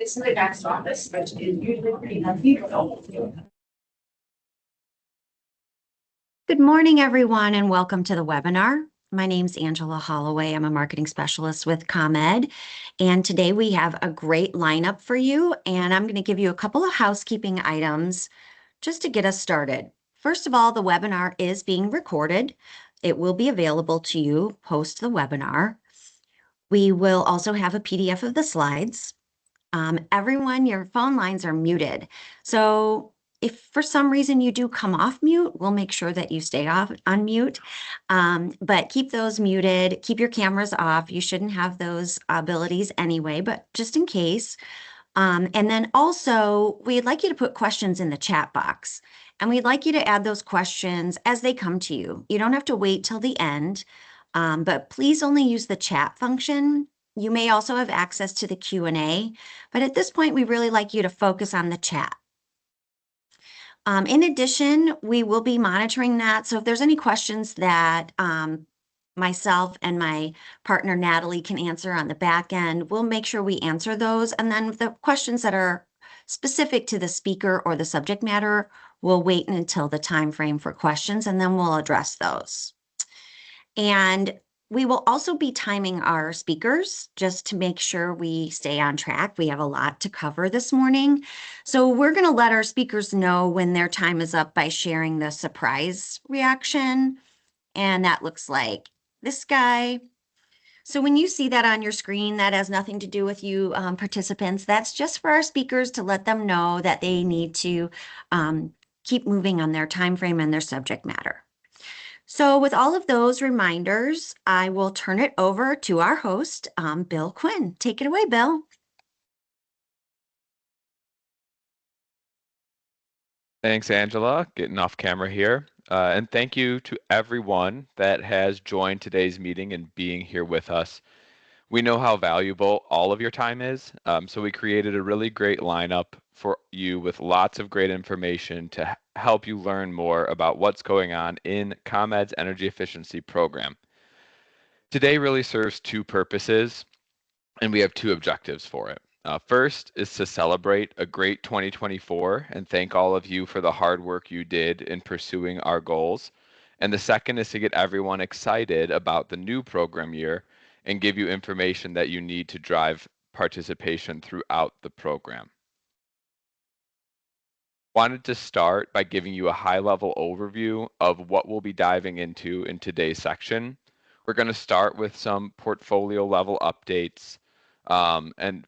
This is the next office, which is usually pretty unusual. Good morning, everyone, and welcome to the webinar. My name's Angela Holloway. I'm a marketing specialist with ComEd, and today we have a great lineup for you, and I'm going to give you a couple of housekeeping items just to get us started. First of all, the webinar is being recorded. It will be available to you post the webinar. We will also have a PDF of the slides. Everyone, your phone lines are muted. So if for some reason you do come off mute, we'll make sure that you stay off on mute. But keep those muted, keep your cameras off. You shouldn't have those abilities anyway, but just in case. And then also, we'd like you to put questions in the chat box. And we'd like you to add those questions as they come to you. You don't have to wait till the end, but please only use the chat function. You may also have access to the Q&A, but at this point, we really like you to focus on the chat. In addition, we will be monitoring that. So if there's any questions that myself and my partner Natalie can answer on the back end, we'll make sure we answer those. And then the questions that are specific to the speaker or the subject matter, we'll wait until the time frame for questions, and then we'll address those. And we will also be timing our speakers just to make sure we stay on track. We have a lot to cover this morning. So we're going to let our speakers know when their time is up by sharing the surprise reaction. And that looks like this guy. So when you see that on your screen, that has nothing to do with you participants. That's just for our speakers to let them know that they need to keep moving on their time frame and their subject matter. So with all of those reminders, I will turn it over to our host, Bill Quinn. Take it away, Bill. Thanks, Angela. Getting off camera here. And thank you to everyone that has joined today's meeting and being here with us. We know how valuable all of your time is, so we created a really great lineup for you with lots of great information to help you learn more about what's going on in ComEd's energy efficiency program. Today really serves two purposes, and we have two objectives for it. First is to celebrate a great 2024 and thank all of you for the hard work you did in pursuing our goals. And the second is to get everyone excited about the new program year and give you information that you need to drive participation throughout the program. Wanted to start by giving you a high-level overview of what we'll be diving into in today's section. We're going to start with some portfolio level updates and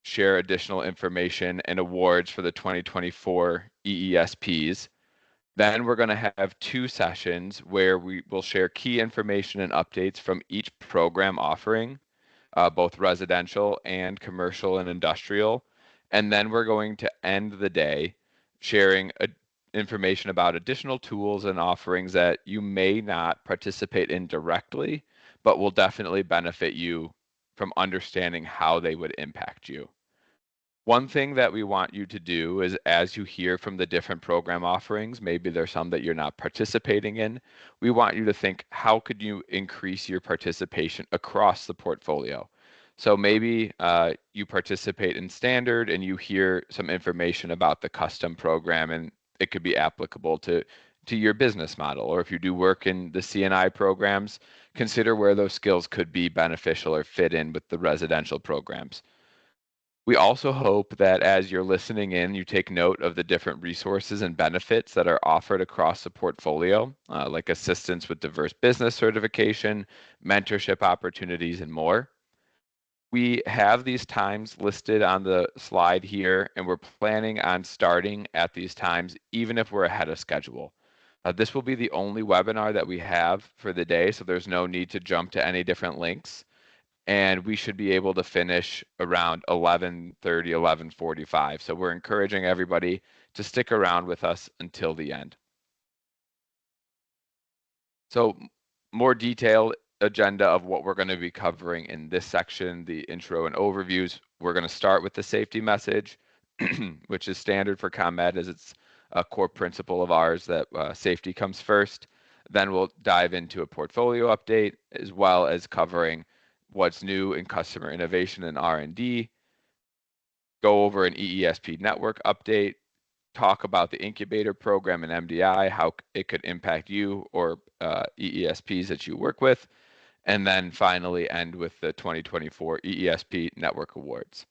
share additional information and awards for the 2024 EESPs. Then we're going to have two sessions where we will share key information and updates from each program offering, both residential and commercial and industrial. And then we're going to end the day sharing information about additional tools and offerings that you may not participate in directly, but will definitely benefit you from understanding how they would impact you. One thing that we want you to do is, as you hear from the different program offerings, maybe there's some that you're not participating in, we want you to think, how could you increase your participation across the portfolio? So maybe you participate in standard and you hear some information about the custom program, and it could be applicable to your business model. Or if you do work in the CNI programs, consider where those skills could be beneficial or fit in with the residential programs. We also hope that as you're listening in, you take note of the different resources and benefits that are offered across the portfolio, like assistance with diverse business certification, mentorship opportunities, and more. We have these times listed on the slide here, and we're planning on starting at these times, even if we're ahead of schedule. This will be the only webinar that we have for the day, so there's no need to jump to any different links. And we should be able to finish around 11:30, 11:45. So we're encouraging everybody to stick around with us until the end. So more detailed agenda of what we're going to be covering in this section, the intro and overviews. We're going to start with the safety message, which is standard for ComEd, as it's a core principle of ours that safety comes first. Then we'll dive into a portfolio update, as well as covering what's new in customer innovation and R&D. go over an EESP network update, talk about the incubator program and MDI, how it could impact you or EESPs that you work with, and then finally end with the 2024 EESP Network Awards.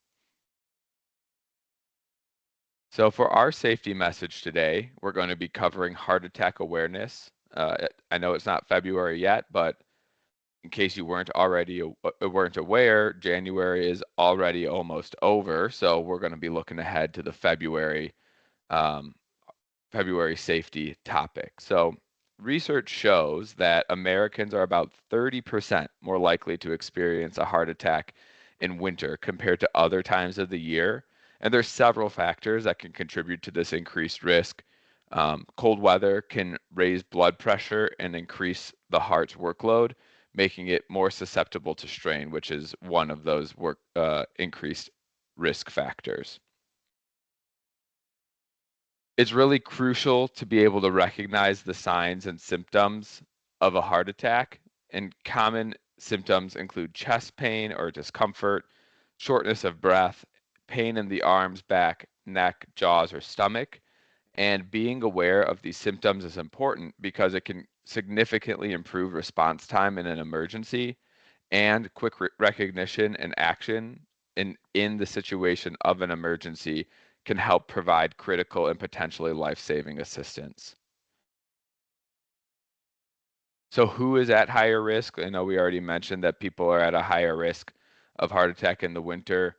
So for our safety message today, we're going to be covering heart attack awareness. I know it's not February yet, but in case you weren't aware, January is already almost over. So we're going to be looking ahead to the February safety topic. So research shows that Americans are about 30% more likely to experience a heart attack in winter compared to other times of the year. And there's several factors that can contribute to this increased risk. Cold weather can raise blood pressure and increase the heart's workload, making it more susceptible to strain, which is one of those increased risk factors. It's really crucial to be able to recognize the signs and symptoms of a heart attack. And common symptoms include chest pain or discomfort, shortness of breath, pain in the arms, back, neck, jaws, or stomach. And being aware of these symptoms is important because it can significantly improve response time in an emergency, and quick recognition and action in the situation of an emergency can help provide critical and potentially life-saving assistance. So who is at higher risk? I know we already mentioned that people are at a higher risk of heart attack in the winter.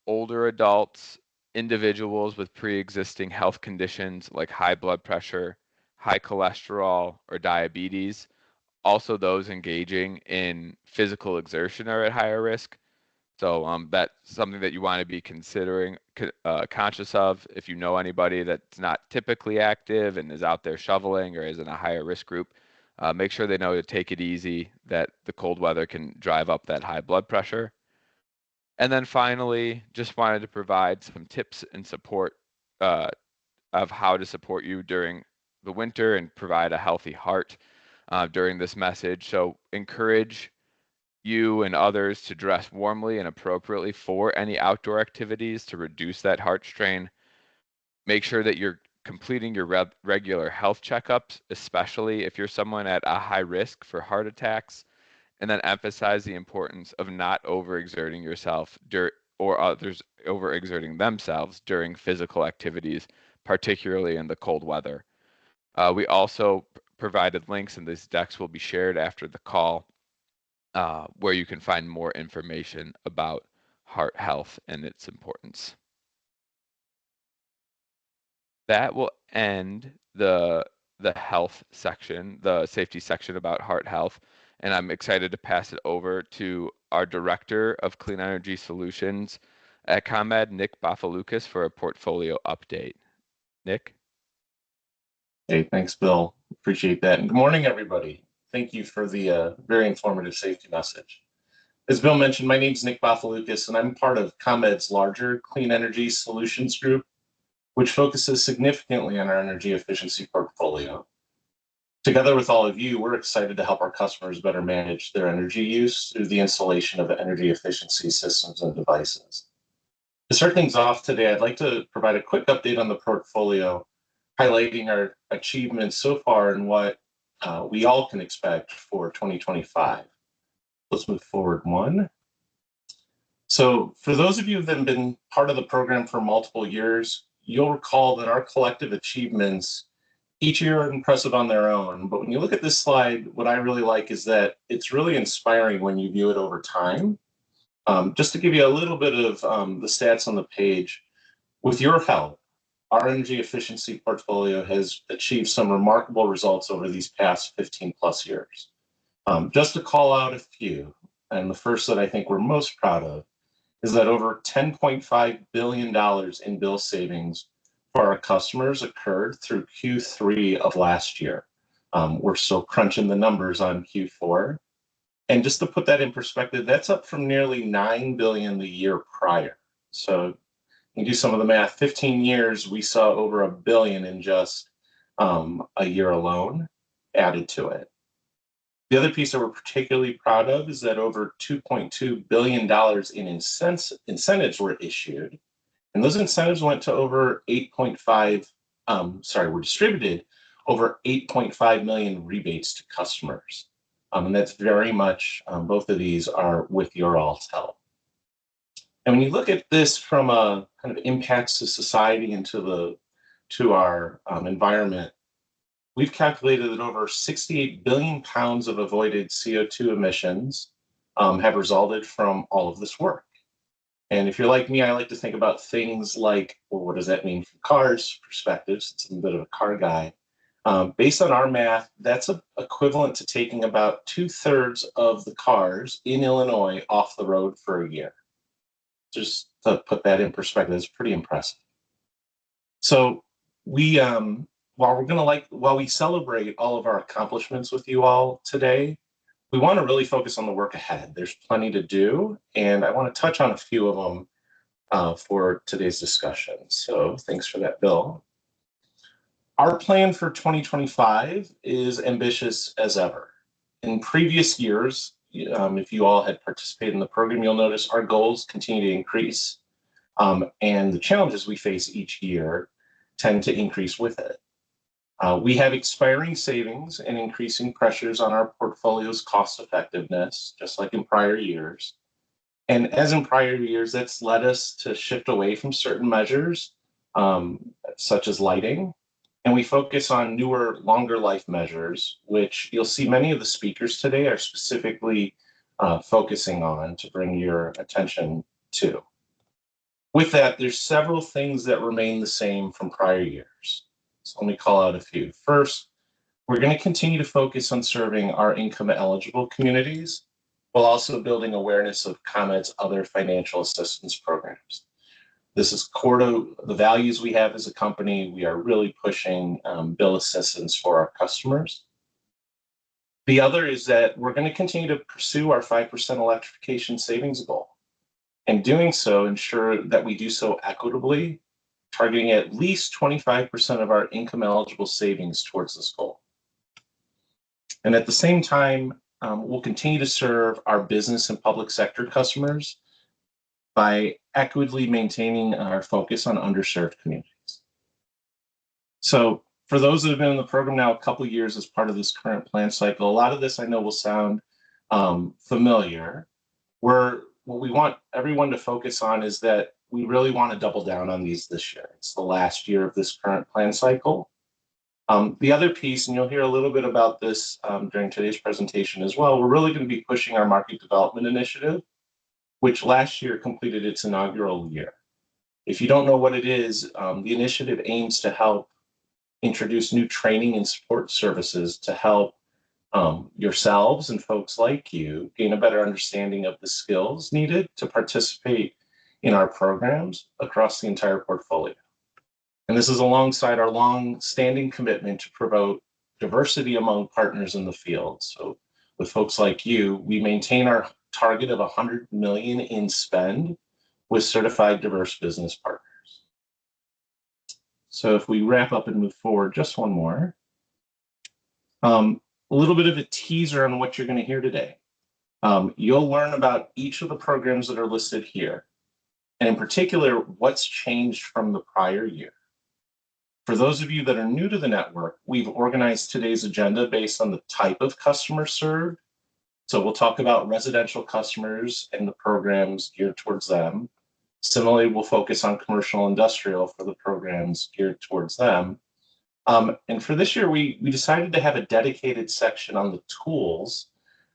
Older adults, individuals with pre-existing health conditions like high blood pressure, high cholesterol, or diabetes. Also, those engaging in physical exertion are at higher risk. So that's something that you want to be considering, conscious of. If you know anybody that's not typically active and is out there shoveling or is in a higher risk group, make sure they know to take it easy, that the cold weather can drive up that high blood pressure. And then finally, just wanted to provide some tips and support of how to support you during the winter and provide a healthy heart during this message. So encourage you and others to dress warmly and appropriately for any outdoor activities to reduce that heart strain. Make sure that you're completing your regular health checkups, especially if you're someone at a high risk for heart attacks, and then emphasize the importance of not overexerting yourself or others overexerting themselves during physical activities, particularly in the cold weather. We also provided links, and these decks will be shared after the call, where you can find more information about heart health and its importance. That will end the health section, the safety section about heart health, and I'm excited to pass it over to our Director of Clean Energy Solutions at ComEd, Nick Bafalukas, for a portfolio update. Nick? Hey, thanks, Bill. Appreciate that. And good morning, everybody. Thank you for the very informative safety message. As Bill mentioned, my name is Nick Bafalukas, and I'm part of ComEd's larger Clean Energy Solutions group, which focuses significantly on our energy efficiency portfolio. Together with all of you, we're excited to help our customers better manage their energy use through the installation of energy efficiency systems and devices. To start things off today, I'd like to provide a quick update on the portfolio, highlighting our achievements so far and what we all can expect for 2025. Let's move forward one. So for those of you that have been part of the program for multiple years, you'll recall that our collective achievements each year are impressive on their own. But when you look at this slide, what I really like is that it's really inspiring when you view it over time. Just to give you a little bit of the stats on the page, with your help, our energy efficiency portfolio has achieved some remarkable results over these past 15 plus years. Just to call out a few, and the first that I think we're most proud of is that over $10.5 billion in bill savings for our customers occurred through Q3 of last year. We're still crunching the numbers on Q4. And just to put that in perspective, that's up from nearly $9 billion the year prior. So you do some of the math, 15 years, we saw over $1 billion in just a year alone added to it. The other piece that we're particularly proud of is that over $2.2 billion in incentives were issued And those incentives went to over 8.5, were distributed over 8.5 million rebates to customers. And that's very much, both of these are with your all's help. And when you look at this from a kind of impacts to society and to our environment, we've calculated that over 68 billion pounds of avoided CO2 emissions have resulted from all of this work. And if you're like me, I like to think about things like, well, what does that mean from cars perspective, since I'm a bit of a car guy. Based on our math, that's equivalent to taking about 2/3 of the cars in Illinois off the road for a year. Just to put that in perspective, it's pretty impressive. So we, while we celebrate all of our accomplishments with you all today, we want to really focus on the work ahead. There's plenty to do, and I want to touch on a few of them for today's discussion. So thanks for that, Bill. Our plan for 2025 is ambitious as ever. In previous years, if you all had participated in the program, you'll notice our goals continue to increase, and the challenges we face each year tend to increase with it. We have expiring savings and increasing pressures on our portfolio's cost effectiveness, just like in prior years. And as in prior years, that's led us to shift away from certain measures, such as lighting, and we focus on newer, longer life measures, which you'll see many of the speakers today are specifically focusing on to bring your attention to. With that, there's several things that remain the same from prior years. So let me call out a few. First, we're going to continue to focus on serving our income eligible communities while also building awareness of ComEd's other financial assistance programs. This is core to the values we have as a company. We are really pushing bill assistance for our customers. The other is that we're going to continue to pursue our 5% electrification savings goal. And doing so, ensure that we do so equitably, targeting at least 25% of our income eligible savings towards this goal. And at the same time, we'll continue to serve our business and public sector customers by equitably maintaining our focus on underserved communities. So for those that have been in the program now a couple of years as part of this current plan cycle, a lot of this I know will sound familiar. What we want everyone to focus on is that we really want to double down on these this year. It's the last year of this current plan cycle. The other piece, and you'll hear a little bit about this during today's presentation as well, we're really going to be pushing our market development initiative, which last year completed its inaugural year. If you don't know what it is, the initiative aims to help introduce new training and support services to help yourselves and folks like you gain a better understanding of the skills needed to participate in our programs across the entire portfolio. And this is alongside our long-standing commitment to promote diversity among partners in the field. So with folks like you, we maintain our target of 100 million in spend with certified diverse business partners. So if we wrap up and move forward, just one more. A little bit of a teaser on what you're going to hear today. You'll learn about each of the programs that are listed here, and in particular, what's changed from the prior year. For those of you that are new to the network, we've organized today's agenda based on the type of customer served. So we'll talk about residential customers and the programs geared towards them. Similarly, we'll focus on commercial industrial for the programs geared towards them. And for this year, we decided to have a dedicated section on the tools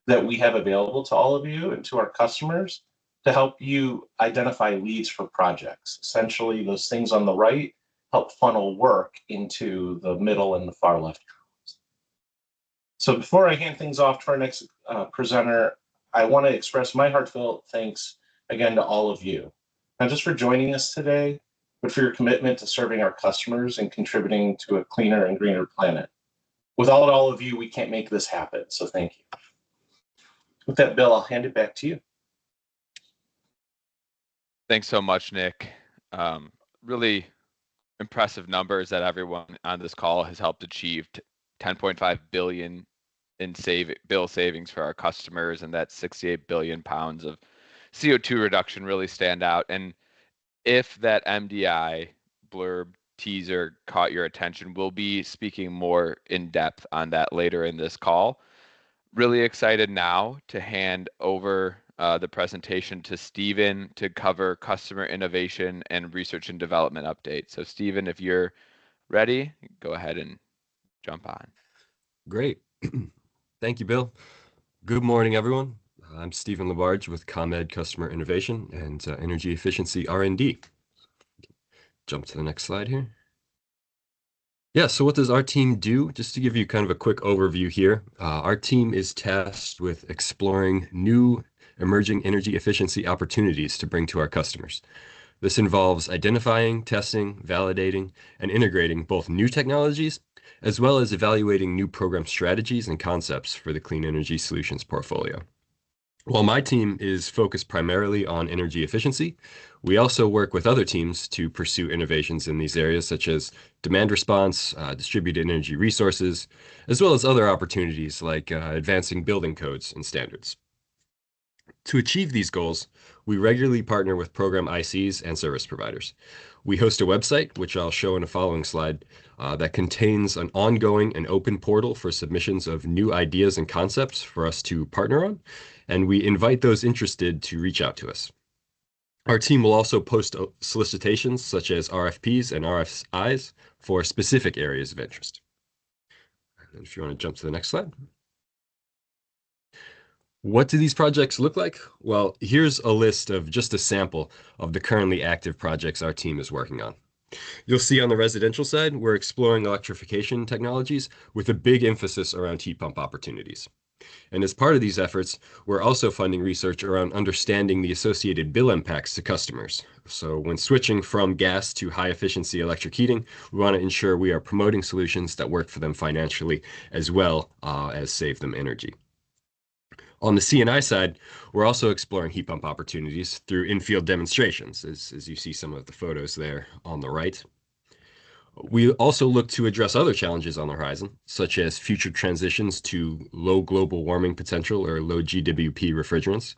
that we have available to all of you and to our customers to help you identify leads for projects. Essentially, those things on the right help funnel work into the middle and the far left columns. So before I hand things off to our next presenter, I want to express my heartfelt thanks again to all of you, not just for joining us today, but for your commitment to serving our customers and contributing to a cleaner and greener planet. Without all of you, we can't make this happen, so thank you. With that, Bill, I'll hand it back to you. Thanks so much, Nick. Really impressive numbers that everyone on this call has helped achieve. 10.5 billion in bill savings for our customers, and that 68 billion pounds of CO2 reduction really stand out. And if that MDI blurb teaser caught your attention, we'll be speaking more in depth on that later in this call. Really excited now to hand over the presentation to Stephen to cover customer innovation and research and development updates. So Stephen, if you're ready, go ahead and jump on. Great. Thank you, Bill. Good morning, everyone. I'm Stephen Labarge with ComEd Customer Innovation and Energy Efficiency R&D. Jump to the next slide here. Yeah, so what does our team do? Just to give you kind of a quick overview here, our team is tasked with exploring new emerging energy efficiency opportunities to bring to our customers. This involves identifying, testing, validating, and integrating both new technologies, as well as evaluating new program strategies and concepts for the clean energy solutions portfolio. While my team is focused primarily on energy efficiency, we also work with other teams to pursue innovations in these areas, such as demand response, distributed energy resources, as well as other opportunities like advancing building codes and standards. To achieve these goals, we regularly partner with program ICs and service providers. We host a website, which I'll show in a following slide, that contains an ongoing and open portal for submissions of new ideas and concepts for us to partner on, and we invite those interested to reach out to us. Our team will also post solicitations such as RFPs and RFIs for specific areas of interest. And if you want to jump to the next slide. What do these projects look like? Well, here's a list of just a sample of the currently active projects our team is working on. You'll see on the residential side, we're exploring electrification technologies with a big emphasis around heat pump opportunities. And as part of these efforts, we're also funding research around understanding the associated bill impacts to customers. So when switching from gas to high efficiency electric heating, we want to ensure we are promoting solutions that work for them financially as well as save them energy. On the C&I side, we're also exploring heat pump opportunities through in-field demonstrations, as you see some of the photos there on the right. We also look to address other challenges on the horizon, such as future transitions to low global warming potential or low GWP refrigerants,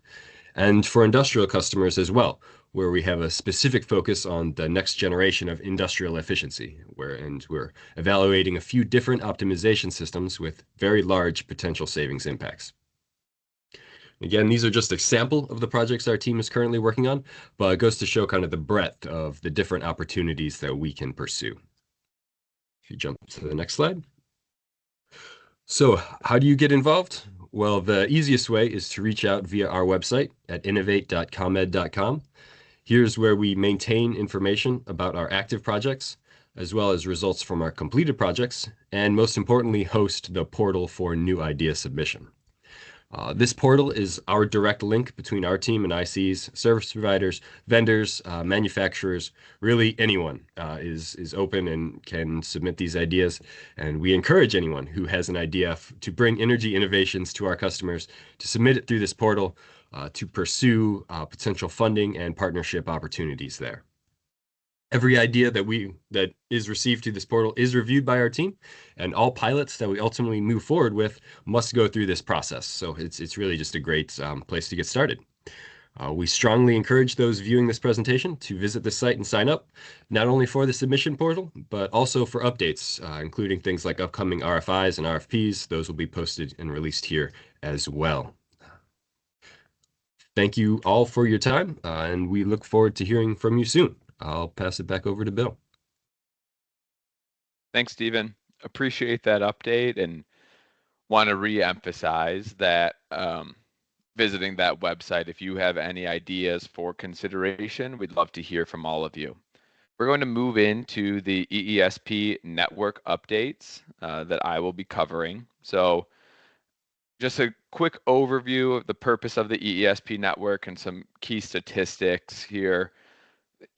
and for industrial customers as well, where we have a specific focus on the next generation of industrial efficiency, and we're evaluating a few different optimization systems with very large potential savings impacts. Again, these are just a sample of the projects our team is currently working on, but it goes to show kind of the breadth of the different opportunities that we can pursue. If you jump to the next slide. So how do you get involved? Well, the easiest way is to reach out via our website at innovate.comed.com. Here's where we maintain information about our active projects, as well as results from our completed projects, and most importantly, host the portal for new idea submission. This portal is our direct link between our team and ICs, service providers, vendors, manufacturers, really anyone is open and can submit these ideas. And we encourage anyone who has an idea to bring energy innovations to our customers to submit it through this portal to pursue potential funding and partnership opportunities there. Every idea that is received through this portal is reviewed by our team, and all pilots that we ultimately move forward with must go through this process. So it's really just a great place to get started. We strongly encourage those viewing this presentation to visit the site and sign up, not only for the submission portal, but also for updates, including things like upcoming RFIs and RFPs. Those will be posted and released here as well. Thank you all for your time, and we look forward to hearing from you soon. I'll pass it back over to Bill. Thanks, Stephen. Appreciate that update and want to re-emphasize that visiting that website, if you have any ideas for consideration, we'd love to hear from all of you. We're going to move into the EESP network updates that I will be covering. So just a quick overview of the purpose of the EESP network and some key statistics here.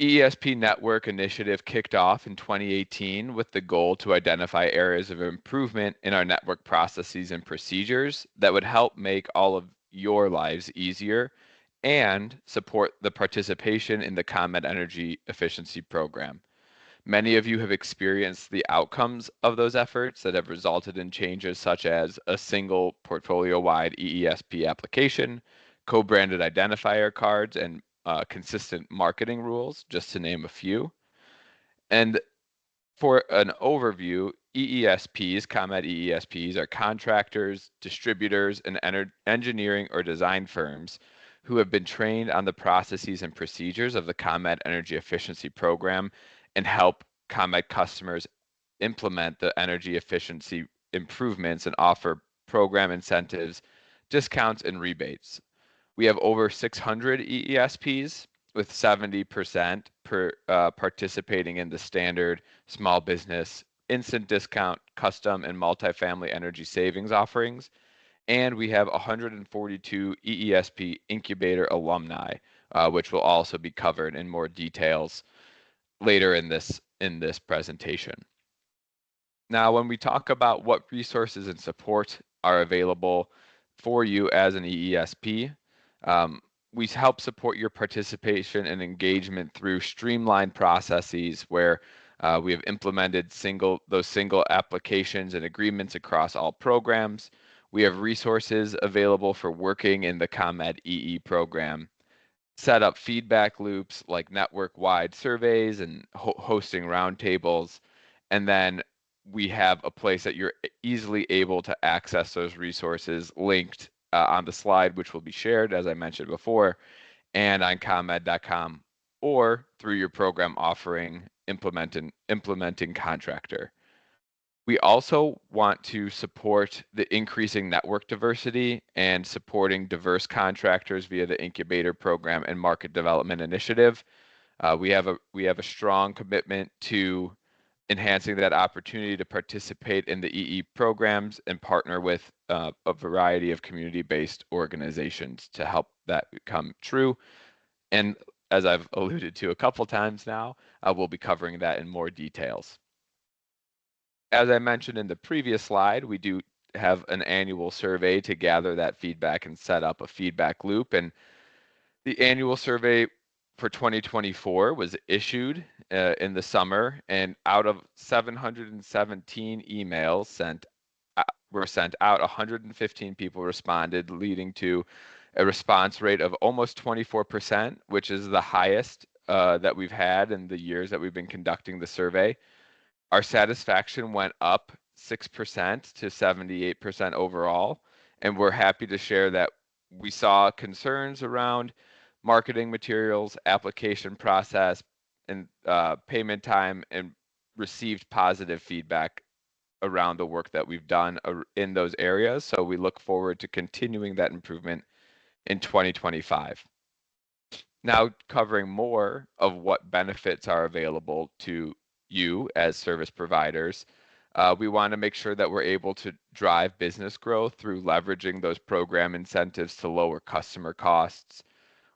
EESP network initiative kicked off in 2018 with the goal to identify areas of improvement in our network processes and procedures that would help make all of your lives easier and support the participation in the ComEd Energy Efficiency Program. Many of you have experienced the outcomes of those efforts that have resulted in changes such as a single portfolio-wide EESP application, co-branded identifier cards, and consistent marketing rules, just to name a few. And for an overview, EESPs, ComEd EESPs, are contractors, distributors, and engineering or design firms who have been trained on the processes and procedures of the ComEd Energy Efficiency Program and help ComEd customers implement the energy efficiency improvements and offer program incentives, discounts, and rebates. We have over 600 EESPs, with 70% participating in the standard small business, instant discount, custom, and multifamily energy savings offerings. And we have 142 EESP incubator alumni, which will also be covered in more details later in this presentation. Now, when we talk about what resources and support are available for you as an EESP, we help support your participation and engagement through streamlined processes where we have implemented those single applications and agreements across all programs. We have resources available for working in the ComEd EE program, set up feedback loops like network-wide surveys and hosting roundtables, and then we have a place that you're easily able to access those resources linked on the slide, which will be shared, as I mentioned before, and on ComEd.com, or through your program offering implementing contractor. We also want to support the increasing network diversity and supporting diverse contractors via the incubator program and market development initiative. We have a strong commitment to enhancing that opportunity to participate in the EE programs and partner with a variety of community-based organizations to help that come true. And as I've alluded to a couple times now, we'll be covering that in more details. As I mentioned in the previous slide, we do have an annual survey to gather that feedback and set up a feedback loop. And the annual survey for 2024 was issued in the summer, and out of 717 emails were sent out, 115 people responded, leading to a response rate of almost 24%, which is the highest that we've had in the years that we've been conducting the survey. Our satisfaction went up 6% to 78% overall, and we're happy to share that we saw concerns around marketing materials, application process, and payment time, and received positive feedback around the work that we've done in those areas. So we look forward to continuing that improvement in 2025. Now, covering more of what benefits are available to you as service providers, we want to make sure that we're able to drive business growth through leveraging those program incentives to lower customer costs.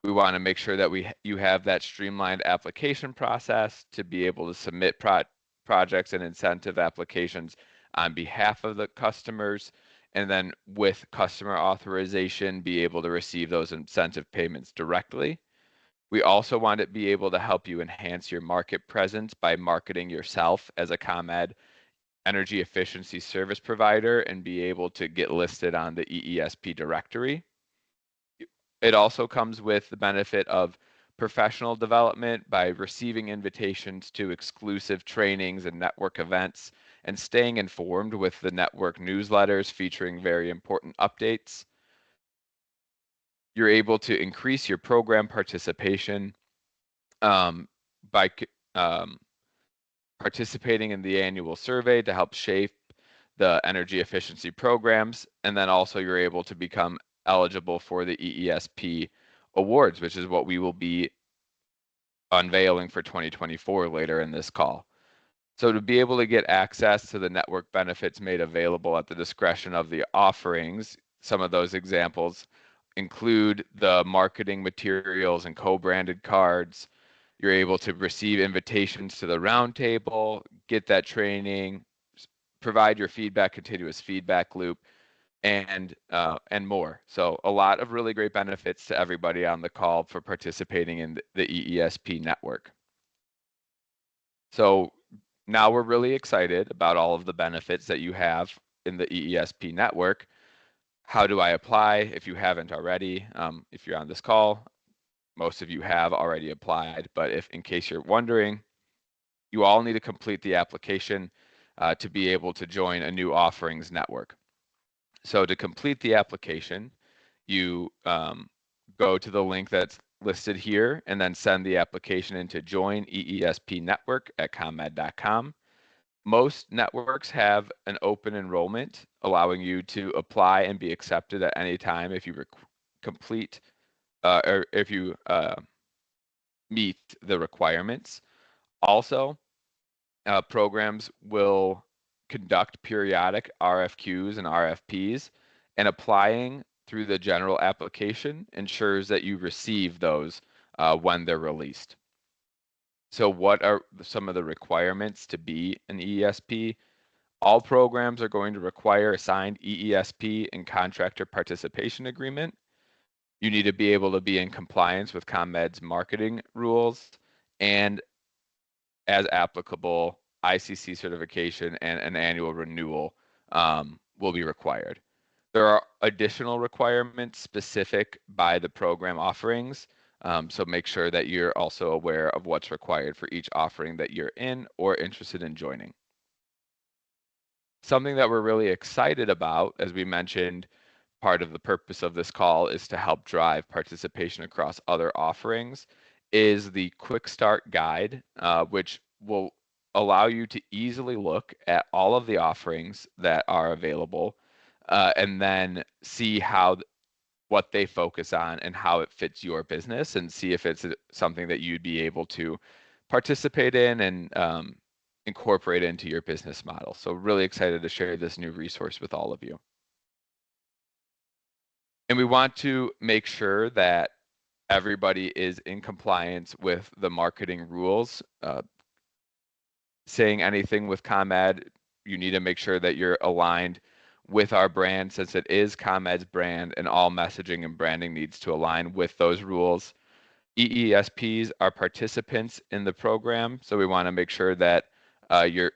We want to make sure that you have that streamlined application process to be able to submit projects and incentive applications on behalf of the customers, and then with customer authorization, be able to receive those incentive payments directly. We also want to be able to help you enhance your market presence by marketing yourself as a ComEd energy efficiency service provider and be able to get listed on the EESP directory. It also comes with the benefit of professional development by receiving invitations to exclusive trainings and network events and staying informed with the network newsletters featuring very important updates. You're able to increase your program participation by participating in the annual survey to help shape the energy efficiency programs, and then also you're able to become eligible for the EESP awards, which is what we will be unveiling for 2024 later in this call. So to be able to get access to the network benefits made available at the discretion of the offerings, some of those examples include the marketing materials and co-branded cards. You're able to receive invitations to the roundtable, get that training, provide your feedback, continuous feedback loop, and more. So a lot of really great benefits to everybody on the call for participating in the EESP network. So now we're really excited about all of the benefits that you have in the EESP network. How do I apply if you haven't already? If you're on this call, most of you have already applied, but if in case you're wondering, you all need to complete the application to be able to join a new offerings network. So to complete the application, you go to the link that's listed here and then send the application into join EESP network at ComEd.com. Most networks have an open enrollment, allowing you to apply and be accepted at any time if you complete or if you meet the requirements. Also, programs will conduct periodic RFQs and RFPs, and applying through the general application ensures that you receive those when they're released. So what are some of the requirements to be an EESP? All programs are going to require a signed EESP and contractor participation agreement. You need to be able to be in compliance with ComEd's marketing rules, and as applicable, ICC certification and an annual renewal will be required. There are additional requirements specific by the program offerings, so make sure that you're also aware of what's required for each offering that you're in or interested in joining. Something that we're really excited about, as we mentioned, part of the purpose of this call is to help drive participation across other offerings, is the Quick Start Guide, which will allow you to easily look at all of the offerings that are available and then see what they focus on and how it fits your business, and see if it's something that you'd be able to participate in and incorporate into your business model. So really excited to share this new resource with all of you. And we want to make sure that everybody is in compliance with the marketing rules. Saying anything with ComEd, you need to make sure that you're aligned with our brand, since it is ComEd's brand, and all messaging and branding needs to align with those rules. EESPs are participants in the program, so we want to make sure that you're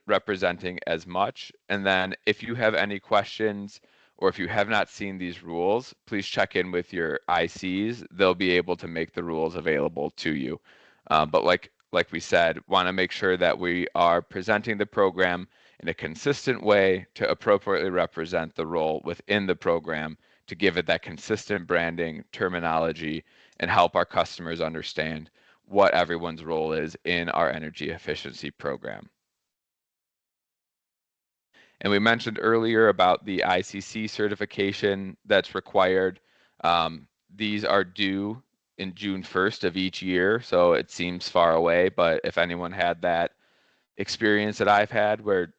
representing as much. And then if you have any questions, or if you have not seen these rules, please check in with your ICs. They'll be able to make the rules available to you. But like we said, want to make sure that we are presenting the program in a consistent way to appropriately represent the role within the program, to give it that consistent branding, terminology, and help our customers understand what everyone's role is in our energy efficiency program. And we mentioned earlier about the ICC certification that's required. These are due in June 1st of each year, so it seems far away, but if anyone had that experience that I've had where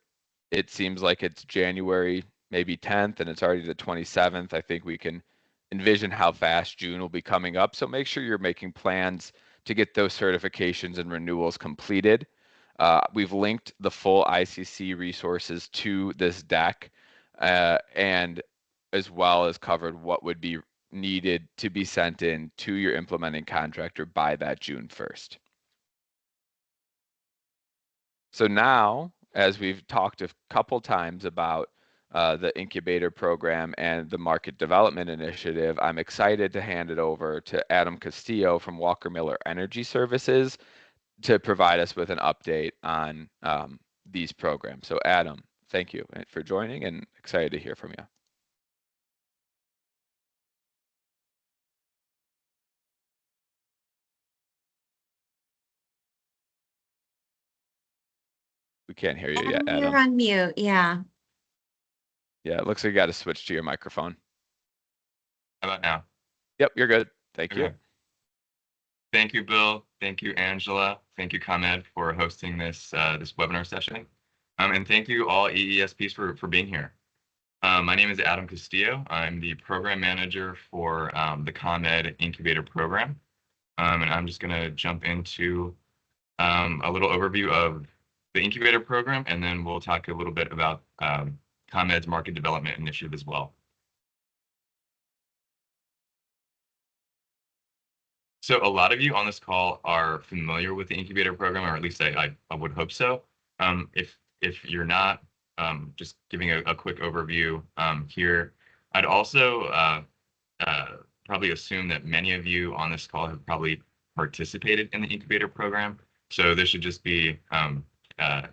it seems like it's January, maybe 10th, and it's already the 27th, I think we can envision how fast June will be coming up. So make sure you're making plans to get those certifications and renewals completed. We've linked the full ICC resources to this deck, and as well as covered what would be needed to be sent in to your implementing contractor by that June 1st. So now, as we've talked a couple times about the incubator program and the market development initiative, I'm excited to hand it over to Adam Castillo from Walker Miller Energy Services to provide us with an update on these programs. So Adam, thank you for joining, and excited to hear from you. We can't hear you yet, Adam. You're on mute, yeah. Yeah, it looks like you got to switch to your microphone. How about now? Yep, you're good. Thank you. Okay. Thank you, Bill. Thank you, Angela. Thank you, ComEd, for hosting this this webinar session. And thank you all EESPs for being here. My name is Adam Castillo. I'm the program manager for the ComEd Incubator Program. And I'm just going to jump into a little overview of the Incubator Program, and then we'll talk a little bit about ComEd's Market Development Initiative as well. So a lot of you on this call are familiar with the Incubator Program, or at least I would hope so. If you're not, just giving a quick overview here. I'd also probably assume that many of you on this call have probably participated in the incubator program. So this should just be kind of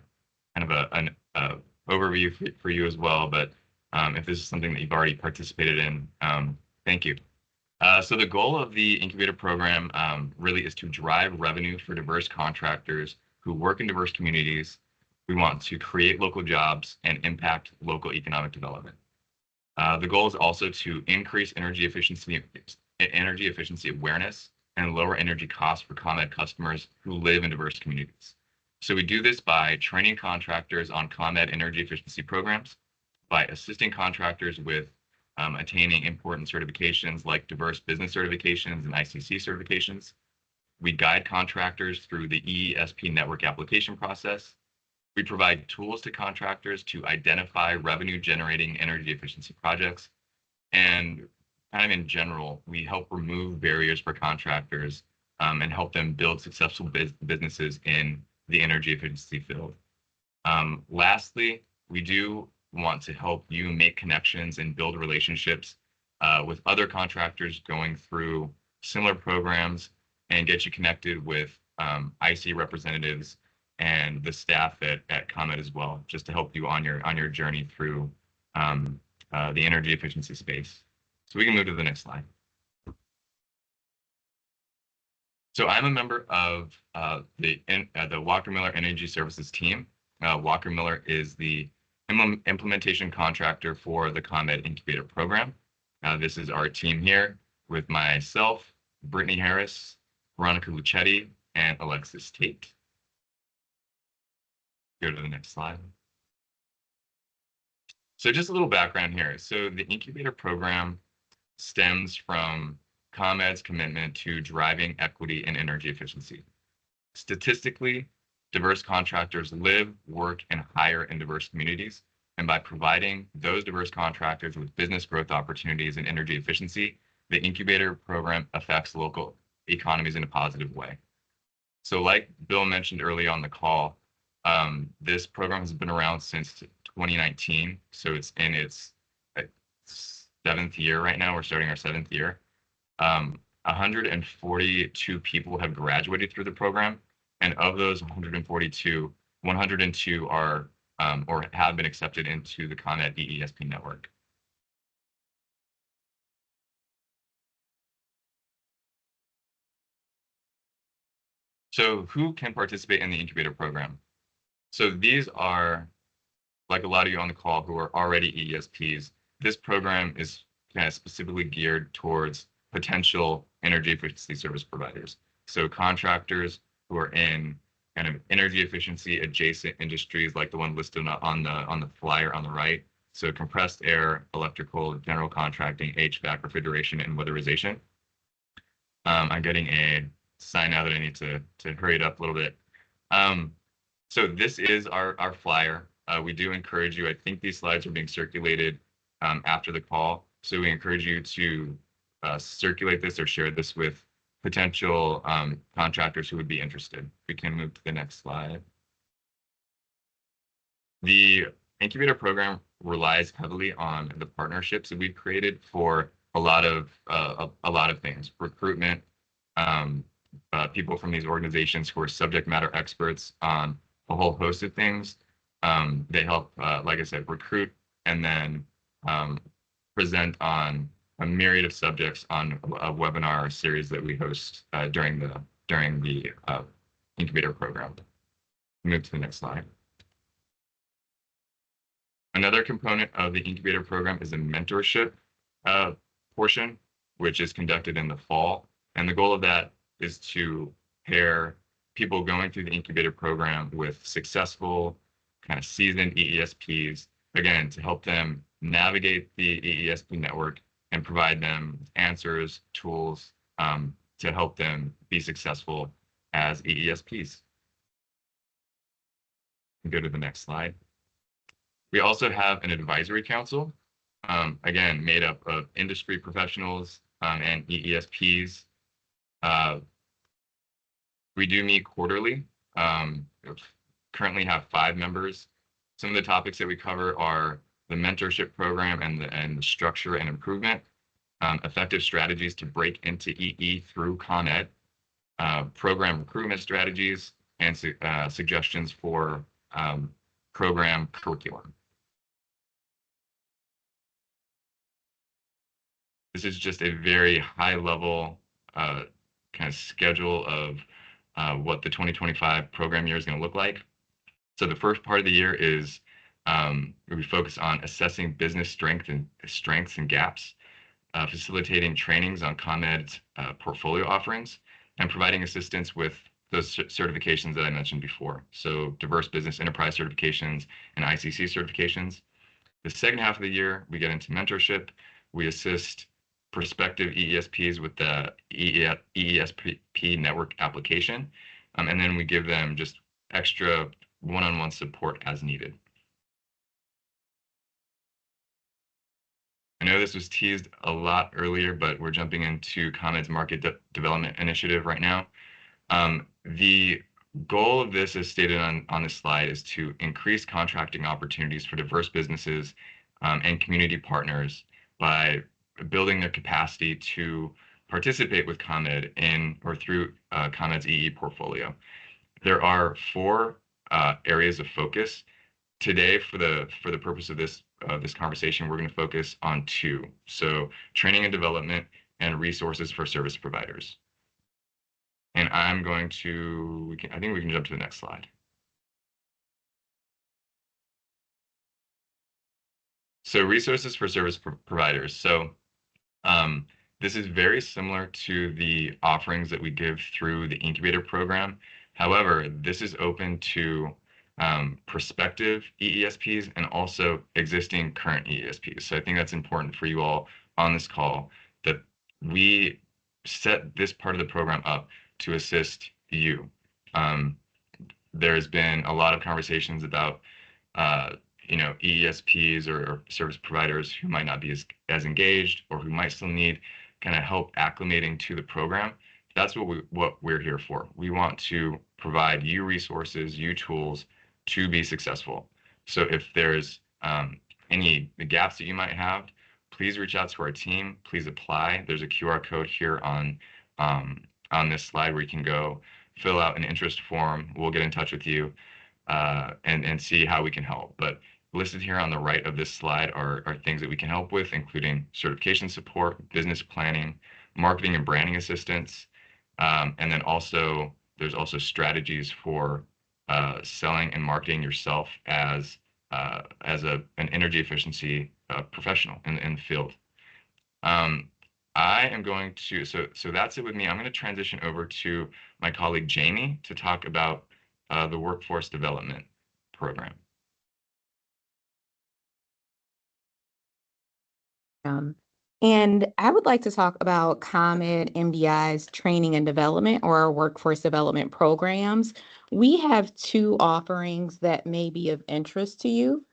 an overview for you as well. But if this is something that you've already participated in, thank you. So the goal of the incubator program really is to drive revenue for diverse contractors who work in diverse communities. We want to create local jobs and impact local economic development. The goal is also to increase energy efficiency awareness and lower energy costs for ComEd customers who live in diverse communities. So we do this by training contractors on ComEd energy efficiency programs, by assisting contractors with attaining important certifications like diverse business certifications and ICC certifications. We guide contractors through the EESP network application process. We provide tools to contractors to identify revenue-generating energy efficiency projects. And kind of in general, we help remove barriers for contractors and help them build successful businesses in the energy efficiency field. Lastly, we do want to help you make connections and build relationships with other contractors going through similar programs and get you connected with IC representatives and the staff at ComEd as well, just to help you on your journey through the energy efficiency space. So we can move to the next slide. So I'm a member of the Walker Miller Energy Services team. Walker Miller is the implementation contractor for the ComEd Incubator Program. This is our team here with myself, Brittany Harris, Veronica Lucetti, and Alexis Tate. Go to the next slide. So just a little background here. So the incubator program stems from ComEd's commitment to driving equity and energy efficiency. Statistically, diverse contractors live, work, and hire in diverse communities. And by providing those diverse contractors with business growth opportunities and energy efficiency, the incubator program affects local economies in a positive way. So like Bill mentioned early on the call, this program has been around since 2019. So it's in its 7th year right now. We're starting our 7th year. 142 people have graduated through the program. And of those 142, 102 are or have been accepted into the ComEd EESP network. So who can participate in the incubator program? So these are, like a lot of you on the call who are already EESPs, this program is kind of specifically geared towards potential energy efficiency service providers. So contractors who are in kind of energy efficiency adjacent industries like the one listed on the flyer on the right. So compressed air, electrical, general contracting, HVAC, refrigeration, and weatherization. I'm getting a sign now that I need to hurry it up a little bit. So this is our flyer. We do encourage you, I think these slides are being circulated after the call. So we encourage you to circulate this or share this with potential contractors who would be interested. We can move to the next slide. The incubator program relies heavily on the partnerships that we've created for a lot of things. Recruitment, people from these organizations who are subject matter experts on a whole host of things. They help, like I said, recruit and then present on a myriad of subjects on a webinar series that we host during the incubator program. Move to the next slide. Another component of the incubator program is a mentorship portion, which is conducted in the fall. And the goal of that is to pair people going through the incubator program with successful, kind of seasoned EESPs, again, to help them navigate the EESP network and provide them answers, tools to help them be successful as EESPs. Go to the next slide. We also have an advisory council, again, made up of industry professionals and EESPs. We do meet quarterly. Currently have 5 members. Some of the topics that we cover are the mentorship program and the structure and improvement. effective strategies to break into EE through ComEd, program recruitment strategies, and suggestions for program curriculum. This is just a very high level kind of schedule of what the 2025 program year is going to look like. So the first part of the year is we focus on assessing business strengths and gaps, facilitating trainings on ComEd's portfolio offerings, and providing assistance with those certifications that I mentioned before. So diverse business enterprise certifications and ICC certifications. The second half of the year, we get into mentorship. We assist prospective EESPs with the EESP network application. And then we give them just extra one-on-one support as needed. I know this was teased a lot earlier, but we're jumping into ComEd's market development initiative right now. The goal of this, as stated on this slide, is to increase contracting opportunities for diverse businesses and community partners by building their capacity to participate with ComEd in or through ComEd's EE portfolio. There are 4 areas of focus. Today, for the purpose of this conversation, we're going to focus on 2. So training and development and resources for service providers. And I'm going to, I think we can jump to the next slide. So resources for service providers. So this is very similar to the offerings that we give through the incubator program. However, this is open to prospective EESPs and also existing current EESPs. So I think that's important for you all on this call, that we set this part of the program up to assist you. There's been a lot of conversations about EESPs or service providers who might not be as engaged, or who might still need kind of help acclimating to the program. That's what we're here for. We want to provide you resources, you tools to be successful. So if there's any gaps that you might have, please reach out to our team. Please apply. There's a QR code here on this slide where you can go fill out an interest form. We'll get in touch with you and see how we can help. But listed here on the right of this slide are things that we can help with, including certification support, business planning, marketing and branding assistance, and then also there's also strategies for selling and marketing yourself as an energy efficiency professional in the field. I am going to, so that's it with me. I'm going to transition over to my colleague Jamie to talk about the workforce development program. And I would like to talk about ComEd MDI's training and development, or our workforce development programs. We have 2 offerings that may be of interest to you.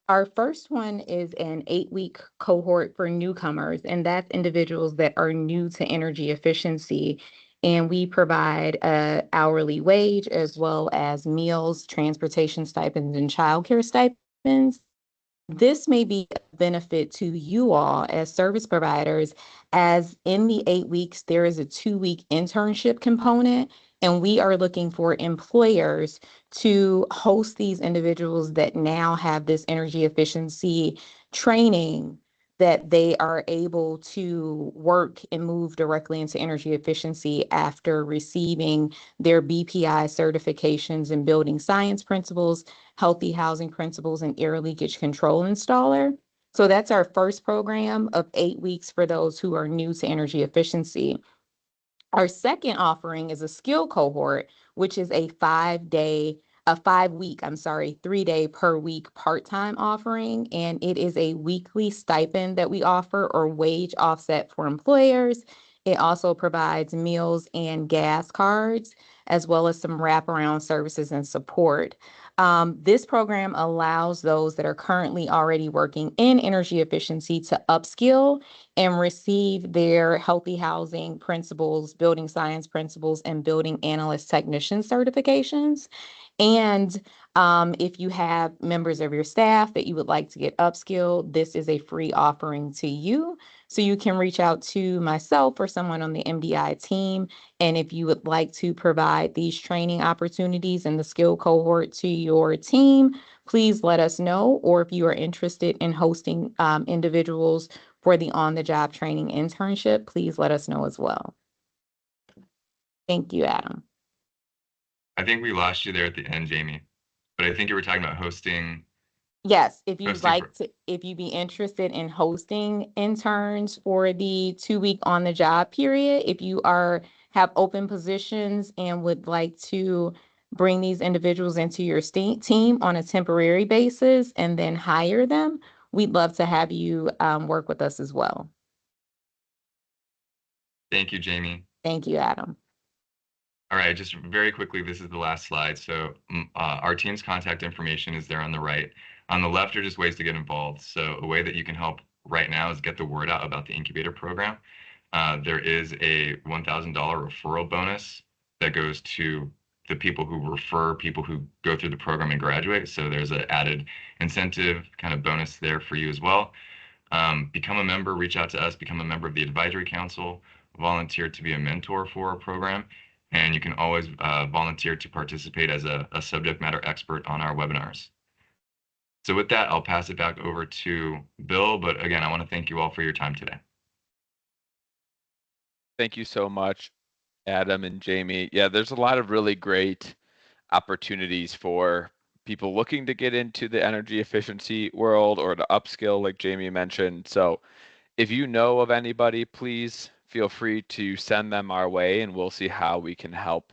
Our first one is an 8-week cohort for newcomers, and that's individuals that are new to energy efficiency. And we provide an hourly wage as well as meals, transportation stipends, and childcare stipends. This may be a benefit to you all as service providers, as in the 8 weeks, there is a 2-week internship component, and we are looking for employers to host these individuals that now have this energy efficiency training, that they are able to work and move directly into energy efficiency after receiving their BPI certifications in building science principles, healthy housing principles, and air leakage control installer. So that's our first program of 8 weeks for those who are new to energy efficiency. Our second offering is a skill cohort, which is a 3-day per week part-time offering. And it is a weekly stipend that we offer, or wage offset for employers. It also provides meals and gas cards, as well as some wraparound services and support. This program allows those that are currently already working in energy efficiency to upskill and receive their healthy housing principles, building science principles, and building analyst technician certifications. And if you have members of your staff that you would like to get upskilled, this is a free offering to you. So you can reach out to myself or someone on the MDI team. And if you would like to provide these training opportunities in the skill cohort to your team, please let us know. Or if you are interested in hosting individuals for the on-the-job training internship, please let us know as well. Thank you, Adam. I think we lost you there at the end, Jamie, but I think you were talking about hosting. Yes, if you'd Hosting like to, if you'd be interested in hosting interns for the 2-week on the job period, if you have open positions and would like to bring these individuals into your team on a temporary basis and then hire them, we'd love to have you work with us as well. Thank you, Jamie. Thank you, Adam. All right, just very quickly, this is the last slide. So our team's contact information is there on the right. On the left are just ways to get involved. So a way that you can help right now is get the word out about the incubator program. There is a $1,000 referral bonus that goes to the people who refer people who go through the program and graduate. So there's an added incentive kind of bonus there for you as well. Become a member, reach out to us, become a member of the advisory council, volunteer to be a mentor for our program. And you can always volunteer to participate as a subject matter expert on our webinars. So with that, I'll pass it back over to Bill. But again, I want to thank you all for your time today. Thank you so much, Adam and Jamie. Yeah, there's a lot of really great opportunities for people looking to get into the energy efficiency world or to upskill, like Jamie mentioned. So if you know of anybody, please feel free to send them our way and we'll see how we can help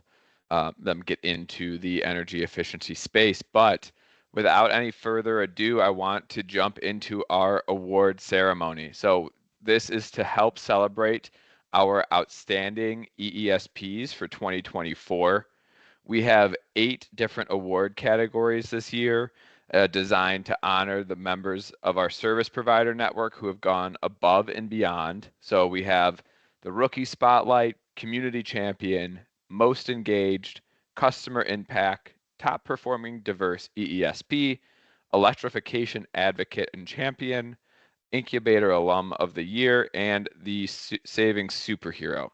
them get into the energy efficiency space. But without any further ado, I want to jump into our award ceremony. So this is to help celebrate our outstanding EESPs for 2024. We have 8 different award categories this year designed to honor the members of our service provider network who have gone above and beyond. So we have the Rookie Spotlight, Community Champion, Most Engaged, Customer Impact, Top Performing Diverse EESP, Electrification Advocate and Champion, Incubator Alum of the Year, and the Saving Superhero.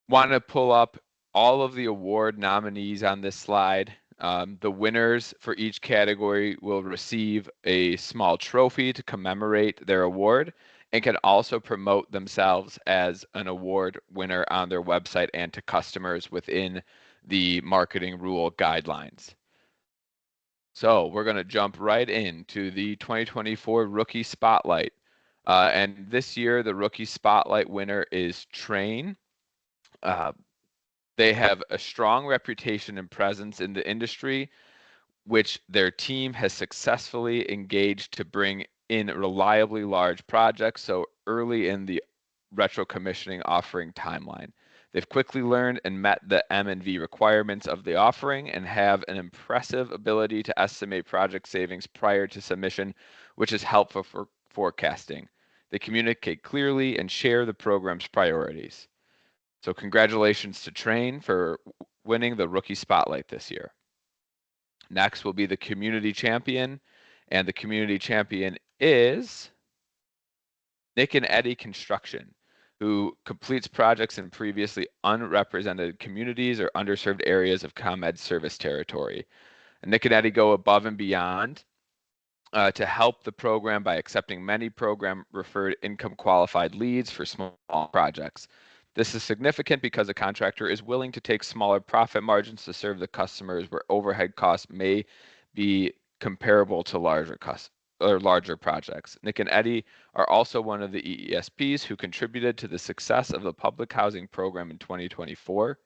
Want to pull up all of the award nominees on this slide. The winners for each category will receive a small trophy to commemorate their award and can also promote themselves as an award winner on their website and to customers within the marketing rule guidelines. So we're going to jump right into the 2024 Rookie Spotlight. And this year, the Rookie Spotlight winner is Train. They have a strong reputation and presence in the industry, which their team has successfully engaged to bring in reliably large projects so early in the retro commissioning offering timeline. They've quickly learned and met the M&V requirements of the offering and have an impressive ability to estimate project savings prior to submission, which is helpful for forecasting. They communicate clearly and share the program's priorities. So congratulations to Train for winning the Rookie Spotlight this year. Next will be the Community Champion, and the Community Champion is Nick and Eddie Construction, who completes projects in previously unrepresented communities or underserved areas of ComEd service territory. And Nick and Eddie go above and beyond to help the program by accepting many program referred income qualified leads for small projects. This is significant because a contractor is willing to take smaller profit margins to serve the customers where overhead costs may be comparable to larger projects. Nick and Eddie are also one of the EESPs who contributed to the success of the public housing program in 2024.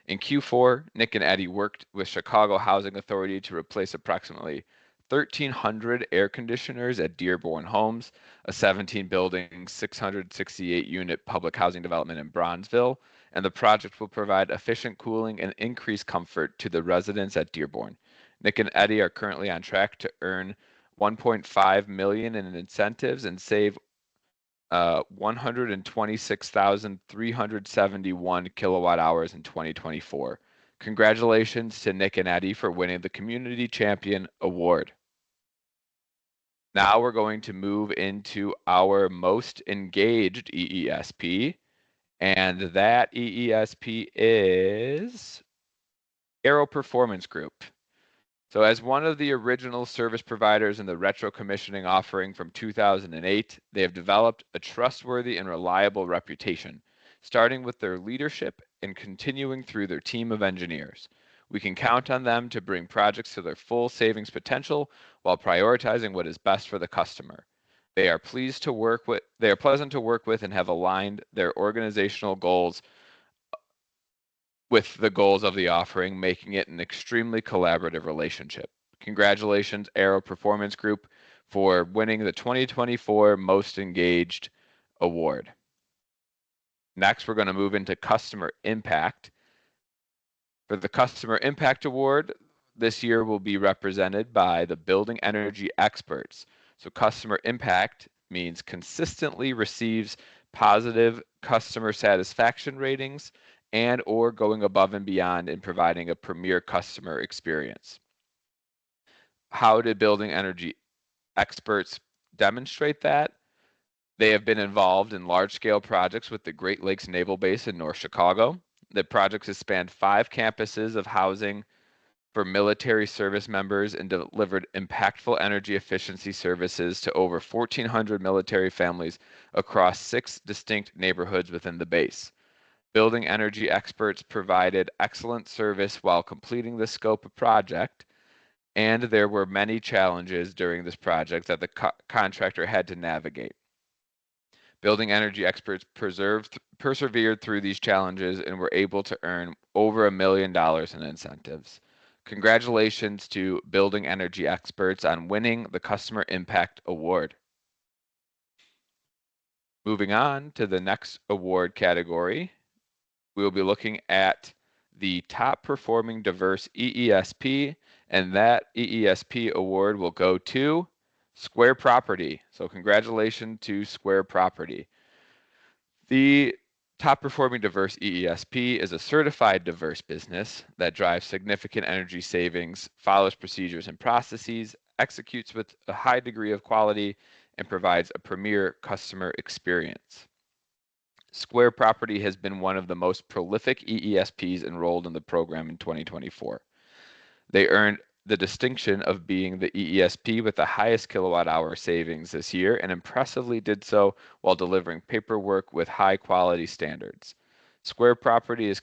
In Q4, Nick and Eddie worked with Chicago Housing Authority to replace approximately 1,300 air conditioners at Dearborn Homes, a 17-building, 668-unit public housing development in Bronzeville, and the project will provide efficient cooling and increased comfort to the residents at Dearborn. Nick and Eddie are currently on track to earn $1.5 million in incentives and save 126,371 kilowatt hours in 2024. Congratulations to Nick and Eddie for winning the Community Champion Award. Now we're going to move into our most engaged EESP, and that EESP is Aero Performance Group. So as one of the original service providers in the retro commissioning offering from 2008, they have developed a trustworthy and reliable reputation, starting with their leadership and continuing through their team of engineers. We can count on them to bring projects to their full savings potential while prioritizing what is best for the customer. They are pleasant to work with and have aligned their organizational goals with the goals of the offering, making it an extremely collaborative relationship. Congratulations, Aero Performance Group, for winning the 2024 Most Engaged Award. Next, we're going to move into Customer Impact. For the Customer Impact Award, this year will be represented by the Building Energy Experts. So Customer Impact means consistently receives positive customer satisfaction ratings and or going above and beyond in providing a premier customer experience. How did Building Energy Experts demonstrate that? They have been involved in large-scale projects with the Great Lakes Naval Base in North Chicago. The project has spanned 5 campuses of housing for military service members and delivered impactful energy efficiency services to over 1,400 military families across 6 distinct neighborhoods within the base. Building Energy Experts provided excellent service while completing the scope of project, and there were many challenges during this project that the contractor had to navigate. Building Energy Experts persevered through these challenges and were able to earn over $1 million in incentives. Congratulations to Building Energy Experts on winning the Customer Impact Award. Moving on to the next award category, we will be looking at the top performing diverse EESP, and that EESP award will go to Square Property. So congratulations to Square Property. The top performing diverse EESP is a certified diverse business that drives significant energy savings, follows procedures and processes, executes with a high degree of quality, and provides a premier customer experience. Square Property has been one of the most prolific EESPs enrolled in the program in 2024. They earned the distinction of being the EESP with the highest kilowatt hour savings this year, and impressively did so while delivering paperwork with high quality standards. Square Property is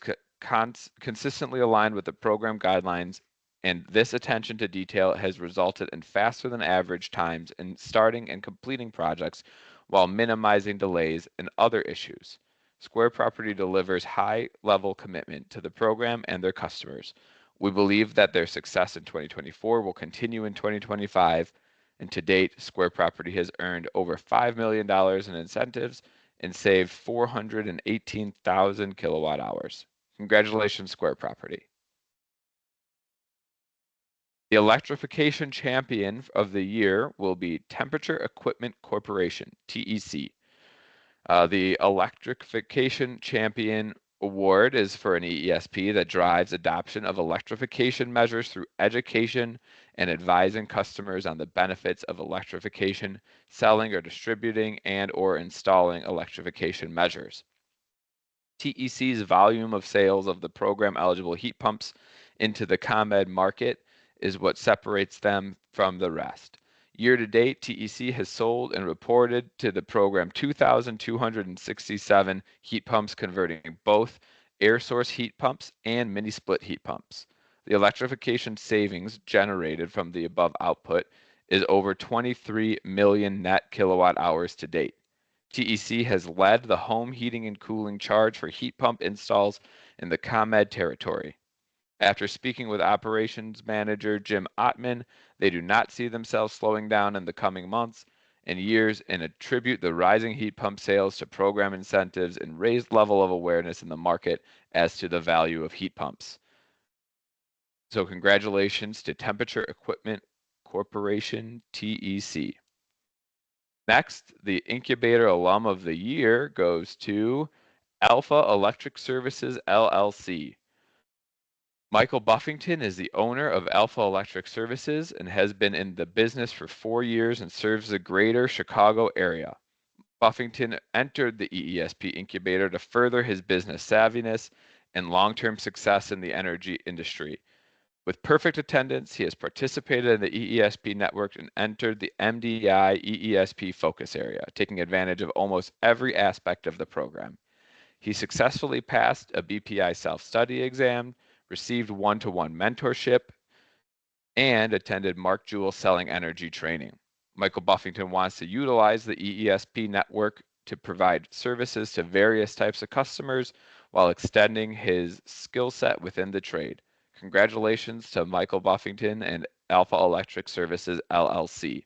consistently aligned with the program guidelines, and this attention to detail has resulted in faster than average times in starting and completing projects while minimizing delays and other issues. Square Property delivers high level commitment to the program and their customers. We believe that their success in 2024 will continue in 2025, and to date, Square Property has earned over $5 million in incentives and saved 418,000 kilowatt hours. Congratulations, Square Property. The electrification champion of the year will be Temperature Equipment Corporation, TEC. The electrification champion award is for an EESP that drives adoption of electrification measures through education and advising customers on the benefits of electrification, selling or distributing and or installing electrification measures. TEC's volume of sales of the program eligible heat pumps into the ComEd market is what separates them from the rest. Year to date, TEC has sold and reported to the program 2,267 heat pumps, converting both air source heat pumps and mini split heat pumps. The electrification savings generated from the above output is over 23 million net kilowatt hours to date. TEC has led the home heating and cooling charge for heat pump installs in the ComEd territory. After speaking with operations manager Jim Ottman, they do not see themselves slowing down in the coming months and years, and attribute the rising heat pump sales to program incentives and raised level of awareness in the market as to the value of heat pumps. So congratulations to Temperature Equipment Corporation, TEC. Next, the Incubator Alum of the Year goes to Alpha Electric Services, LLC. Michael Buffington is the owner of Alpha Electric Services and has been in the business for 4 years and serves the greater Chicago area. Buffington entered the EESP incubator to further his business savviness and long-term success in the energy industry. With perfect attendance, he has participated in the EESP network and entered the MDI EESP focus area, taking advantage of almost every aspect of the program. He successfully passed a BPI self-study exam, received one-to-one mentorship, and attended Mark Jewell selling energy training. Michael Buffington wants to utilize the EESP network to provide services to various types of customers while extending his skill set within the trade. Congratulations to Michael Buffington and Alpha Electric Services LLC.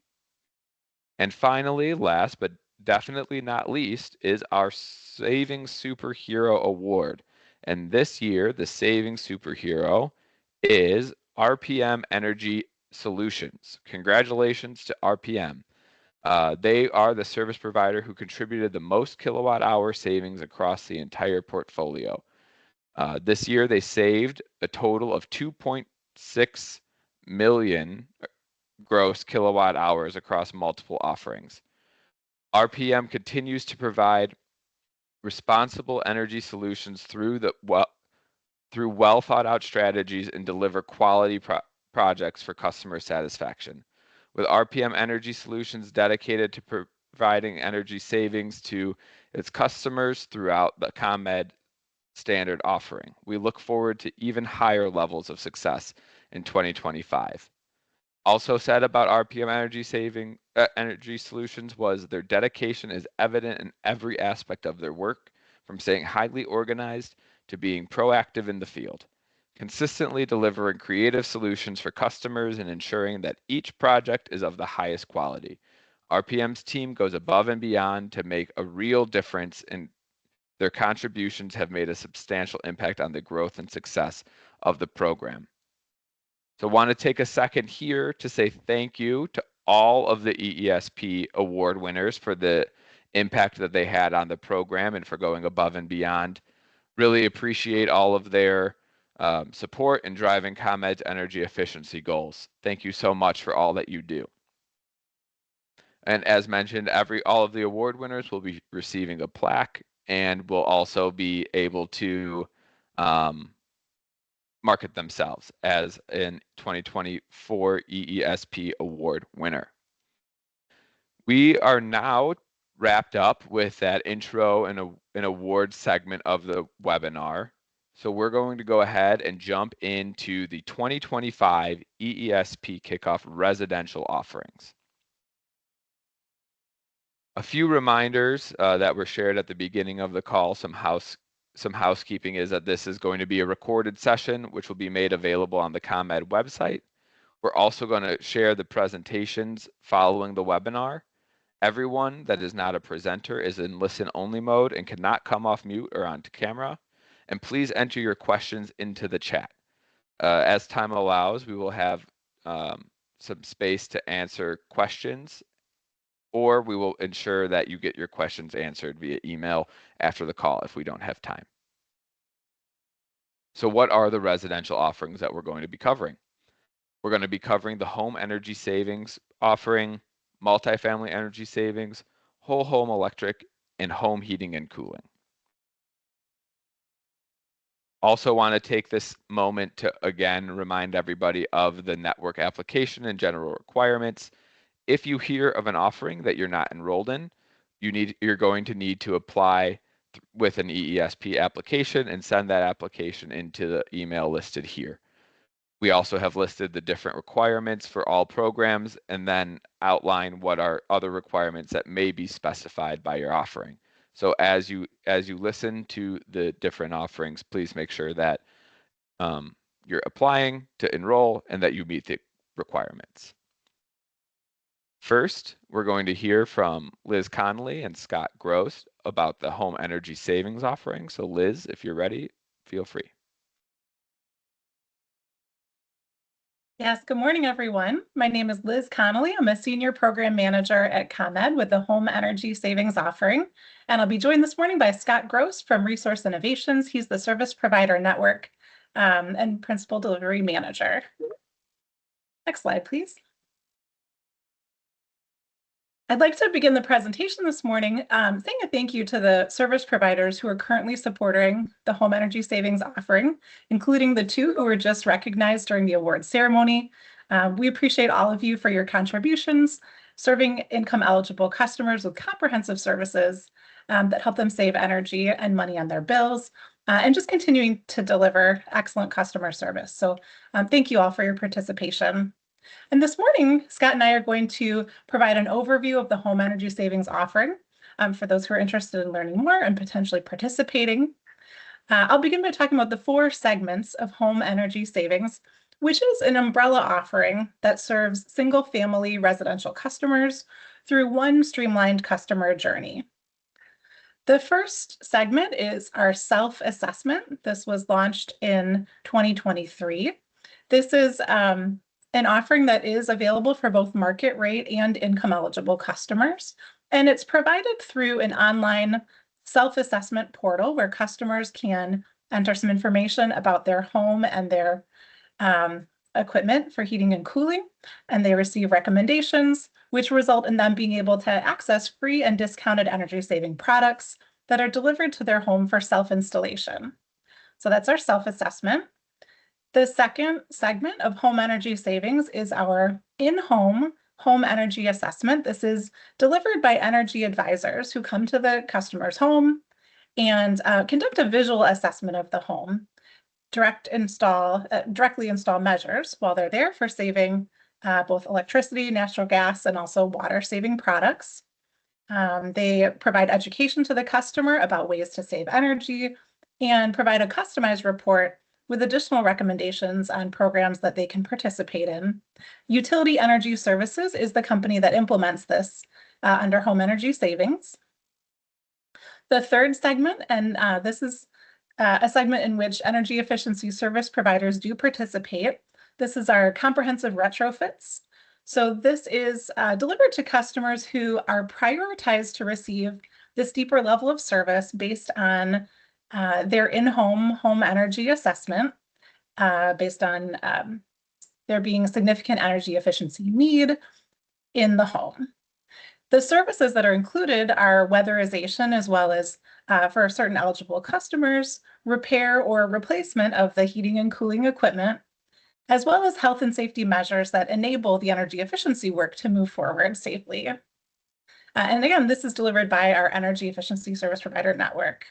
And finally, last but definitely not least, is our Saving Superhero Award. And this year, the Saving Superhero is RPM Energy Solutions. Congratulations to RPM. They are the service provider who contributed the most kilowatt hour savings across the entire portfolio. This year, they saved a total of 2.6 million gross kilowatt hours across multiple offerings. RPM continues to provide responsible energy solutions through well thought out strategies and deliver quality projects for customer satisfaction. With RPM Energy Solutions dedicated to providing energy savings to its customers throughout the ComEd standard offering, we look forward to even higher levels of success in 2025. Also said about RPM Energy Solutions was their dedication is evident in every aspect of their work, from staying highly organized to being proactive in the field, consistently delivering creative solutions for customers and ensuring that each project is of the highest quality. RPM's team goes above and beyond to make a real difference, and their contributions have made a substantial impact on the growth and success of the program. So I want to take a second here to say thank you to all of the EESP award winners for the impact that they had on the program and for going above and beyond. Really appreciate all of their support in driving ComEd's energy efficiency goals. Thank you so much for all that you do. And as mentioned, all of the award winners will be receiving a plaque and will also be able to market themselves as an 2024 EESP award winner. We are now wrapped up with that intro and an award segment of the webinar. So we're going to go ahead and jump into the 2025 EESP Kickoff residential offerings. A few reminders that were shared at the beginning of the call, some housekeeping is that this is going to be a recorded session, which will be made available on the ComEd website. We're also going to share the presentations following the webinar. Everyone that is not a presenter is in listen-only mode and cannot come off mute or onto camera. And please enter your questions into the chat. As time allows, we will have some space to answer questions, or we will ensure that you get your questions answered via email after the call if we don't have time. So what are the residential offerings that we're going to be covering? We're going to be covering the home energy savings offering, multifamily energy savings, whole home electric, and home heating and cooling. Also want to take this moment to again remind everybody of the network application and general requirements. If you hear of an offering that you're not enrolled in, you're going to need to apply with an EESP application and send that application into the email listed here. We also have listed the different requirements for all programs and then outline what are other requirements that may be specified by your offering. So as you listen to the different offerings, please make sure that you're applying to enroll and that you meet the requirements. First, we're going to hear from Liz Connolly and Scott Gross about the home energy savings offering. So Liz, if you're ready, feel free. Yes, good morning, everyone. My name is Liz Connolly. I'm a senior program manager at ComEd with the Home Energy Savings Offering. And I'll be joined this morning by Scott Gross from Resource Innovations. He's the service provider network and Principal Delivery Manager. Next slide, please. I'd like to begin the presentation this morning saying a thank you to the service providers who are currently supporting the home energy savings offering, including the 2 who were just recognized during the awards ceremony. We appreciate all of you for your contributions, serving income eligible customers with comprehensive services that help them save energy and money on their bills, and just continuing to deliver excellent customer service. So thank you all for your participation. And this morning, Scott and I are going to provide an overview of the home energy savings offering for those who are interested in learning more and potentially participating. I'll begin by talking about the 4 segments of home energy savings, which is an umbrella offering that serves single-family residential customers through one streamlined customer journey. The first segment is our self-assessment. This was launched in 2023. This is an offering that is available for both market rate and income eligible customers. And it's provided through an online self-assessment portal where customers can enter some information about their home and their equipment for heating and cooling. And they receive recommendations, which result in them being able to access free and discounted energy saving products that are delivered to their home for self-installation. So that's our self-assessment. The second segment of home energy savings is our in-home home energy assessment. This is delivered by energy advisors who come to the customer's home and conduct a visual assessment of the home, directly install measures while they're there for saving both electricity, natural gas, and also water saving products. They provide education to the customer about ways to save energy and provide a customized report with additional recommendations on programs that they can participate in. Utility Energy Services is the company that implements this under home energy savings. The third segment, and this is a segment in which energy efficiency service providers do participate. This is our comprehensive retrofits. So this is delivered to customers who are prioritized to receive this deeper level of service based on their in-home home energy assessment based on there being a significant energy efficiency need in the home. The services that are included are weatherization, as well as for certain eligible customers, repair or replacement of the heating and cooling equipment, as well as health and safety measures that enable the energy efficiency work to move forward safely. And again, this is delivered by our energy efficiency service provider network.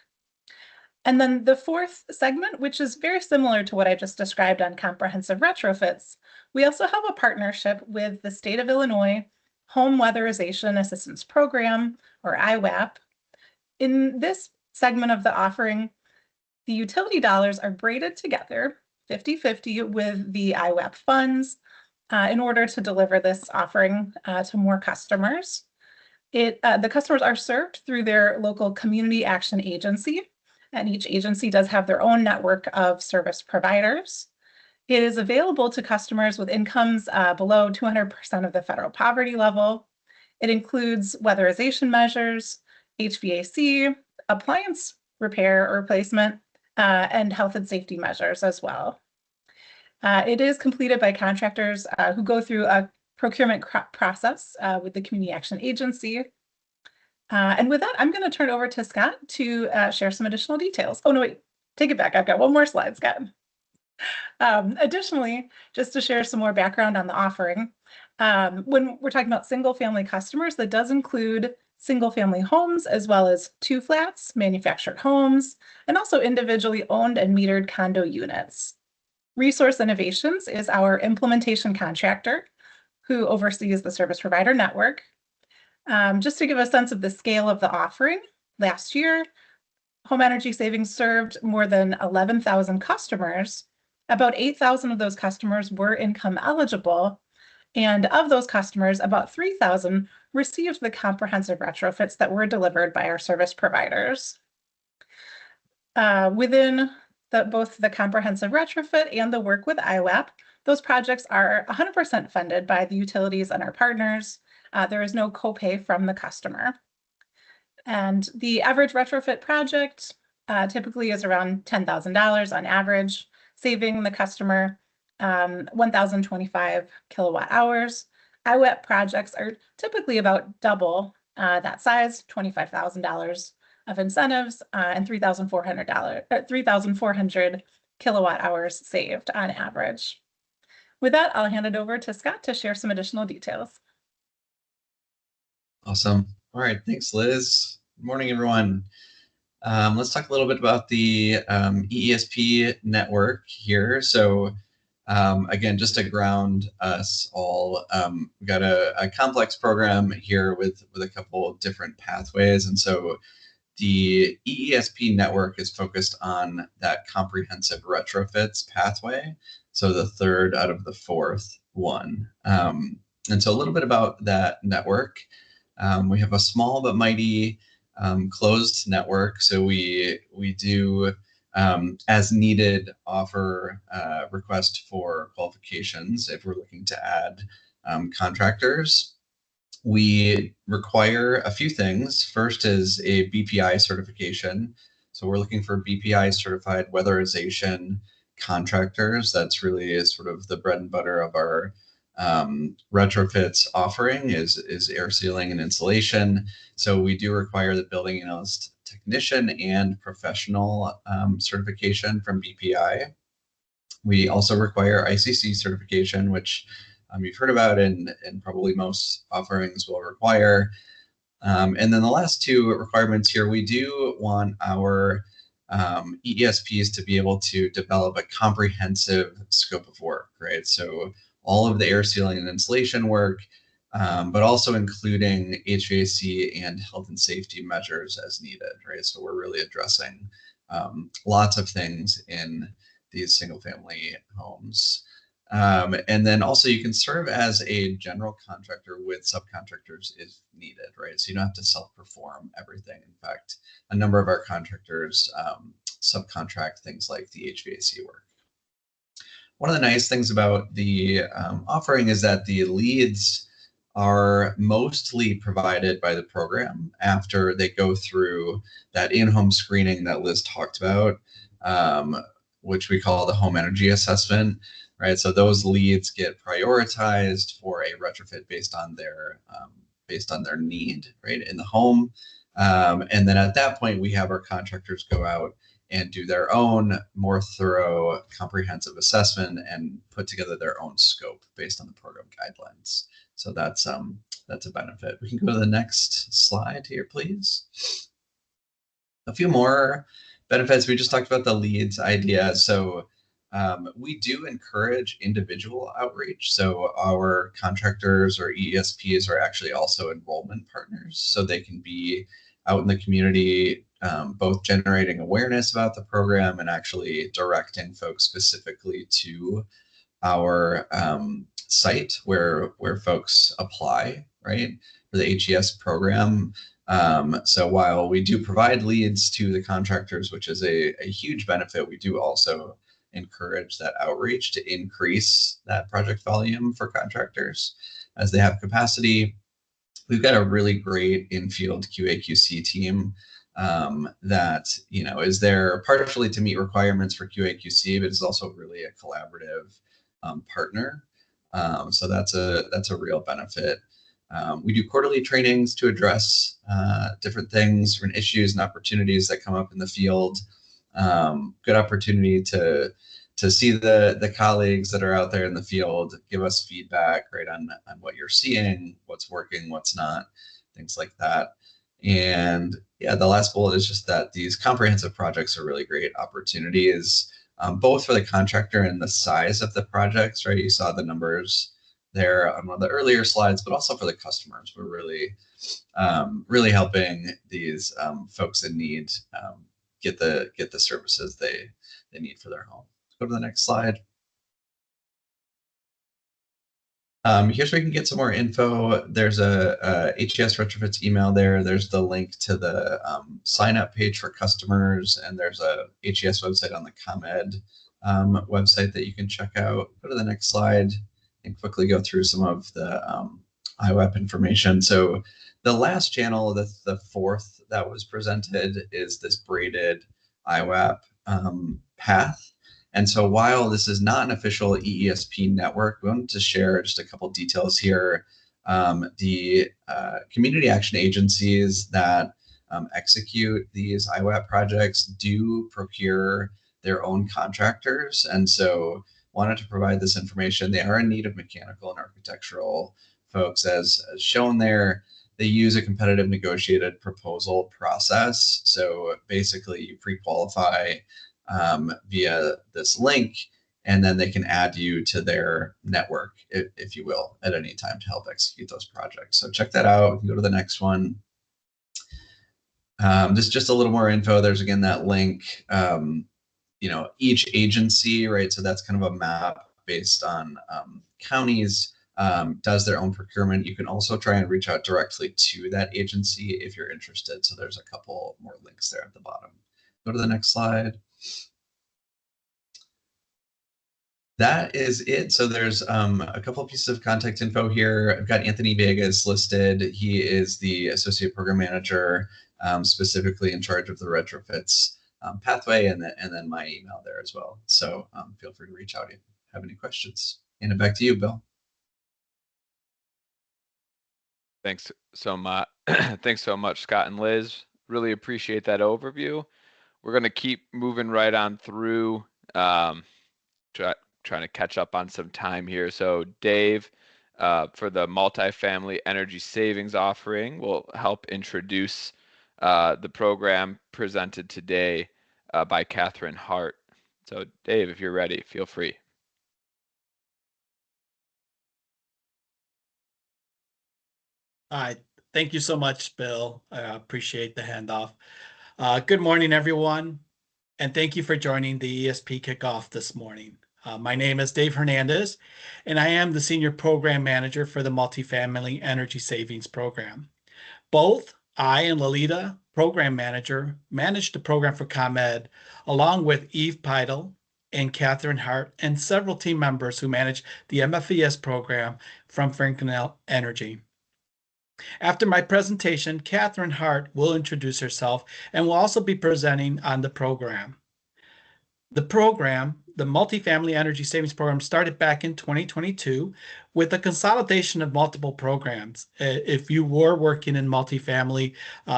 And then the fourth segment, which is very similar to what I just described on comprehensive retrofits, we also have a partnership with the state of Illinois Home Weatherization Assistance Program, or IWAP. In this segment of the offering, the utility dollars are braided together 50-50 with the IWAP funds in order to deliver this offering to more customers. The customers are served through their local community action agency, and each agency does have their own network of service providers. It is available to customers with incomes below 200% of the federal poverty level. It includes weatherization measures, HVAC, appliance repair or replacement, and health and safety measures as well. It is completed by contractors who go through a procurement process with the Community Action Agency. And with that, I'm going to turn it over to Scott to share some additional details. Oh, no, wait, take it back. I've got one more slide, Scott. Additionally, just to share some more background on the offering, when we're talking about single-family customers, that does include single-family homes, as well as 2 flats, manufactured homes, and also individually owned and metered condo units. Resource Innovations is our implementation contractor who oversees the service provider network. Just to give a sense of the scale of the offering, last year, home energy savings served more than 11,000 customers. About 8,000 of those customers were income eligible. And of those customers, about 3,000 received the comprehensive retrofits that were delivered by our service providers. Within both the comprehensive retrofit and the work with IWAP, those projects are 100% funded by the utilities and our partners. There is no copay from the customer. And the average retrofit project typically is around $10,000 on average. saving the customer 1,025 kilowatt hours. IWEP projects are typically about double that size, $25,000 of incentives and $3,400 kilowatt hours saved on average. With that, I'll hand it over to Scott to share some additional details. Awesome. All right, thanks, Liz. Good morning, everyone. Let's talk a little bit about the EESP network here. So again, just to ground us all, we've got a complex program here with a couple of different pathways. And so the EESP network is focused on that comprehensive retrofits pathway. So the third out of the fourth one. And so a little bit about that network. We have a small but mighty closed network. So we do, as needed, offer request for qualifications if we're looking to add contractors. We require a few things. First is a BPI certification. So we're looking for BPI certified weatherization contractors. That's really sort of the bread and butter of our retrofits offering is air sealing and insulation. So we do require the building analyst technician and professional certification from BPI. We also require ICC certification, which you've heard about and probably most offerings will require. And then the last two requirements here, we do want our EESPs to be able to develop a comprehensive scope of work, right? So all of the air sealing and insulation work, but also including HVAC and health and safety measures as needed, right? So we're really addressing lots of things in these single family homes. And then also you can serve as a general contractor with subcontractors if needed, right? So you don't have to self-perform everything. In fact, a number of our contractors subcontract things like the HVAC work. One of the nice things about the offering is that the leads are mostly provided by the program after they go through that in-home screening that Liz talked about, which we call the home energy assessment, right? So those leads get prioritized for a retrofit based on their need, right, in the home. And then at that point, we have our contractors go out and do their own more thorough, comprehensive assessment and put together their own scope based on the program guidelines. So that's a benefit. We can go to the next slide here, please. A few more benefits. We just talked about the leads idea. So we do encourage individual outreach. So our contractors or EESPs are actually also enrollment partners. So they can be out in the community, both generating awareness about the program and actually directing folks specifically to our site where folks apply, right, for the HES program. So while we do provide leads to the contractors, which is a huge benefit, we do also encourage that outreach to increase that project volume for contractors as they have capacity. We've got a really great in-field QA/QC team that is there partially to meet requirements for QA/QC, but is also really a collaborative partner. So that's a real benefit. We do quarterly trainings to address different things, different issues and opportunities that come up in the field. Good opportunity to see the colleagues that are out there in the field, give us feedback, right, on what you're seeing, what's working, what's not, things like that. And yeah, the last bullet is just that these comprehensive projects are really great opportunities, both for the contractor and the size of the projects, right? You saw the numbers there on one of the earlier slides, but also for the customers. We're really, really helping these folks in need get the services they need for their home. Go to the next slide. Here's where you can get some more info. There's a HES retrofits email there. There's the link to the sign up page for customers, and there's a HES website on the ComEd website that you can check out. Go to the next slide and quickly go through some of the IWEP information. So the last channel, the fourth that was presented, is this braided IWEP path. And so while this is not an official EESP network, we wanted to share just a couple details here. The community action agencies that execute these IWAP projects do procure their own contractors. And so wanted to provide this information. They are in need of mechanical and architectural folks as shown there. They use a competitive negotiated proposal process. So basically you pre-qualify via this link, and then they can add you to their network, if you will, at any time to help execute those projects. So check that out. We can go to the next one. Just a little more info. There's again that link. Each agency, right? So that's kind of a map based on counties, does their own procurement. You can also try and reach out directly to that agency if you're interested. So there's a couple more links there at the bottom. Go to the next slide. That is it. So there's a couple of pieces of contact info here. I've got Anthony Vegas listed. He is the Associate Program Manager, specifically in charge of the retrofits pathway, and then my email there as well. So feel free to reach out if you have any questions. And back to you, Bill. Thanks so much. Thanks so much, Scott and Liz. Really appreciate that overview. We're going to keep moving right on through, trying to catch up on some time here. So Dave, for the multifamily energy savings offering, will help introduce the program presented today by Catherine Hart. So Dave, if you're ready, feel free. Hi, thank you so much, Bill. I appreciate the handoff. Good morning, everyone, and thank you for joining the EESP Kickoff this morning. My name is Dave Hernandez, and I am the Senior Program Manager for the Multifamily Energy Savings Program. Both I and Lalita, Program Manager, manage the program for ComEd, along with Eve Peidel and Catherine Hart and several team members who manage the MFES program from Franklin Energy. After my presentation, Catherine Hart will introduce herself and will also be presenting on the program. The program, the Multifamily Energy Savings Program, started back in 2022 with a consolidation of multiple programs. If you were working in multifamily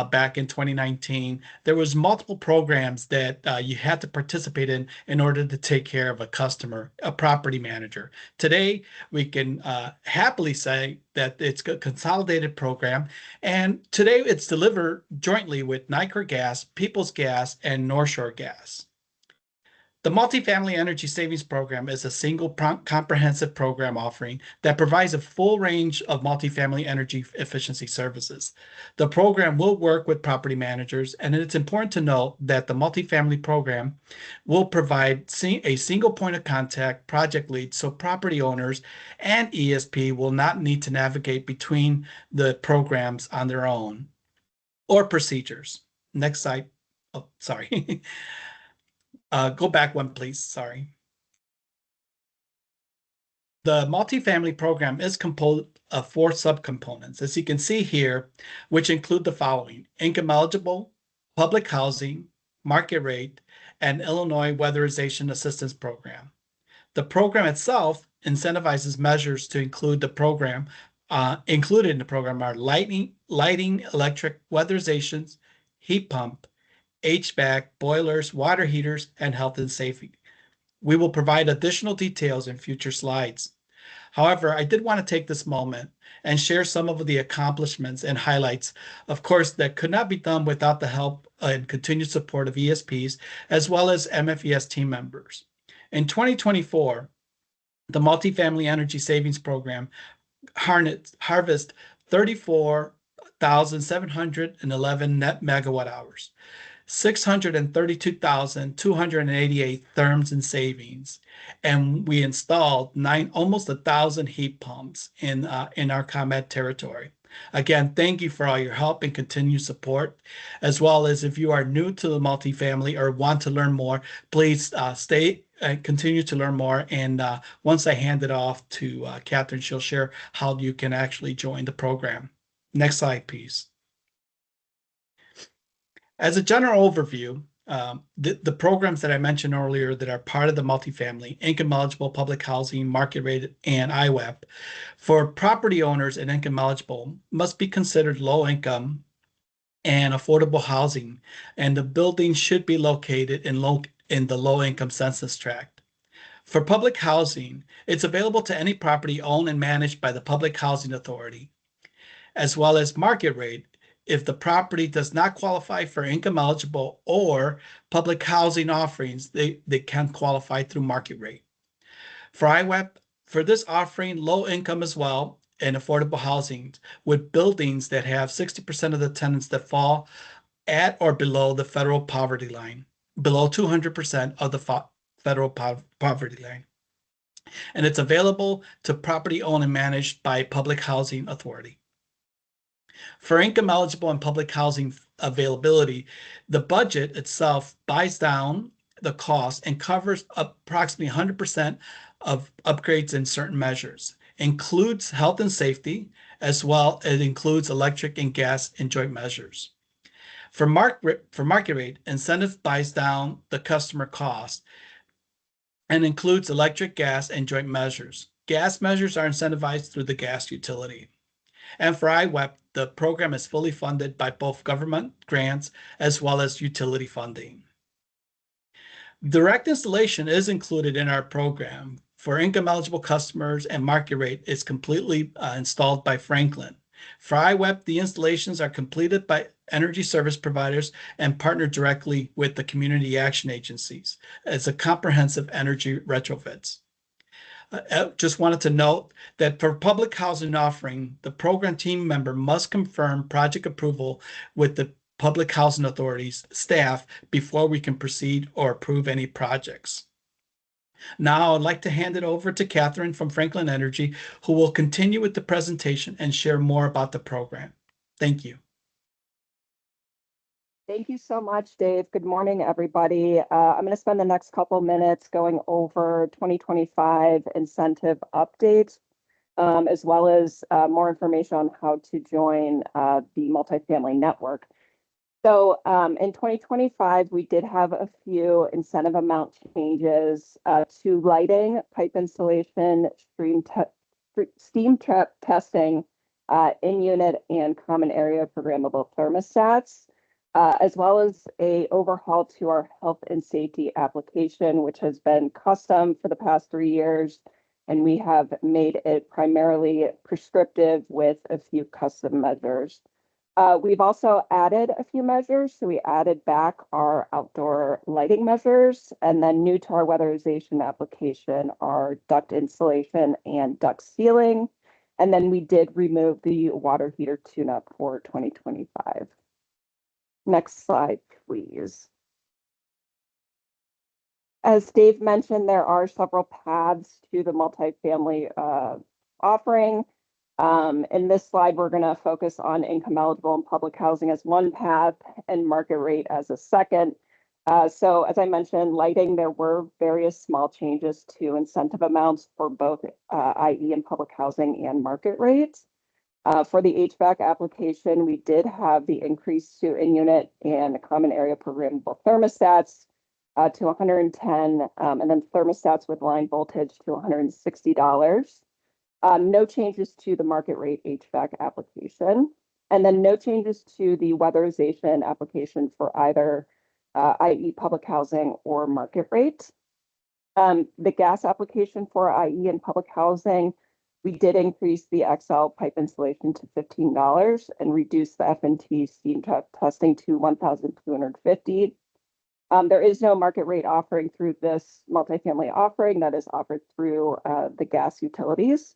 back in 2019, there was multiple programs that you had to participate in order to take care of a customer, a property manager. Today, we can happily say that it's a consolidated program, and today it's delivered jointly with Nicor Gas, Peoples Gas, and North Shore Gas. The Multifamily Energy Savings Program is a single comprehensive program offering that provides a full range of multifamily energy efficiency services. The program will work with property managers, and it's important to note that the multifamily program will provide a single point of contact project lead, so property owners and ESP will not need to navigate between the programs on their own or procedures. Next slide. Oh, sorry. Go back one, please. Sorry. The multifamily program is composed of 4 subcomponents, as you can see here, which include the following: income eligible, public housing, market rate, and Illinois Weatherization Assistance Program. The program itself incentivizes measures to include the program. Included in the program are lighting, electric weatherizations, heat pump, HVAC, boilers, water heaters, and health and safety. We will provide additional details in future slides. However, I did want to take this moment and share some of the accomplishments and highlights, of course, that could not be done without the help and continued support of ESPs, as well as MFES team members. In 2024, the Multifamily Energy Savings Program harvested 34,711 net megawatt hours, 632,288 therms in savings, and we installed almost 1,000 heat pumps in our ComEd territory. Again, thank you for all your help and continued support, as well as if you are new to the multifamily or want to learn more, please stay and continue to learn more. And once I hand it off to Catherine, she'll share how you can actually join the program. Next slide, please. As a general overview, The programs that I mentioned earlier that are part of the multifamily, income eligible, public housing, market rate, and IWEP for property owners and income eligible must be considered low income and affordable housing, and the building should be located in the low income census tract. For public housing, it's available to any property owned and managed by the Public Housing Authority, as well as market rate if the property does not qualify for income eligible or public housing offerings, they can qualify through market rate. For IWEP, for this offering, low income as well and affordable housing with buildings that have 60% of the tenants that fall at or below the federal poverty line, below 200% of the federal poverty line. And it's available to property owned and managed by Public Housing Authority. For income eligible and public housing availability, the budget itself buys down the cost and covers approximately 100% of upgrades in certain measures, includes health and safety, as well as includes electric and gas and joint measures. For market rate, incentive buys down the customer cost and includes electric, gas, and joint measures. Gas measures are incentivized through the gas utility. And for IWEP, the program is fully funded by both government grants as well as utility funding. Direct installation is included in our program. For income eligible customers, and market rate is completely installed by Franklin. For IWEP, the installations are completed by energy service providers and partner directly with the community action agencies as a comprehensive energy retrofits. Just wanted to note that for public housing offering, the program team member must confirm project approval with the Public Housing Authority's staff before we can proceed or approve any projects. Now I'd like to hand it over to Catherine from Franklin Energy, who will continue with the presentation and share more about the program. Thank you. Thank you so much, Dave. Good morning, everybody. I'm going to spend the next couple minutes going over 2025 incentive updates, as well as more information on how to join the multifamily network. So in 2025, we did have a few incentive amount changes to lighting, pipe installation, steam trap testing, in-unit and common area programmable thermostats, as well as a overhaul to our health and safety application, which has been custom for the past 3 years. And we have made it primarily prescriptive with a few custom measures. We've also added a few measures. So we added back our outdoor lighting measures, and then new to our weatherization application are duct insulation and duct sealing. And then we did remove the water heater tune-up for 2025. Next slide, please. As Dave mentioned, there are several paths to the multifamily offering. In this slide, we're going to focus on income eligible and public housing as one path and market rate as a second. So as I mentioned, lighting, there were various small changes to incentive amounts for both IE and public housing and market rates. For the HVAC application, we did have the increase to in-unit and common area programmable thermostats to $110, and then thermostats with line voltage to $160. No changes to the market rate HVAC application, and then no changes to the weatherization application for either IE public housing or market rate. The gas application for IE and public housing, we did increase the XL pipe installation to $15 and reduce the F&T steam trap testing to $1,250. There is no market rate offering through this multifamily offering that is offered through the gas utilities.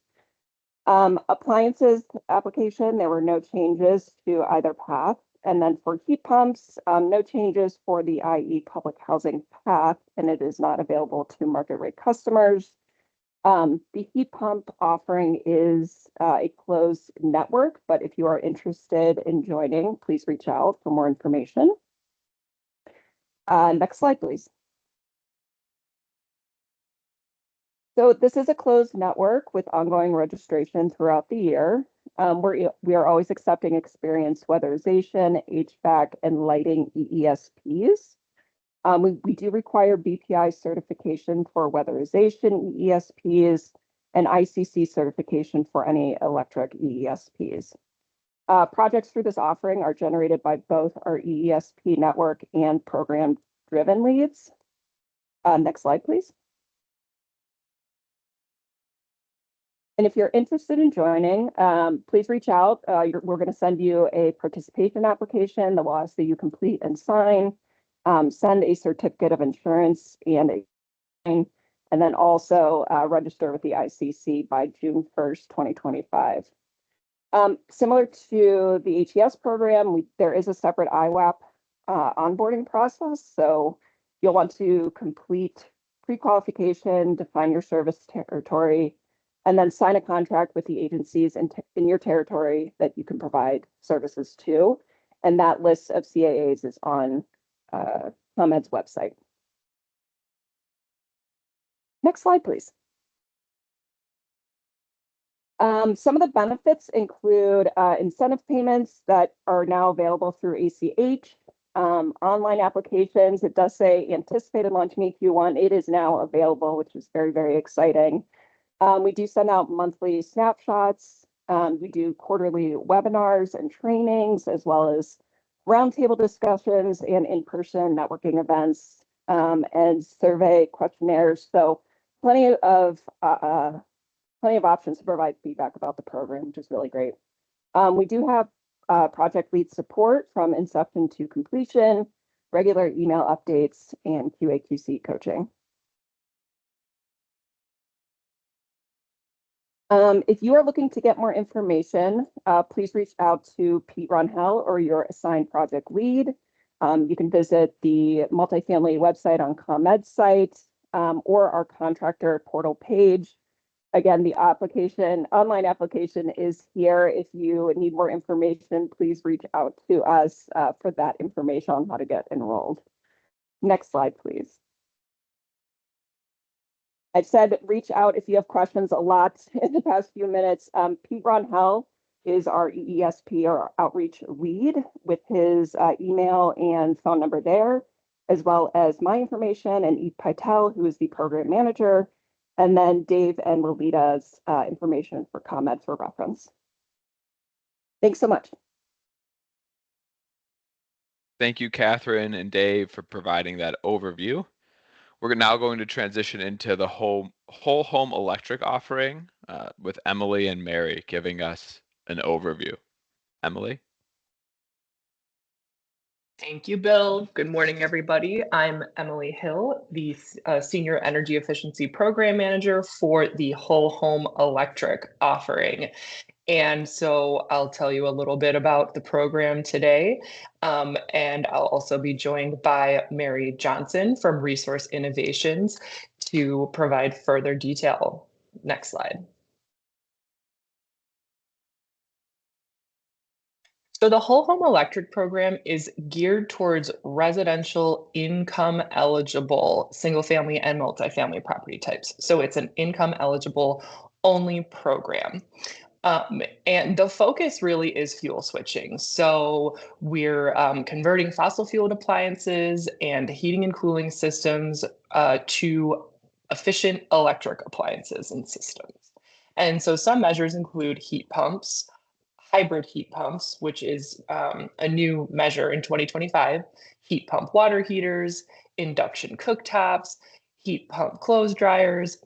Appliances application, there were no changes to either path. And then for heat pumps, no changes for the IE public housing path, and it is not available to market rate customers. The heat pump offering is a closed network, but if you are interested in joining, please reach out for more information. Next slide, please. So this is a closed network with ongoing registration throughout the year. We are always accepting experienced weatherization, HVAC, and lighting EESPs. We do require BPI certification for weatherization EESPs and ICC certification for any electric EESPs. Projects through this offering are generated by both our EESP network and program-driven leads. Next slide, please. And if you're interested in joining, please reach out. We're going to send you a participation application that will ask that you complete and sign, send a certificate of insurance and then also register with the ICC by June 1st, 2025. Similar to the HES program, there is a separate IWAP onboarding process. So you'll want to complete pre-qualification, define your service territory, and then sign a contract with the agencies in your territory that you can provide services to. And that list of CAAs is on ComEd's website. Next slide, please. Some of the benefits include incentive payments that are now available through ACH, online applications. It does say anticipated launch in Q1. It is now available, which is very, very exciting. We do send out monthly snapshots. We do quarterly webinars and trainings, as well as roundtable discussions and in-person networking events and survey questionnaires. So plenty of options to provide feedback about the program, which is really great. We do have project lead support from inception to completion, regular email updates, and QA/QC coaching. If you are looking to get more information, please reach out to Pete Runhell or your assigned project lead. You can visit the multifamily website on ComEd's site or our contractor portal page. Again, the online application is here. If you need more information, please reach out to us for that information on how to get enrolled. Next slide, please. I've said reach out if you have questions a lot in the past few minutes. Pete Runhell is our EESP or outreach lead with his email and phone number there, as well as my information, and Eve Pytel, who is the program manager, and then Dave and Lolita's information for ComEd for reference. Thanks so much. Thank you, Catherine and Dave, for providing that overview. We're now going to transition into the whole home electric offering with Emily and Mary giving us an overview. Emily? Thank you, Bill. Good morning, everybody. I'm Emily Hill, the Senior Energy Efficiency Program Manager for the Whole Home Electric offering. And so I'll tell you a little bit about the program today. And I'll also be joined by Mary Johnson from Resource Innovations to provide further detail. Next slide. So the Whole Home Electric program is geared towards residential income eligible single family and multifamily property types. So it's an income eligible only program. And the focus really is fuel switching. So we're converting fossil fueled appliances and heating and cooling systems to efficient electric appliances and systems. And so some measures include heat pumps, hybrid heat pumps, which is a new measure in 2025, heat pump water heaters, induction cooktops, heat pump clothes dryers,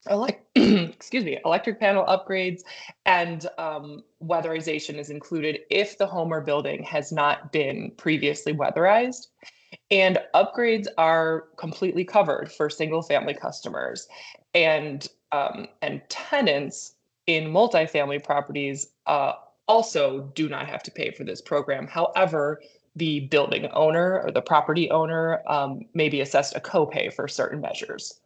electric panel upgrades, and weatherization is included if the home or building has not been previously weatherized. And upgrades are completely covered for single family customers, and tenants in multifamily properties also do not have to pay for this program. However, the building owner or the property owner may be assessed a copay for certain measures.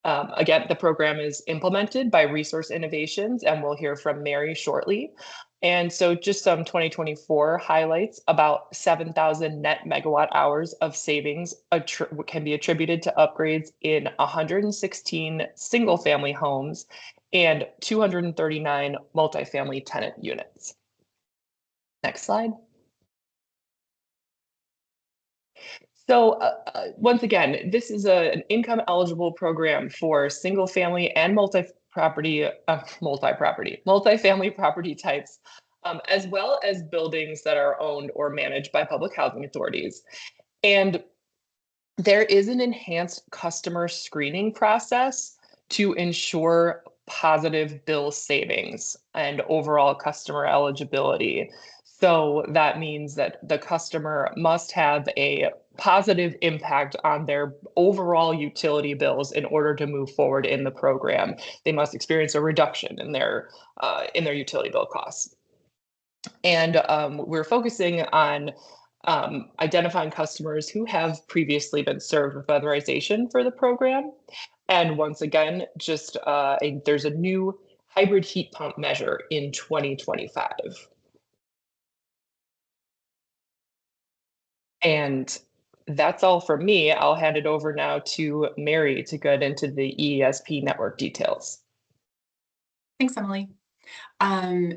Again, the program is implemented by Resource Innovations, and we'll hear from Mary shortly. And so just some 2024 highlights: about 7,000 net megawatt hours of savings can be attributed to upgrades in 116 single family homes and 239 multifamily tenant units. Next slide. So once again, this is an income eligible program for single family and multifamily property types, as well as buildings that are owned or managed by public housing authorities. And there is an enhanced customer screening process to ensure positive bill savings and overall customer eligibility. So that means that the customer must have a positive impact on their overall utility bills in order to move forward in the program. They must experience a reduction in their utility bill costs. And we're focusing on identifying customers who have previously been served with weatherization for the program. And once again, there's a new hybrid heat pump measure in 2025. And that's all from me. I'll hand it over now to Mary to get into the EESP network details. Thanks, Emily.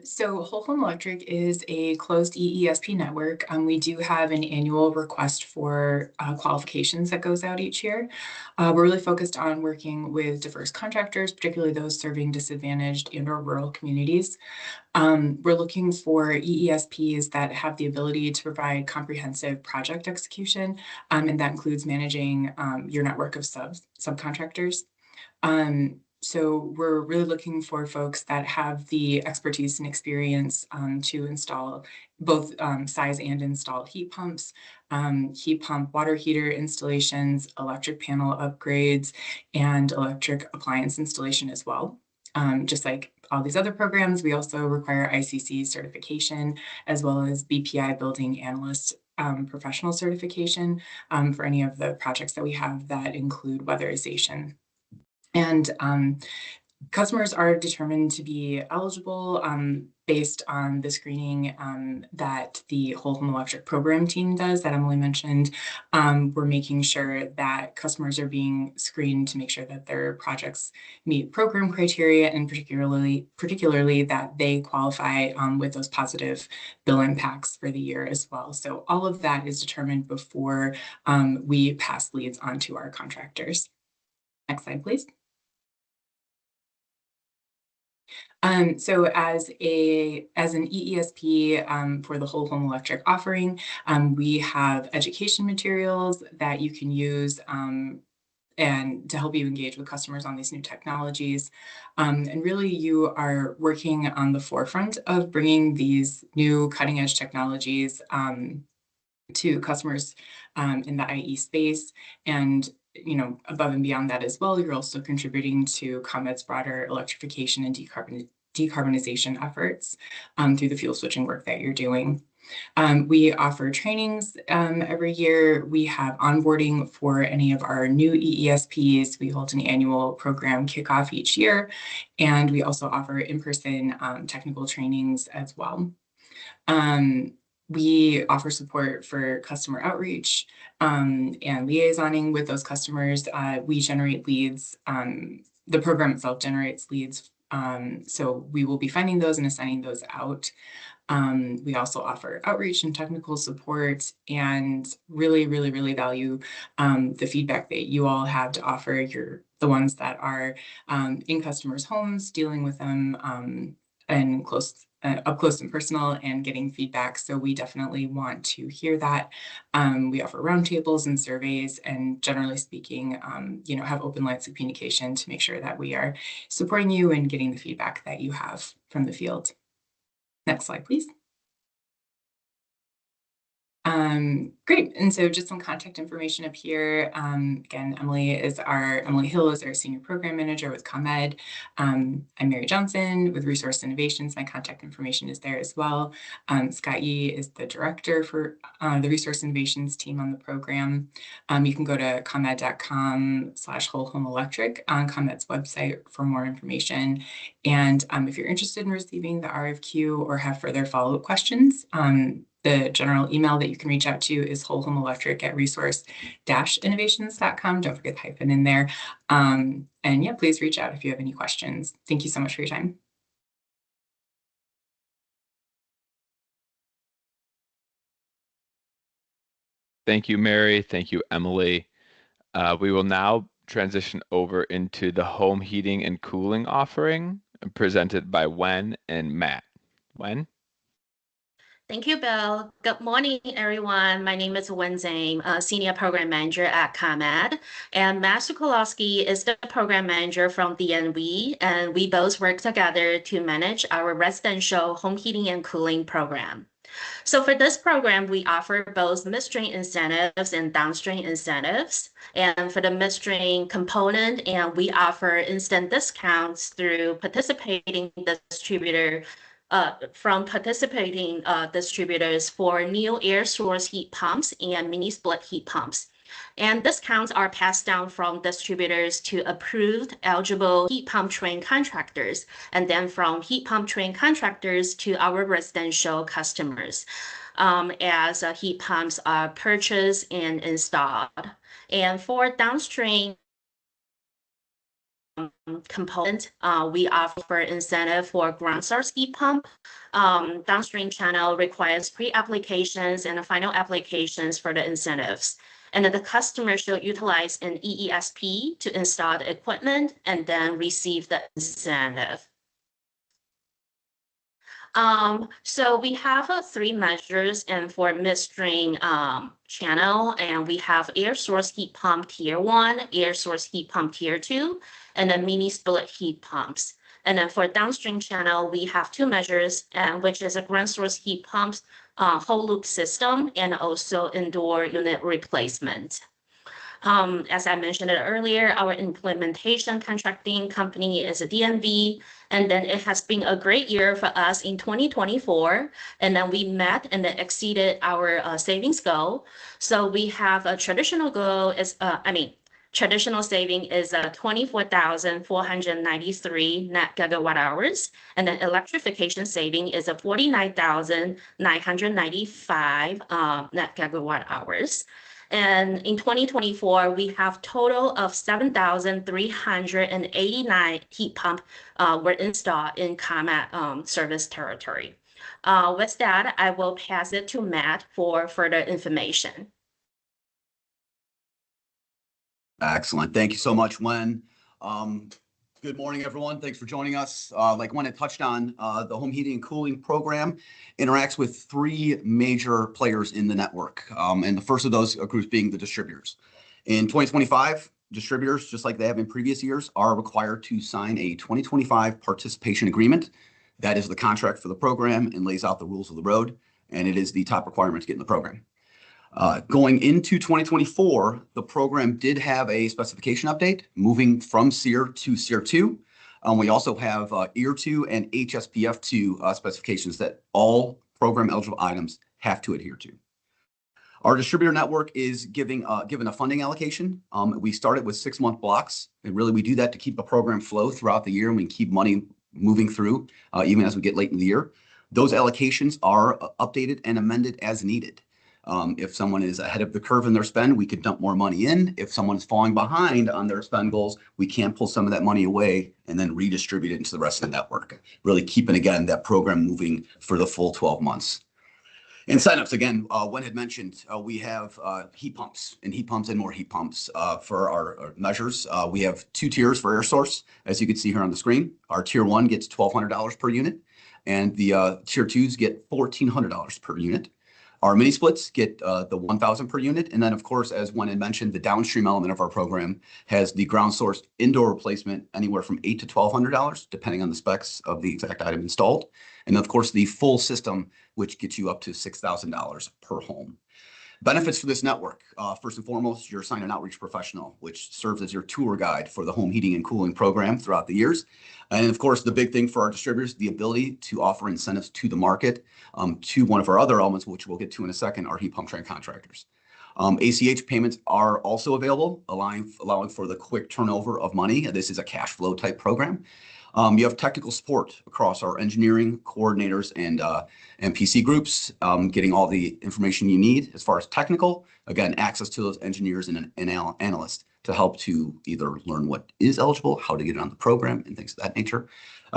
So Whole Home Electric is a closed EESP network. We do have an annual request for qualifications that goes out each year. We're really focused on working with diverse contractors, particularly those serving disadvantaged and or rural communities. We're looking for EESPs that have the ability to provide comprehensive project execution, and that includes managing your network of subcontractors. So we're really looking for folks that have the expertise and experience to install both size and install heat pumps, heat pump water heater installations, electric panel upgrades, and electric appliance installation as well. Just like all these other programs, we also require ICC certification as well as BPI building analyst professional certification for any of the projects that we have that include weatherization. And customers are determined to be eligible based on the screening that the Whole Home Electric program team does that Emily mentioned. We're making sure that customers are being screened to make sure that their projects meet program criteria, and particularly that they qualify with those positive bill impacts for the year as well. So all of that is determined before we pass leads on to our contractors. Next slide, please. So as an EESP for the Whole Home Electric offering, we have education materials that you can use and to help you engage with customers on these new technologies. And really you are working on the forefront of bringing these new cutting edge technologies to customers in the IE space. And above and beyond that as well, you're also contributing to ComEd's broader electrification and decarbonization efforts through the fuel switching work that you're doing. We offer trainings every year. We have onboarding for any of our new EESPs. We hold an annual program kickoff each year, and we also offer in-person technical trainings as well. We offer support for customer outreach and liaisoning with those customers. We generate leads. The program itself generates leads. So we will be finding those and assigning those out. We also offer outreach and technical support, and really, really, really value the feedback that you all have to offer. You're the ones that are in customers' homes, dealing with them and up close and personal and getting feedback. So we definitely want to hear that. We offer roundtables and surveys, and generally speaking, have open lines of communication to make sure that we are supporting you and getting the feedback that you have from the field. Next slide, please. Great. And so just some contact information up here. Again, Emily Hill is our Senior Program Manager with ComEd. I'm Mary Johnson with Resource Innovations. My contact information is there as well. Scott Yee is the Director for the Resource Innovations team on the program. You can go to comed.com/Whole Home Electric on ComEd's website for more information. And if you're interested in receiving the RFQ or have further follow-up questions, the general email that you can reach out to is wholehomeelectric@resource-innovations.com. Don't forget the hyphen in there. And yeah, please reach out if you have any questions. Thank you so much for your time. Thank you, Mary. Thank you, Emily. We will now transition over into the home heating and cooling offering presented by Wen and Matt. Wen? Thank you, Bill. Good morning, everyone. My name is Wen Zhang, Senior Program Manager at ComEd, and Matt Sokolowski is the Program Manager from DNV, and we both work together to manage our residential home heating and cooling program. So for this program, we offer both midstream incentives and downstream incentives. And for the midstream component, and we offer instant discounts through participating distributor from participating distributors for new air source heat pumps and mini split heat pumps. And discounts are passed down from distributors to approved eligible heat pump trained contractors, and then from heat pump trained contractors to our residential customers as heat pumps are purchased and installed. And for downstream component, we offer incentive for ground source heat pump. Downstream channel requires pre-applications and final applications for the incentives. And then the customer should utilize an EESP to install the equipment and then receive the incentive. So we have 3 measures and for midstream channel, and we have air source heat pump tier 1, air source heat pump tier 2, and then mini split heat pumps. And then for downstream channel, we have 2 measures, which is a ground source heat pumps whole loop system and also indoor unit replacement. As I mentioned earlier, our implementation contracting company is a DNV, and then it has been a great year for us in 2024. And then we met and exceeded our savings goal. So we have a traditional goal is, traditional saving is 24,493 net gigawatt hours, and then electrification saving is 49,995 net gigawatt hours. And in 2024, we have total of 7,389 heat pump were installed in ComEd service territory. With that, I will pass it to Matt for further information. Excellent. Thank you so much, Wen. Good morning, everyone. Thanks for joining us. Like Wen had touched on, the home heating and cooling program interacts with 3 major players in the network. And the first of those groups being the distributors. In 2025, distributors, just like they have in previous years, are required to sign a 2025 participation agreement. That is the contract for the program and lays out the rules of the road. And it is the top requirement to get in the program. Going into 2024, the program did have a specification update, moving from SEER to SEER 2. We also have EER 2 and HSPF 2 specifications that all program eligible items have to adhere to. Our distributor network is given a funding allocation. We started with 6-month blocks, and really we do that to keep the program flow throughout the year, and we keep money moving through even as we get late in the year. Those allocations are updated and amended as needed. If someone is ahead of the curve in their spend, we could dump more money in. If someone is falling behind on their spend goals, we can pull some of that money away and then redistribute it into the rest of the network, really keeping, again, that program moving for the full 12 months. Incentives, again, Wen had mentioned, we have heat pumps and more heat pumps for our measures. We have 2 tiers for air source, as you can see here on the screen. Our tier 1 gets $1,200 per unit, and the tier 2s get $1,400 per unit. Our mini splits get the $1,000 per unit. And then, of course, as Wen had mentioned, the downstream element of our program has the ground source indoor replacement anywhere from $800 to $1,200, depending on the specs of the exact item installed. And of course, the full system, which gets you up to $6,000 per home. Benefits for this network. First and foremost, you're assigned an outreach professional, which serves as your tour guide for the home heating and cooling program throughout the years. And of course, the big thing for our distributors, the ability to offer incentives to the market, to one of our other elements, which we'll get to in a second, our heat pump train contractors. ACH payments are also available, allowing for the quick turnover of money. This is a cash flow type program. You have technical support across our engineering coordinators and MPC groups, getting all the information you need as far as technical, again, access to those engineers and analysts to help to either learn what is eligible, how to get it on the program, and things of that nature.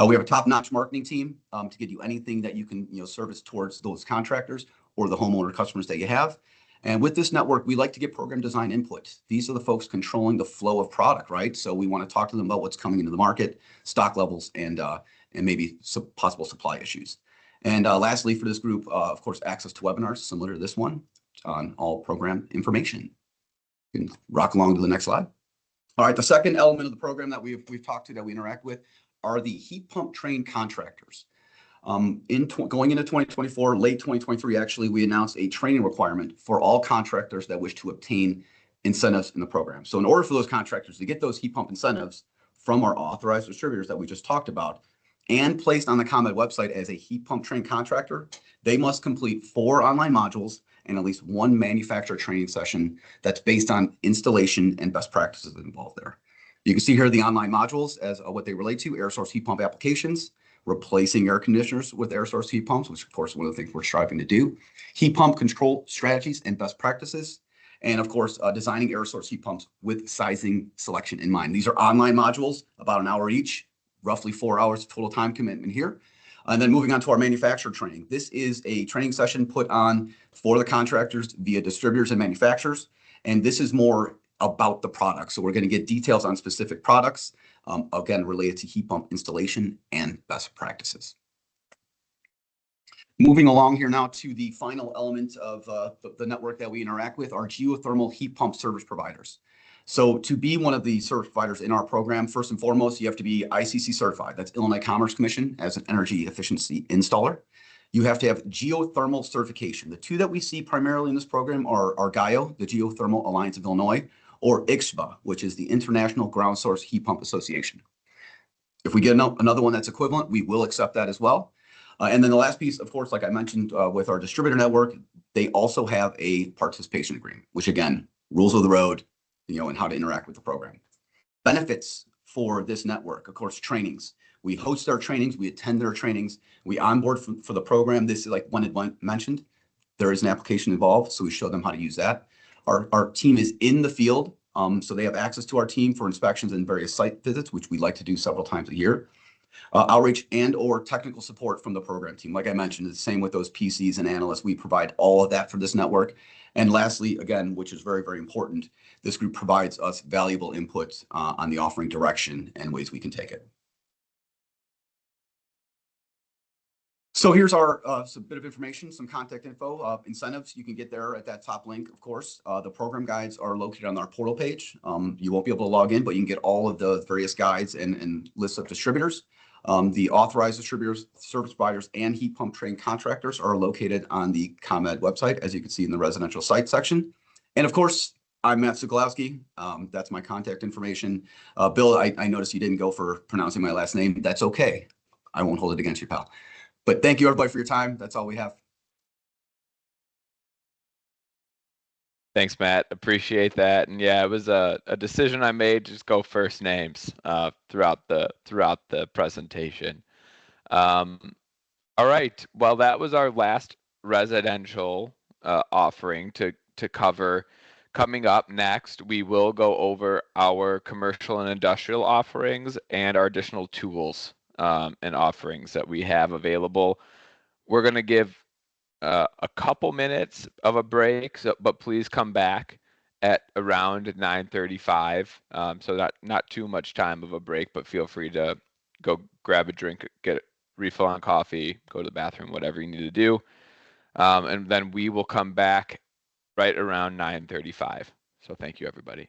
We have a top-notch marketing team to get you anything that you can service towards those contractors or the homeowner customers that you have. And with this network, we like to get program design input. These are the folks controlling the flow of product, right? So we want to talk to them about what's coming into the market, stock levels, and maybe some possible supply issues. And lastly, for this group, of course, access to webinars similar to this one on all program information. You can rock along to the next slide. All right, the second element of the program that we've talked to, that we interact with, are the heat pump trained contractors. Going into 2024, late 2023, actually, we announced a training requirement for all contractors that wish to obtain incentives in the program. So in order for those contractors to get those heat pump incentives from our authorized distributors that we just talked about and placed on the ComEd website as a heat pump trained contractor, they must complete 4 online modules and at least 1 manufacturer training session that's based on installation and best practices involved there. You can see here the online modules as what they relate to: air source heat pump applications, replacing air conditioners with air source heat pumps, which of course is one of the things we're striving to do, heat pump control strategies and best practices, and of course, designing air source heat pumps with sizing selection in mind. These are online modules, about an hour each, roughly 4 hours total time commitment here. And then moving on to our manufacturer training. This is a training session put on for the contractors via distributors and manufacturers. And this is more about the product. So we're going to get details on specific products, again, related to heat pump installation and best practices. Moving along here now to the final element of the network that we interact with, are geothermal heat pump service providers. So to be one of the service providers in our program, first and foremost, you have to be ICC certified. That's Illinois Commerce Commission as an energy efficiency installer. You have to have geothermal certification. The 2 that we see primarily in this program are GAIO, the Geothermal Alliance of Illinois, or ICSPA, which is the International Ground Source Heat Pump Association. If we get another one that's equivalent, we will accept that as well. And then the last piece, of course, like I mentioned with our distributor network, they also have a participation agreement, which again, rules of the road, and how to interact with the program. Benefits for this network, of course, trainings. We host their trainings, we attend their trainings, we onboard for the program. This is like one mentioned, there is an application involved, so we show them how to use that. Our team is in the field, so they have access to our team for inspections and various site visits, which we like to do several times a year. Outreach and or technical support from the program team. Like I mentioned, it's the same with those PCs and analysts. We provide all of that for this network. And lastly, again, which is very, very important, this group provides us valuable input on the offering direction and ways we can take it. So here's our some bit of information, some contact info, incentives. You can get there at that top link, of course. The program guides are located on our portal page. You won't be able to log in, but you can get all of the various guides and lists of distributors. The authorized distributors, service providers, and heat pump trained contractors are located on the ComEd website, as you can see in the residential site section. And of course, I'm Matt Sukolowski. That's my contact information. Bill, I noticed you didn't go for pronouncing my last name. That's okay. I won't hold it against you, pal. But thank you, everybody, for your time. That's all we have. Thanks, Matt. Appreciate that. And yeah, it was a decision I made. Just go first names throughout the presentation. All right. Well, that was our last residential offering to cover. Coming up next, we will go over our commercial and industrial offerings and our additional tools and offerings that we have available. We're going to give a couple minutes of a break, but please come back at around 9:35. So not too much time of a break, but feel free to go grab a drink, get a refill on coffee, go to the bathroom, whatever you need to do. And then we will come back right around 9:35. So thank you, everybody.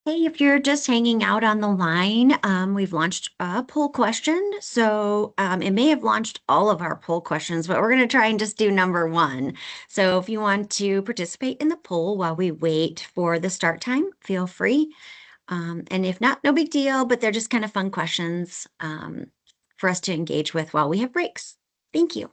Hey, if you're just hanging out on the line, we've launched a poll question. So it may have launched all of our poll questions, but we're going to try and just do number one. So if you want to participate in the poll while we wait for the start time, feel free. And if not, no big deal, but they're just kind of fun questions for us to engage with while we have breaks. Thank you.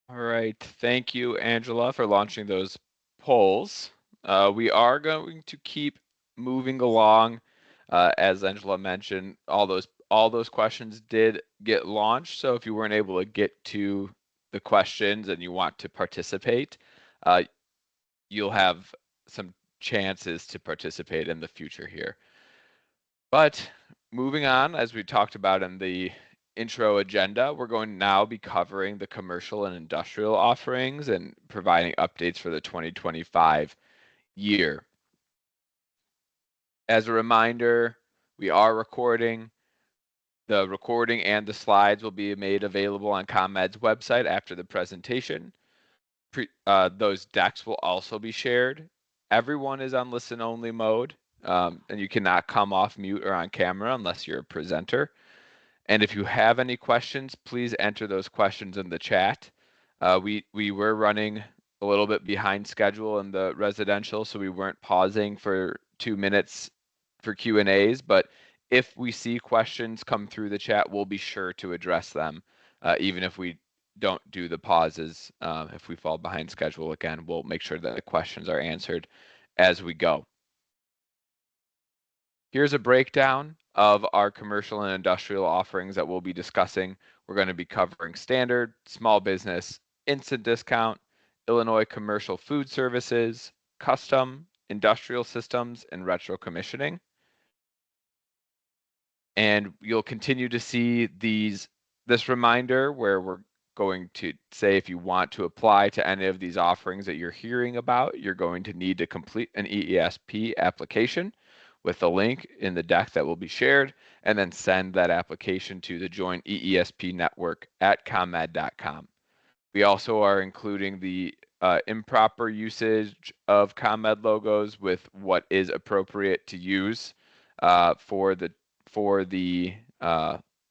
All right, thank you, Angela, for launching those polls. We are going to keep moving along. As Angela mentioned, all those questions did get launched. So if you weren't able to get to the questions and you want to participate, you'll have some chances to participate in the future here. But moving on, as we talked about in the intro agenda, we're going to now be covering the commercial and industrial offerings and providing updates for the 2025 year. As a reminder, we are recording. The recording and the slides will be made available on ComEd's website after the presentation. Those decks will also be shared. Everyone is on listen-only mode, and you cannot come off mute or on camera unless you're a presenter. And if you have any questions, please enter those questions in the chat. We were running a little bit behind schedule in the residential, so we weren't pausing for 2 minutes for Q&As, but if we see questions come through the chat, we'll be sure to address them, even if we don't do the pauses. If we fall behind schedule again, we'll make sure that the questions are answered as we go. Here's a breakdown of our commercial and industrial offerings that we'll be discussing. We're going to be covering standard, small business, instant discount, Illinois commercial food services, custom, industrial systems, and retro commissioning. And you'll continue to see this reminder where we're going to say if you want to apply to any of these offerings that you're hearing about, you're going to need to complete an EESP application with the link in the deck that will be shared, and then send that application to the Joint EESP Network at ComEd.com. We also are including the improper usage of ComEd logos with what is appropriate to use for the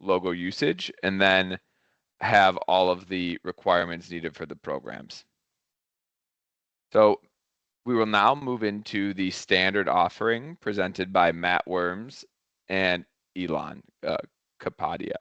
logo usage, and then have all of the requirements needed for the programs. So we will now move into the standard offering presented by Matt Worms and Elon Kapadia.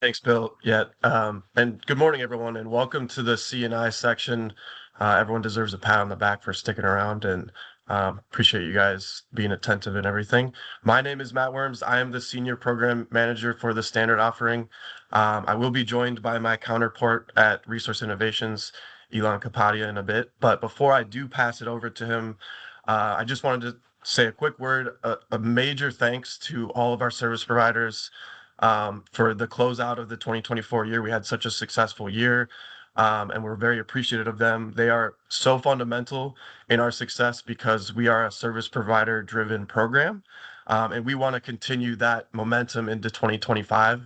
Thanks, Bill. Yeah, and good morning, everyone, and welcome to the C&I section. Everyone deserves a pat on the back for sticking around, and appreciate you guys being attentive and everything. My name is Matt Worms. I am the Senior Program Manager for the standard offering. I will be joined by my counterpart at Resource Innovations, Elon Kapadia, in a bit. But before I do pass it over to him, I just wanted to say a quick word, a major thanks to all of our service providers for the closeout of the 2024 year. We had such a successful year, and we're very appreciative of them. They are so fundamental in our success because we are a service provider driven program, and we want to continue that momentum into 2025.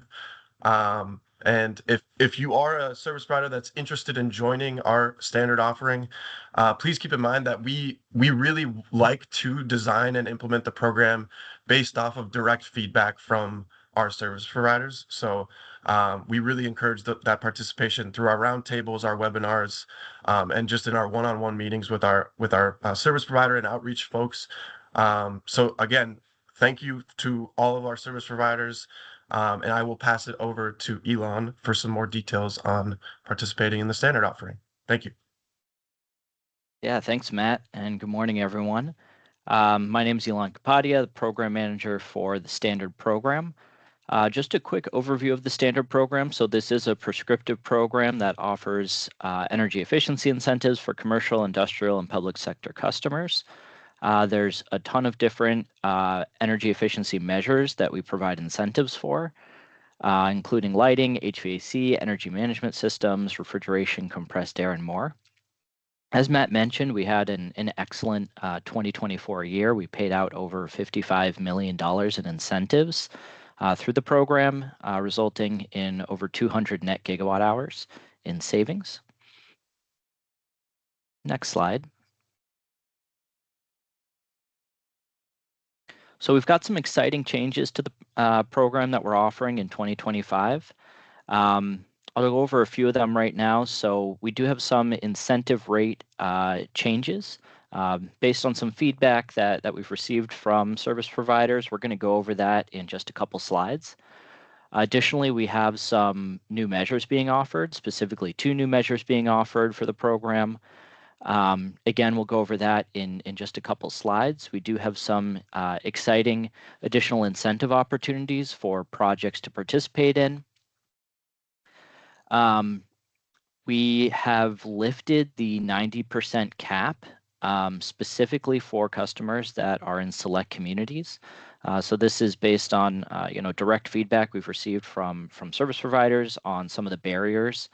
And if you are a service provider that's interested in joining our standard offering, please keep in mind that we really like to design and implement the program based off of direct feedback from our service providers. So we really encourage that participation through our roundtables, our webinars, and just in our one-on-one meetings with our service provider and outreach folks. So again, thank you to all of our service providers. And I will pass it over to Elon for some more details on participating in the standard offering. Thank you. Yeah, thanks, Matt, and good morning, everyone. My name is Elon Kapadia, the program manager for the standard program. Just a quick overview of the standard program. So this is a prescriptive program that offers energy efficiency incentives for commercial, industrial, and public sector customers. There's a ton of different energy efficiency measures that we provide incentives for, including lighting, HVAC, energy management systems, refrigeration, compressed air, and more. As Matt mentioned, we had an excellent 2024 year. We paid out over $55 million in incentives through the program, resulting in over 200 net gigawatt hours in savings. Next slide. So we've got some exciting changes to the program that we're offering in 2025. I'll go over a few of them right now. So we do have some incentive rate changes based on some feedback that we've received from service providers. We're going to go over that in just a couple slides. Additionally, we have some new measures being offered, specifically 2 new measures being offered for the program. Again, we'll go over that in just a couple slides. We do have some exciting additional incentive opportunities for projects to participate in. We have lifted the 90% cap specifically for customers that are in select communities. So this is based on direct feedback we've received from service providers on some of the barriers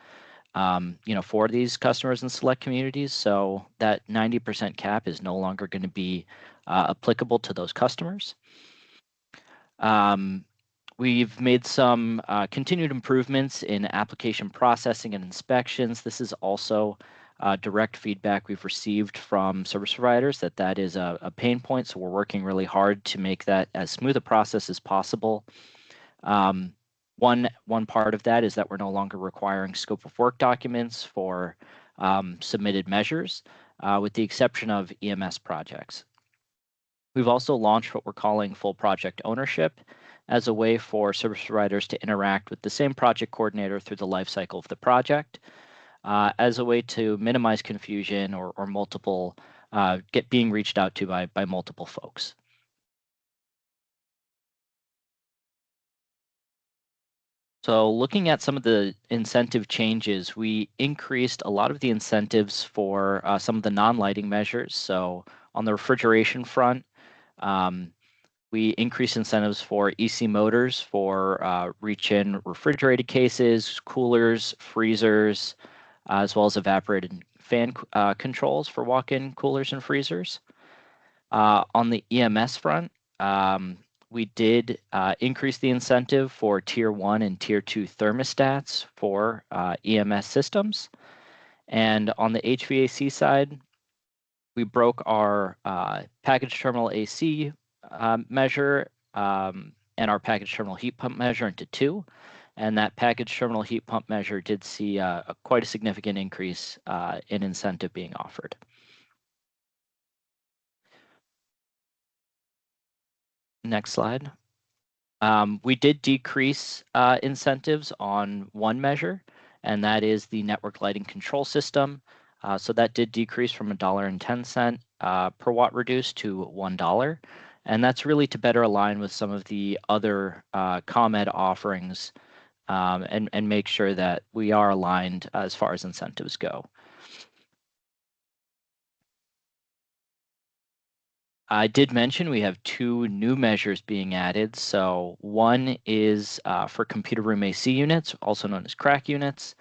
for these customers in select communities. So that 90% cap is no longer going to be applicable to those customers. We've made some continued improvements in application processing and inspections. This is also direct feedback we've received from service providers that is a pain point. So we're working really hard to make that as smooth a process as possible. One part of that is that we're no longer requiring scope of work documents for submitted measures, with the exception of EMS projects. We've also launched what we're calling full project ownership as a way for service providers to interact with the same project coordinator through the life cycle of the project, as a way to minimize confusion or multiple being reached out to by multiple folks. So looking at some of the incentive changes, we increased a lot of the incentives for some of the non-lighting measures. So on the refrigeration front, we increased incentives for EC motors for reach-in refrigerated cases, coolers, freezers, as well as evaporated fan controls for walk-in coolers and freezers. On the EMS front, we did increase the incentive for Tier 1 and Tier 2 thermostats for EMS systems. And on the HVAC side, we broke our package terminal AC measure and our package terminal heat pump measure into 2. And that package terminal heat pump measure did see quite a significant increase in incentive being offered. Next slide. We did decrease incentives on one measure, and that is the network lighting control system. So that did decrease from $1.10 per watt reduced to $1. And that's really to better align with some of the other ComEd offerings and make sure that we are aligned as far as incentives go. I did mention we have 2 new measures being added. So one is for computer room AC units, also known as crack units.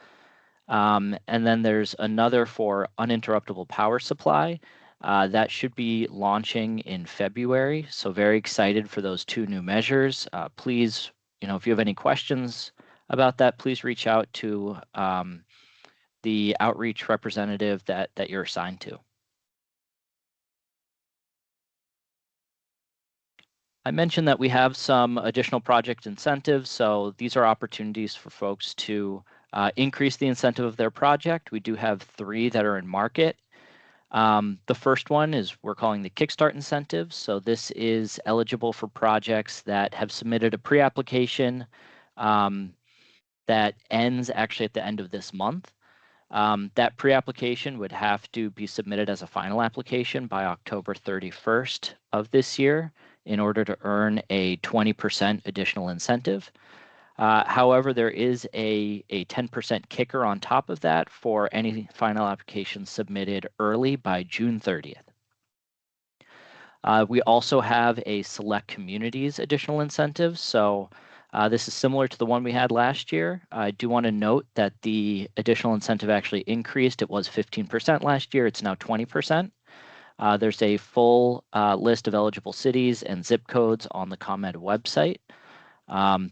And then there's another for uninterruptible power supply. That should be launching in February. So very excited for those 2 new measures. Please, if you have any questions about that, please reach out to the outreach representative that you're assigned to. I mentioned that we have some additional project incentives. So these are opportunities for folks to increase the incentive of their project. We do have 3 that are in market. The first one is we're calling the Kickstart incentive. So this is eligible for projects that have submitted a pre-application that ends actually at the end of this month. That pre-application would have to be submitted as a final application by October 31st of this year in order to earn a 20% additional incentive. However, there is a 10% kicker on top of that for any final application submitted early by June 30th. We also have a select communities additional incentive. So this is similar to the one we had last year. I do want to note that the additional incentive actually increased. It was 15% last year. It's now 20%. There's a full list of eligible cities and zip codes on the ComEd website.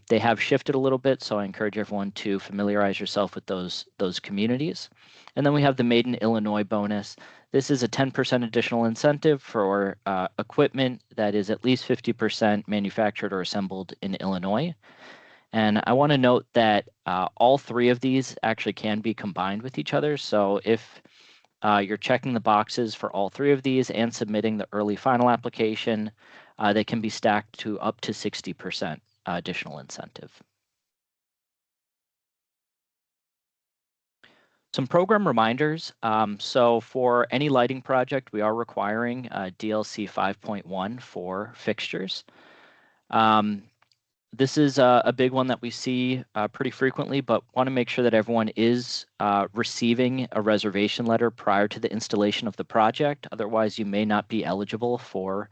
They have shifted a little bit, so I encourage everyone to familiarize yourself with those communities. And then we have the Made in Illinois bonus. This is a 10% additional incentive for equipment that is at least 50% manufactured or assembled in Illinois. And I want to note that all 3 of these actually can be combined with each other. So if you're checking the boxes for all 3 of these and submitting the early final application, they can be stacked to up to 60% additional incentive. Some program reminders. So for any lighting project, we are requiring DLC 5.1 for fixtures. This is a big one that we see pretty frequently, but want to make sure that everyone is receiving a reservation letter prior to the installation of the project. Otherwise, you may not be eligible for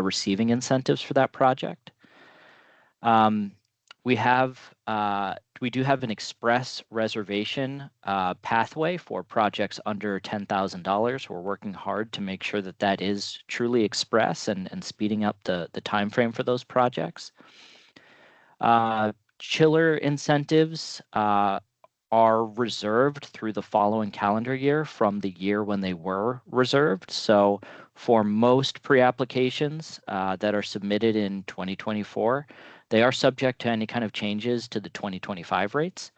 receiving incentives for that project. We do have an express reservation pathway for projects under $10,000. We're working hard to make sure that that is truly express and speeding up the time frame for those projects. Chiller incentives are reserved through the following calendar year from the year when they were reserved. So for most pre-applications that are submitted in 2024, they are subject to any kind of changes to the 2025 rates.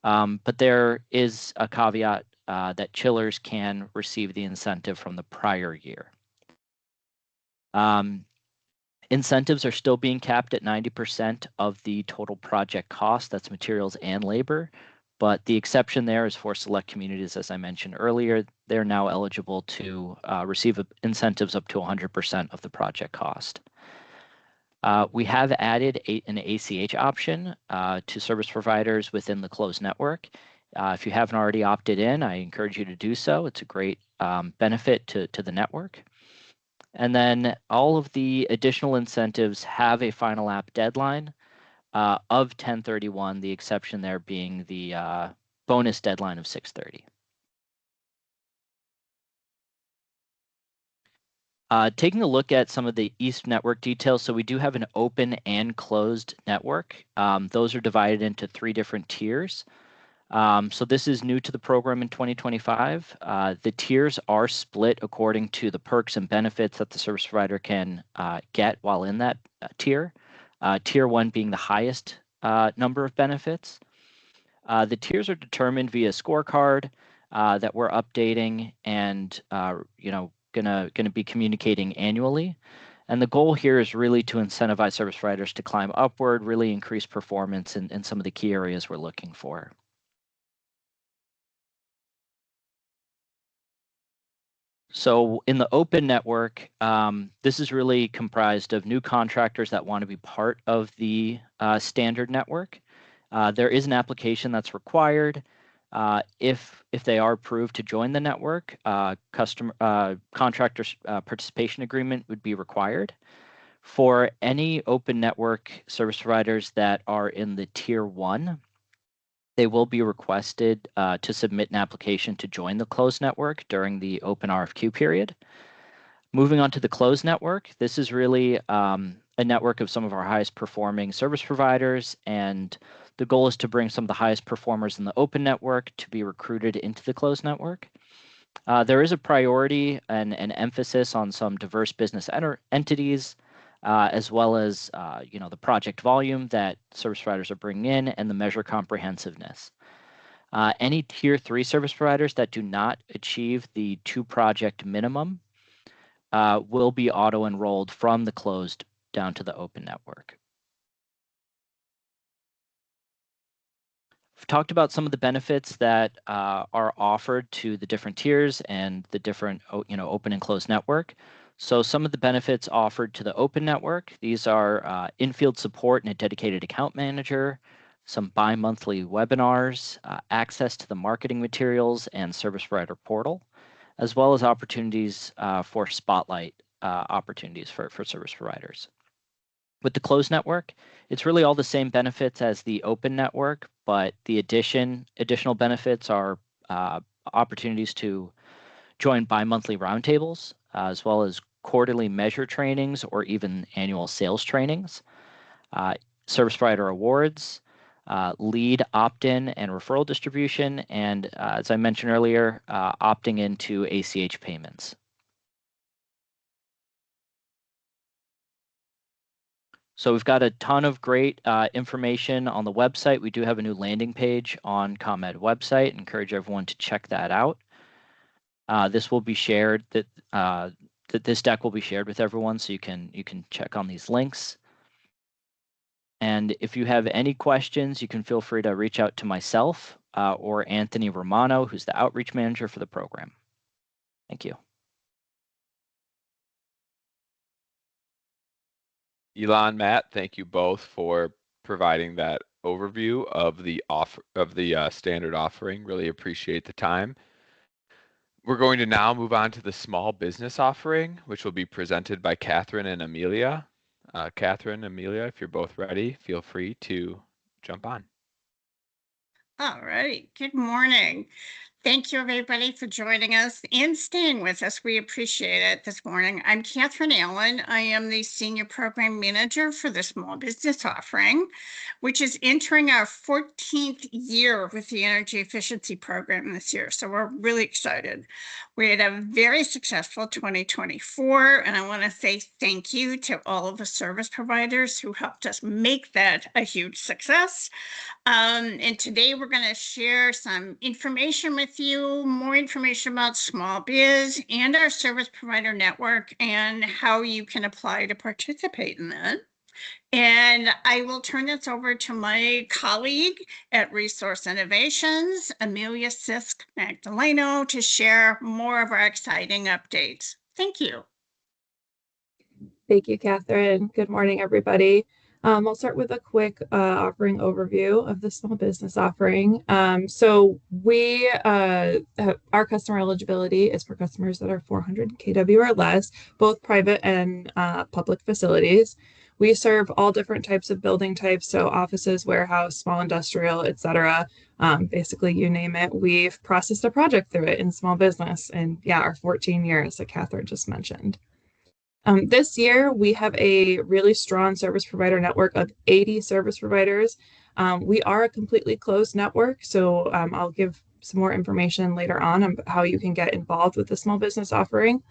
But there is a caveat that chillers can receive the incentive from the prior year. Incentives are still being capped at 90% of the total project cost. That's materials and labor. But the exception there is for select communities, as I mentioned earlier. They're now eligible to receive incentives up to 100% of the project cost. We have added an ACH option to service providers within the closed network. If you haven't already opted in, I encourage you to do so. It's a great benefit to the network. And then all of the additional incentives have a final app deadline of 10/31, the exception there being the bonus deadline of 6/30. Taking a look at some of the EESP network details, so we do have an open and closed network. Those are divided into 3 different tiers. So this is new to the program in 2025. The tiers are split according to the perks and benefits that the service provider can get while in that tier. Tier 1 being the highest number of benefits. The tiers are determined via scorecard that we're updating and gonna be communicating annually. And the goal here is really to incentivize service providers to climb upward, really increase performance in some of the key areas we're looking for. So in the open network, this is really comprised of new contractors that want to be part of the standard network. There is an application that's required. If they are approved to join the network, contractor participation agreement would be required. For any open network service providers that are in the tier 1, they will be requested to submit an application to join the closed network during the open RFQ period. Moving on to the closed network, this is really a network of some of our highest performing service providers, and the goal is to bring some of the highest performers in the open network to be recruited into the closed network. There is a priority and an emphasis on some diverse business entities. as well as the project volume that service providers are bringing in and the measure comprehensiveness. Any tier 3 service providers that do not achieve the 2-project minimum will be auto-enrolled from the closed down to the open network. We've talked about some of the benefits that are offered to the different tiers and the different open and closed network. So some of the benefits offered to the open network, these are in-field support and a dedicated account manager, some bi-monthly webinars, access to the marketing materials and service provider portal, as well as opportunities for spotlight opportunities for service providers. With the closed network, it's really all the same benefits as the open network, but the additional benefits are opportunities to join bi-monthly roundtables, as well as quarterly measure trainings or even annual sales trainings, service provider awards, lead opt-in and referral distribution, and as I mentioned earlier, opting into ACH payments. So we've got a ton of great information on the website. We do have a new landing page on ComEd website. Encourage everyone to check that out. This will be shared. This deck will be shared with everyone, so you can check on these links. And if you have any questions, you can feel free to reach out to myself or Anthony Romano, who's the outreach manager for the program. Thank you. Elon, Matt, thank you both for providing that overview of the standard offering. Really appreciate the time. We're going to now move on to the small business offering, which will be presented by Catherine and Amelia. Catherine, Amelia, if you're both ready, feel free to jump on. All right. Good morning. Thank you, everybody, for joining us and staying with us. We appreciate it this morning. I'm Catherine Allen. I am the Senior Program Manager for the Small Business Offering, which is entering our 14th year with the Energy Efficiency Program this year. So we're really excited. We had a very successful 2024, and I want to say thank you to all of the service providers who helped us make that a huge success. And today we're going to share some information with you, more information about small biz and our service provider network and how you can apply to participate in that. And I will turn this over to my colleague at Resource Innovations, Amelia Sisk Magdaleno, to share more of our exciting updates. Thank you. Thank you, Catherine. Good morning, everybody. I'll start with a quick offering overview of the small business offering. So our customer eligibility is for customers that are 400 kW or less, both private and public facilities. We serve all different types of building types, so offices, warehouse, small industrial, etc. Basically, you name it. We've processed a project through it in small business, and yeah, our 14 years that Catherine just mentioned. This year, we have a really strong service provider network of 80 service providers. We are a completely closed network, so I'll give some more information later on how you can get involved with the small business offering.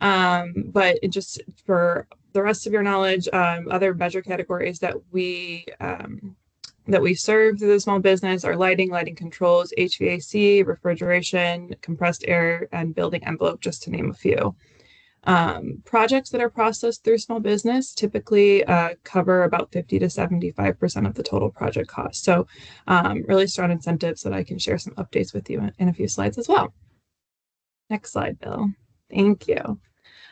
But just for the rest of your knowledge, other measure categories that we serve through the small business are lighting controls, HVAC, refrigeration, compressed air, and building envelope, just to name a few. Projects that are processed through small business typically cover about 50 to 75% of the total project cost. So really strong incentives that I can share some updates with you in a few slides as well. Next slide, Bill. Thank you.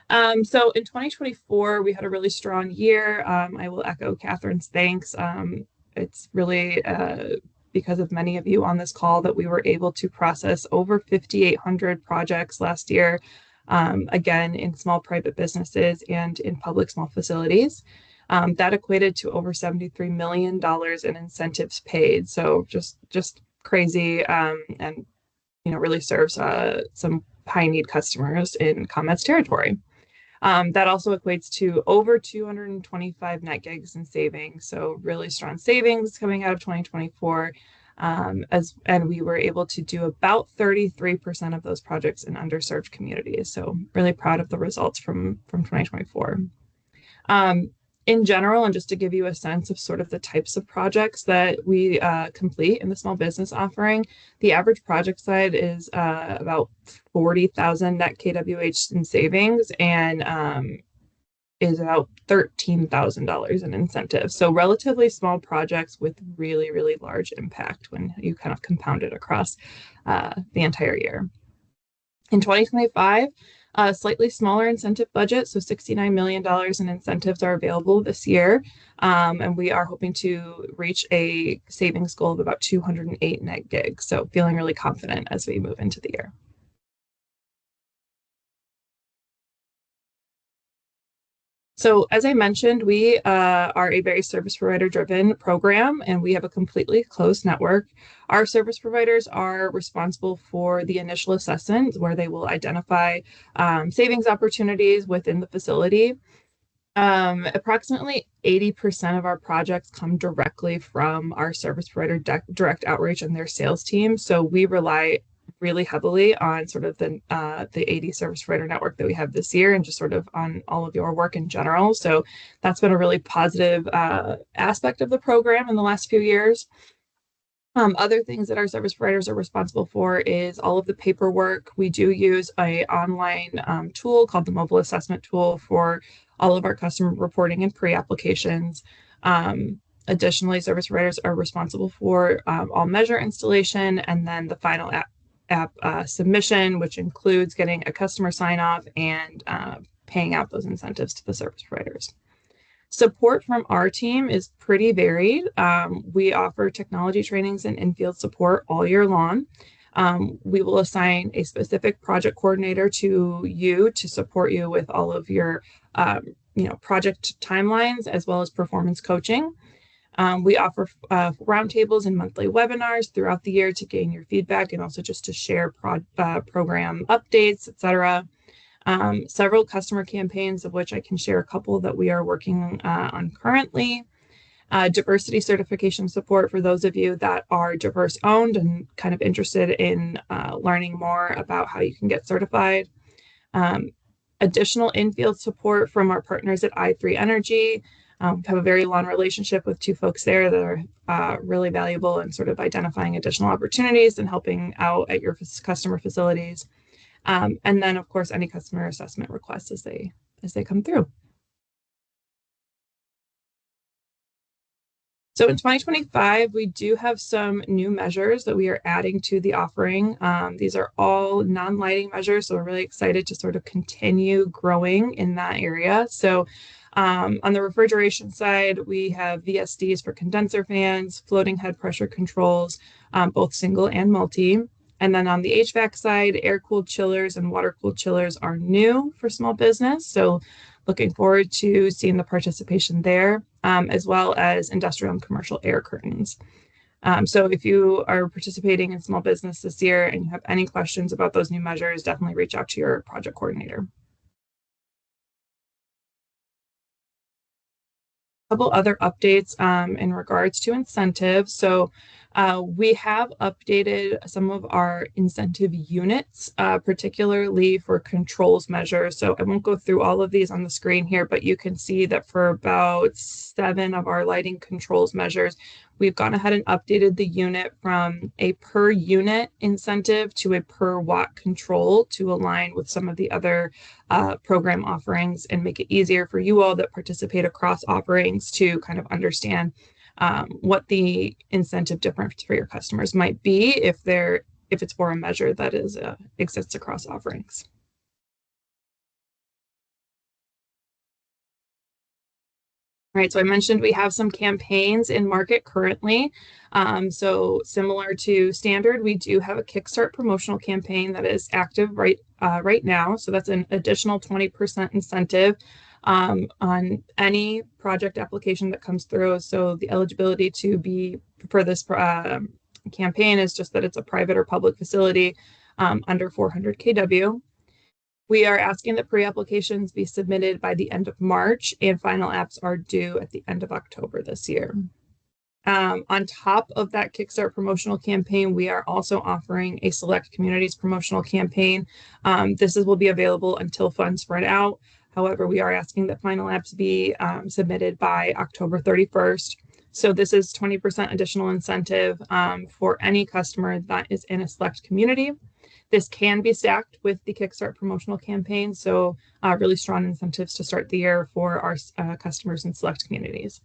So in 2024, we had a really strong year. I will echo Catherine's thanks. It's really because of many of you on this call that we were able to process over 5,800 projects last year. Again, in small private businesses and in public small facilities. That equated to over $73 million in incentives paid. So just crazy, and really serves some high need customers in ComEd's territory. That also equates to over 225 net gigs in savings. So really strong savings coming out of 2024. And we were able to do about 33% of those projects in underserved communities. So really proud of the results from 2024. In general, and just to give you a sense of sort of the types of projects that we complete in the small business offering, the average project size is about 40,000 net kWh in savings and is about $13,000 in incentives. So relatively small projects with really, really large impact when you kind of compound it across the entire year. In 2025, a slightly smaller incentive budget, so $69 million in incentives are available this year. And we are hoping to reach a savings goal of about 208 net gigs. So feeling really confident as we move into the year. So as I mentioned, we are a very service provider driven program, and we have a completely closed network. Our service providers are responsible for the initial assessment where they will identify savings opportunities within the facility. Approximately 80% of our projects come directly from our service provider direct outreach and their sales team. So we rely really heavily on sort of the 80 service provider network that we have this year and just sort of on all of your work in general. So that's been a really positive aspect of the program in the last few years. Other things that our service providers are responsible for is all of the paperwork. We do use an online tool called the Mobile Assessment Tool for all of our customer reporting and pre-applications. Additionally, service providers are responsible for all measure installation and then the final app submission, which includes getting a customer sign off and paying out those incentives to the service providers. Support from our team is pretty varied. We offer technology trainings and in-field support all year long. We will assign a specific project coordinator to you to support you with all of your project timelines as well as performance coaching. We offer roundtables and monthly webinars throughout the year to gain your feedback and also just to share program updates, etc. Several customer campaigns, of which I can share a couple that we are working on currently. Diversity certification support for those of you that are diverse owned and kind of interested in learning more about how you can get certified. Additional in-field support from our partners at i3 Energy. We have a very long relationship with two folks there that are really valuable in sort of identifying additional opportunities and helping out at your customer facilities. And then, of course, any customer assessment requests as they come through. So in 2025, we do have some new measures that we are adding to the offering. These are all non-lighting measures, so we're really excited to sort of continue growing in that area. So on the refrigeration side, we have VSDs for condenser fans, floating head pressure controls, both single and multi. And then on the HVAC side, air-cooled chillers and water-cooled chillers are new for small business. So looking forward to seeing the participation there, as well as industrial and commercial air curtains. So if you are participating in small business this year and you have any questions about those new measures, definitely reach out to your project coordinator. Couple other updates in regards to incentives. So we have updated some of our incentive units, particularly for controls measures. So I won't go through all of these on the screen here, but you can see that for about 7 of our lighting controls measures, we've gone ahead and updated the unit from a per unit incentive to a per watt control to align with some of the other program offerings and make it easier for you all that participate across offerings to kind of understand what the incentive difference for your customers might be if it's for a measure that exists across offerings. All right, so I mentioned we have some campaigns in market currently. So similar to standard, we do have a Kickstart promotional campaign that is active right now. So that's an additional 20% incentive on any project application that comes through. So the eligibility to be for this campaign is just that it's a private or public facility under 400 kW. We are asking that pre-applications be submitted by the end of March and final apps are due at the end of October this year. On top of that Kickstart promotional campaign, we are also offering a Select Communities promotional campaign. This will be available until funds run out. However, we are asking that final apps be submitted by October 31st. So this is 20% additional incentive for any customer that is in a select community. This can be stacked with the Kickstart promotional campaign. So really strong incentives to start the year for our customers in select communities.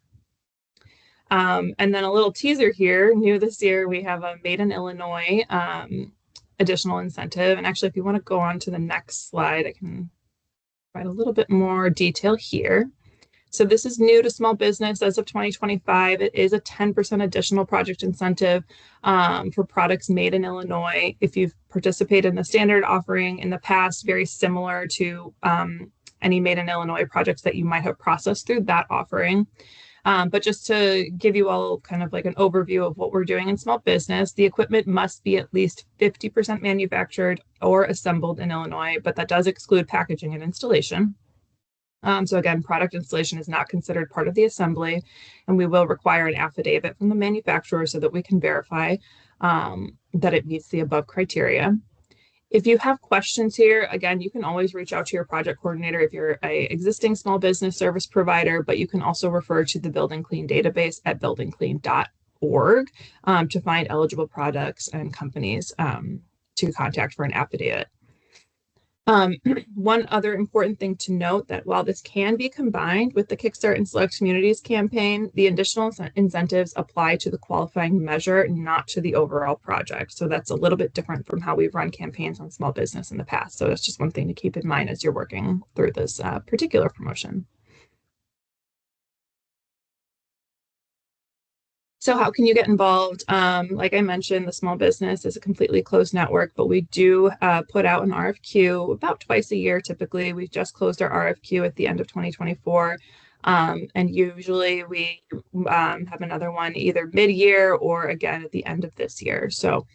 And then a little teaser here, new this year, we have a Made in Illinois additional incentive. And actually, if you want to go on to the next slide, I can provide a little bit more detail here. So this is new to small business as of 2025. It is a 10% additional project incentive for products made in Illinois. If you've participated in the standard offering in the past, very similar to any made in Illinois projects that you might have processed through that offering. But just to give you all kind of like an overview of what we're doing in small business, the equipment must be at least 50% manufactured or assembled in Illinois, but that does exclude packaging and installation. So again, product installation is not considered part of the assembly, and we will require an affidavit from the manufacturer so that we can verify that it meets the above criteria. If you have questions here, again, you can always reach out to your project coordinator if you're an existing small business service provider, but you can also refer to the Building Clean database at buildingclean.org to find eligible products and companies to contact for an affidavit. One other important thing to note that while this can be combined with the Kickstart and Select Communities campaign, the additional incentives apply to the qualifying measure, not to the overall project. So that's a little bit different from how we've run campaigns on small business in the past. So that's just one thing to keep in mind as you're working through this particular promotion. So how can you get involved? Like I mentioned, the small business is a completely closed network, but we do put out an RFQ about twice a year. Typically, we've just closed our RFQ at the end of 2024. And usually we have another one either mid-year or again at the end of this year. So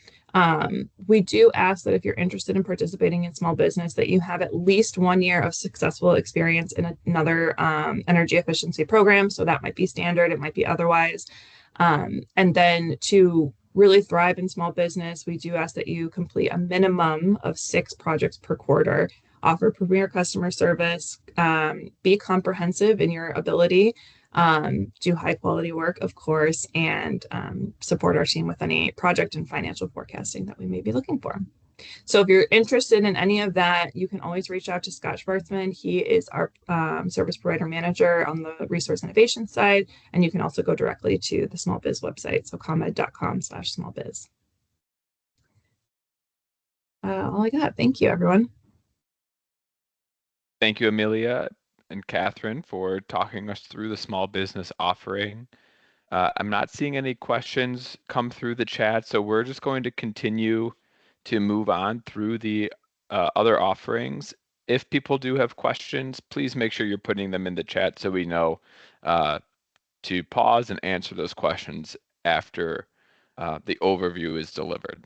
we do ask that if you're interested in participating in small business, that you have at least 1 year of successful experience in another energy efficiency program. So that might be standard, it might be otherwise. And then to really thrive in small business, we do ask that you complete a minimum of 6 projects per quarter, offer premier customer service, be comprehensive in your ability, do high quality work, of course, and support our team with any project and financial forecasting that we may be looking for. So if you're interested in any of that, you can always reach out to Scott Schwarzman. He is our service provider manager on the resource innovation side, and you can also go directly to the small biz website, so comed.com/smallbiz. All I got. Thank you, everyone. Thank you, Amelia and Catherine, for talking us through the small business offering. I'm not seeing any questions come through the chat, so we're just going to continue to move on through the other offerings. If people do have questions, please make sure you're putting them in the chat so we know to pause and answer those questions after the overview is delivered.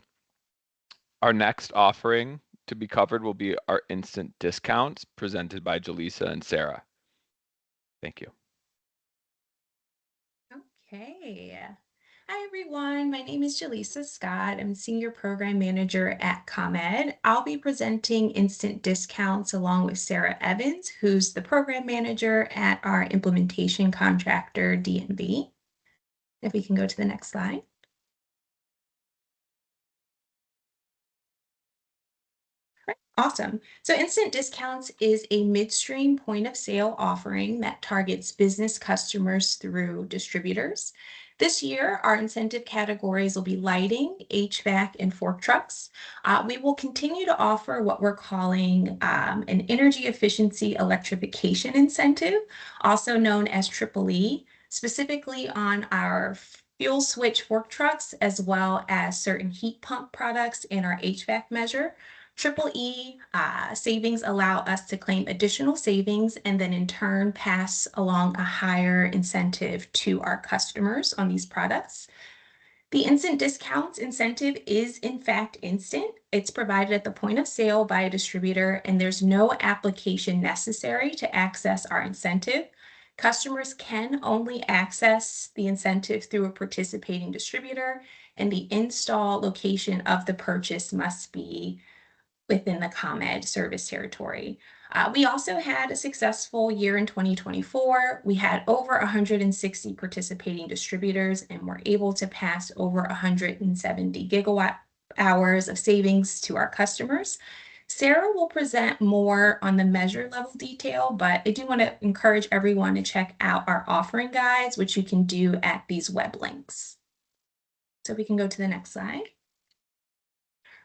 Our next offering to be covered will be our instant discounts presented by Jaleesa and Sarah. Thank you. Okay. Hi, everyone. My name is Jaleesa Scott. I'm Senior Program Manager at ComEd. I'll be presenting instant discounts along with Sarah Evans, who's the Program Manager at our implementation contractor, DNV. If we can go to the next slide. Awesome. So instant discounts is a midstream point of sale offering that targets business customers through distributors. This year, our incentive categories will be lighting, HVAC, and fork trucks. We will continue to offer what we're calling an energy efficiency electrification incentive, also known as EEE, specifically on our fuel switch fork trucks, as well as certain heat pump products in our HVAC measure. EEE savings allow us to claim additional savings and then in turn pass along a higher incentive to our customers on these products. The instant discounts incentive is in fact instant. It's provided at the point of sale by a distributor, and there's no application necessary to access our incentive. Customers can only access the incentive through a participating distributor, and the install location of the purchase must be within the ComEd service territory. We also had a successful year in 2024. We had over 160 participating distributors and were able to pass over 170 gigawatt hours of savings to our customers. Sarah will present more on the measure level detail, but I do want to encourage everyone to check out our offering guides, which you can do at these web links. So we can go to the next slide.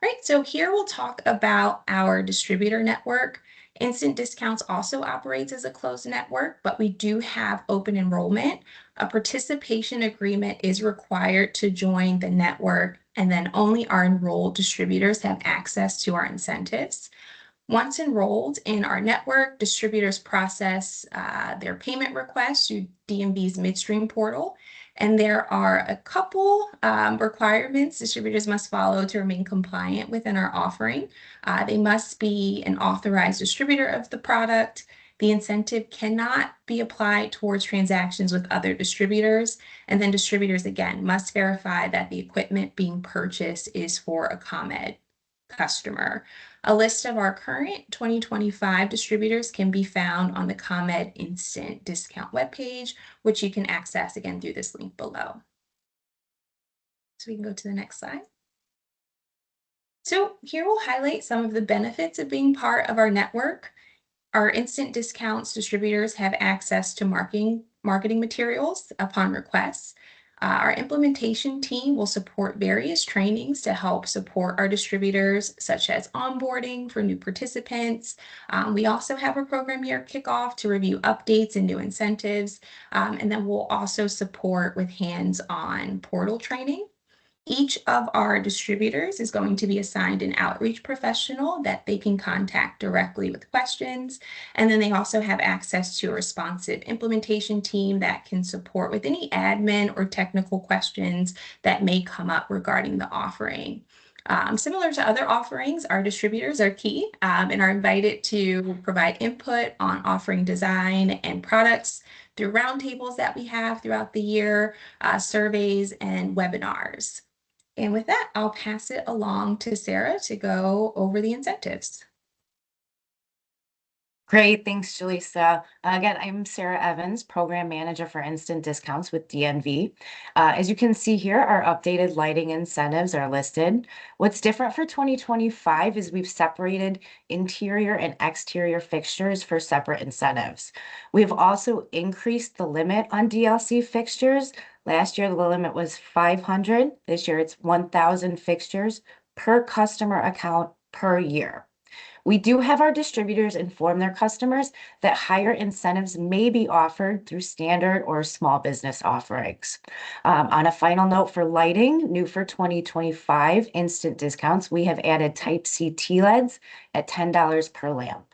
Right, so here we'll talk about our distributor network. Instant Discounts also operates as a closed network, but we do have open enrollment. A participation agreement is required to join the network, and then only our enrolled distributors have access to our incentives. Once enrolled in our network, distributors process their payment requests through DMV's midstream portal. And there are a couple requirements distributors must follow to remain compliant within our offering. They must be an authorized distributor of the product. The incentive cannot be applied towards transactions with other distributors. And then distributors, again, must verify that the equipment being purchased is for a ComEd customer. A list of our current 2025 distributors can be found on the ComEd Instant Discount webpage, which you can access again through this link below. So we can go to the next slide. So here we'll highlight some of the benefits of being part of our network. Our Instant Discounts distributors have access to marketing materials upon request. Our implementation team will support various trainings to help support our distributors, such as onboarding for new participants. We also have a program here, Kickoff, to review updates and new incentives. And then we'll also support with hands-on portal training. Each of our distributors is going to be assigned an outreach professional that they can contact directly with questions. And then they also have access to a responsive implementation team that can support with any admin or technical questions that may come up regarding the offering. Similar to other offerings, our distributors are key and are invited to provide input on offering design and products through roundtables that we have throughout the year, surveys, and webinars. And with that, I'll pass it along to Sarah to go over the incentives. Great, thanks, Jaleesa. Again, I'm Sarah Evans, Program Manager for Instant Discounts with DNV. As you can see here, our updated lighting incentives are listed. What's different for 2025 is we've separated interior and exterior fixtures for separate incentives. We've also increased the limit on DLC fixtures. Last year, the limit was 500. This year, it's 1,000 fixtures per customer account per year. We do have our distributors inform their customers that higher incentives may be offered through standard or small business offerings. On a final note for lighting, new for 2025 Instant Discounts, we have added Type C TLEDs at $10 per lamp.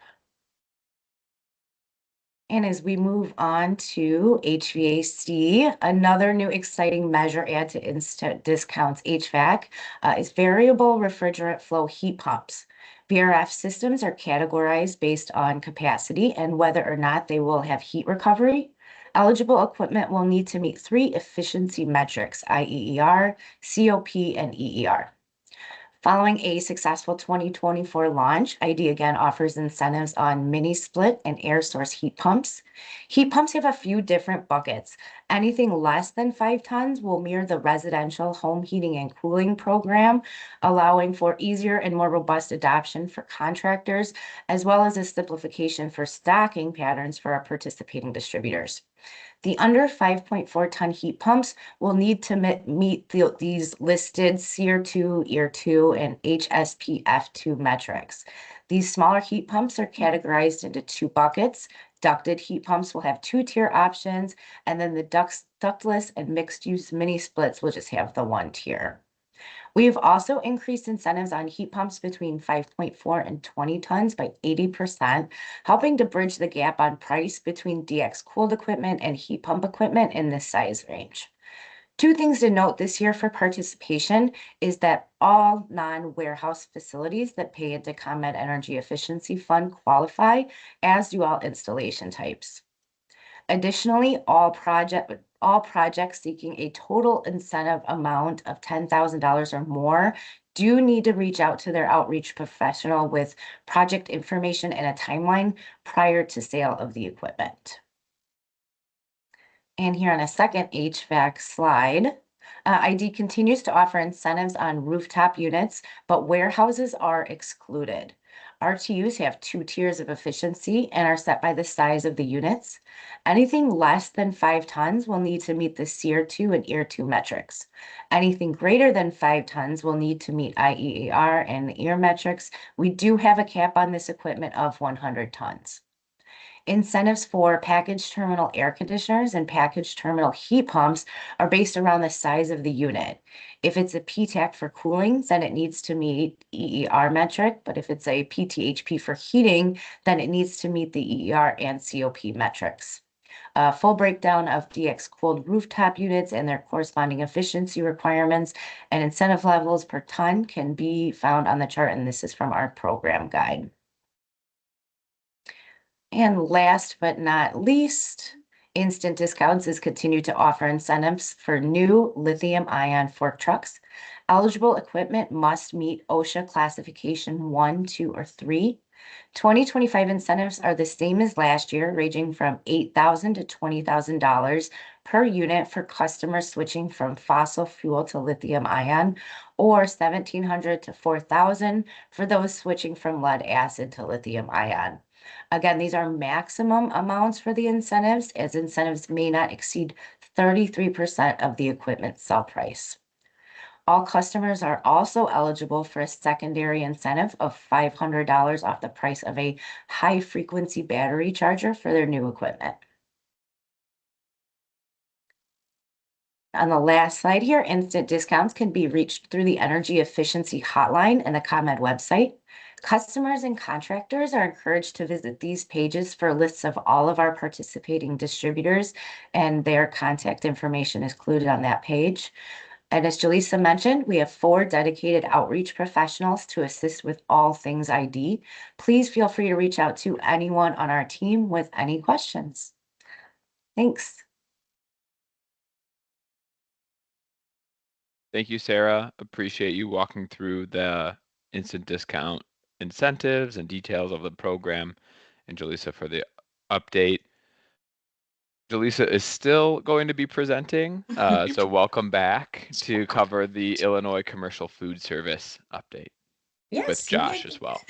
And as we move on to HVAC, another new exciting measure add to Instant Discounts HVAC is variable refrigerant flow heat pumps. VRF systems are categorized based on capacity and whether or not they will have heat recovery. Eligible equipment will need to meet 3 efficiency metrics, IEER, COP, and EER. Following a successful 2024 launch, ID again offers incentives on mini split and air source heat pumps. Heat pumps have a few different buckets. Anything less than 5 tons will mirror the residential home heating and cooling program, allowing for easier and more robust adoption for contractors, as well as a simplification for stocking patterns for our participating distributors. The under 5.4 ton heat pumps will need to meet these listed SEER2, EER2, and HSPF2 metrics. These smaller heat pumps are categorized into 2 buckets. Ducted heat pumps will have 2-tier options, and then the ductless and mixed-use mini splits will just have the 1 tier. We've also increased incentives on heat pumps between 5.4 and 20 tons by 80%, helping to bridge the gap on price between DX cooled equipment and heat pump equipment in this size range. 2 things to note this year for participation is that all non-warehouse facilities that pay into ComEd Energy Efficiency Fund qualify, as do all installation types. Additionally, all projects seeking a total incentive amount of $10,000 or more do need to reach out to their outreach professional with project information and a timeline prior to sale of the equipment. And here on a second HVAC slide, ID continues to offer incentives on rooftop units, but warehouses are excluded. RTUs have 2 tiers of efficiency and are set by the size of the units. Anything less than 5 tons will need to meet the SEER 2 and EAR 2 metrics. Anything greater than 5 tons will need to meet IEAR and EAR metrics. We do have a cap on this equipment of 100 tons. Incentives for package terminal air conditioners and package terminal heat pumps are based around the size of the unit. If it's a PTAC for cooling, then it needs to meet EER metric, but if it's a PTHP for heating, then it needs to meet the EER and COP metrics. A full breakdown of DX cooled rooftop units and their corresponding efficiency requirements and incentive levels per ton can be found on the chart, and this is from our program guide. And last but not least, Instant Discounts has continued to offer incentives for new lithium-ion fork trucks. Eligible equipment must meet OSHA classification 1, 2, or 3. 2025 incentives are the same as last year, ranging from $8,000 to $20,000 per unit for customers switching from fossil fuel to lithium-ion, or $1,700 to $4,000 for those switching from lead acid to lithium-ion. Again, these are maximum amounts for the incentives, as incentives may not exceed 33% of the equipment sell price. All customers are also eligible for a secondary incentive of $500 off the price of a high-frequency battery charger for their new equipment. On the last slide here, instant discounts can be reached through the Energy Efficiency Hotline and the ComEd website. Customers and contractors are encouraged to visit these pages for lists of all of our participating distributors, and their contact information is included on that page. And as Jaleesa mentioned, we have 4 dedicated outreach professionals to assist with all things ID. Please feel free to reach out to anyone on our team with any questions. Thanks. Thank you, Sarah. Appreciate you walking through the instant discount incentives and details of the program, and Jaleesa for the update. Jaleesa is still going to be presenting, so welcome back to cover the Illinois Commercial Food Service update with Josh as well.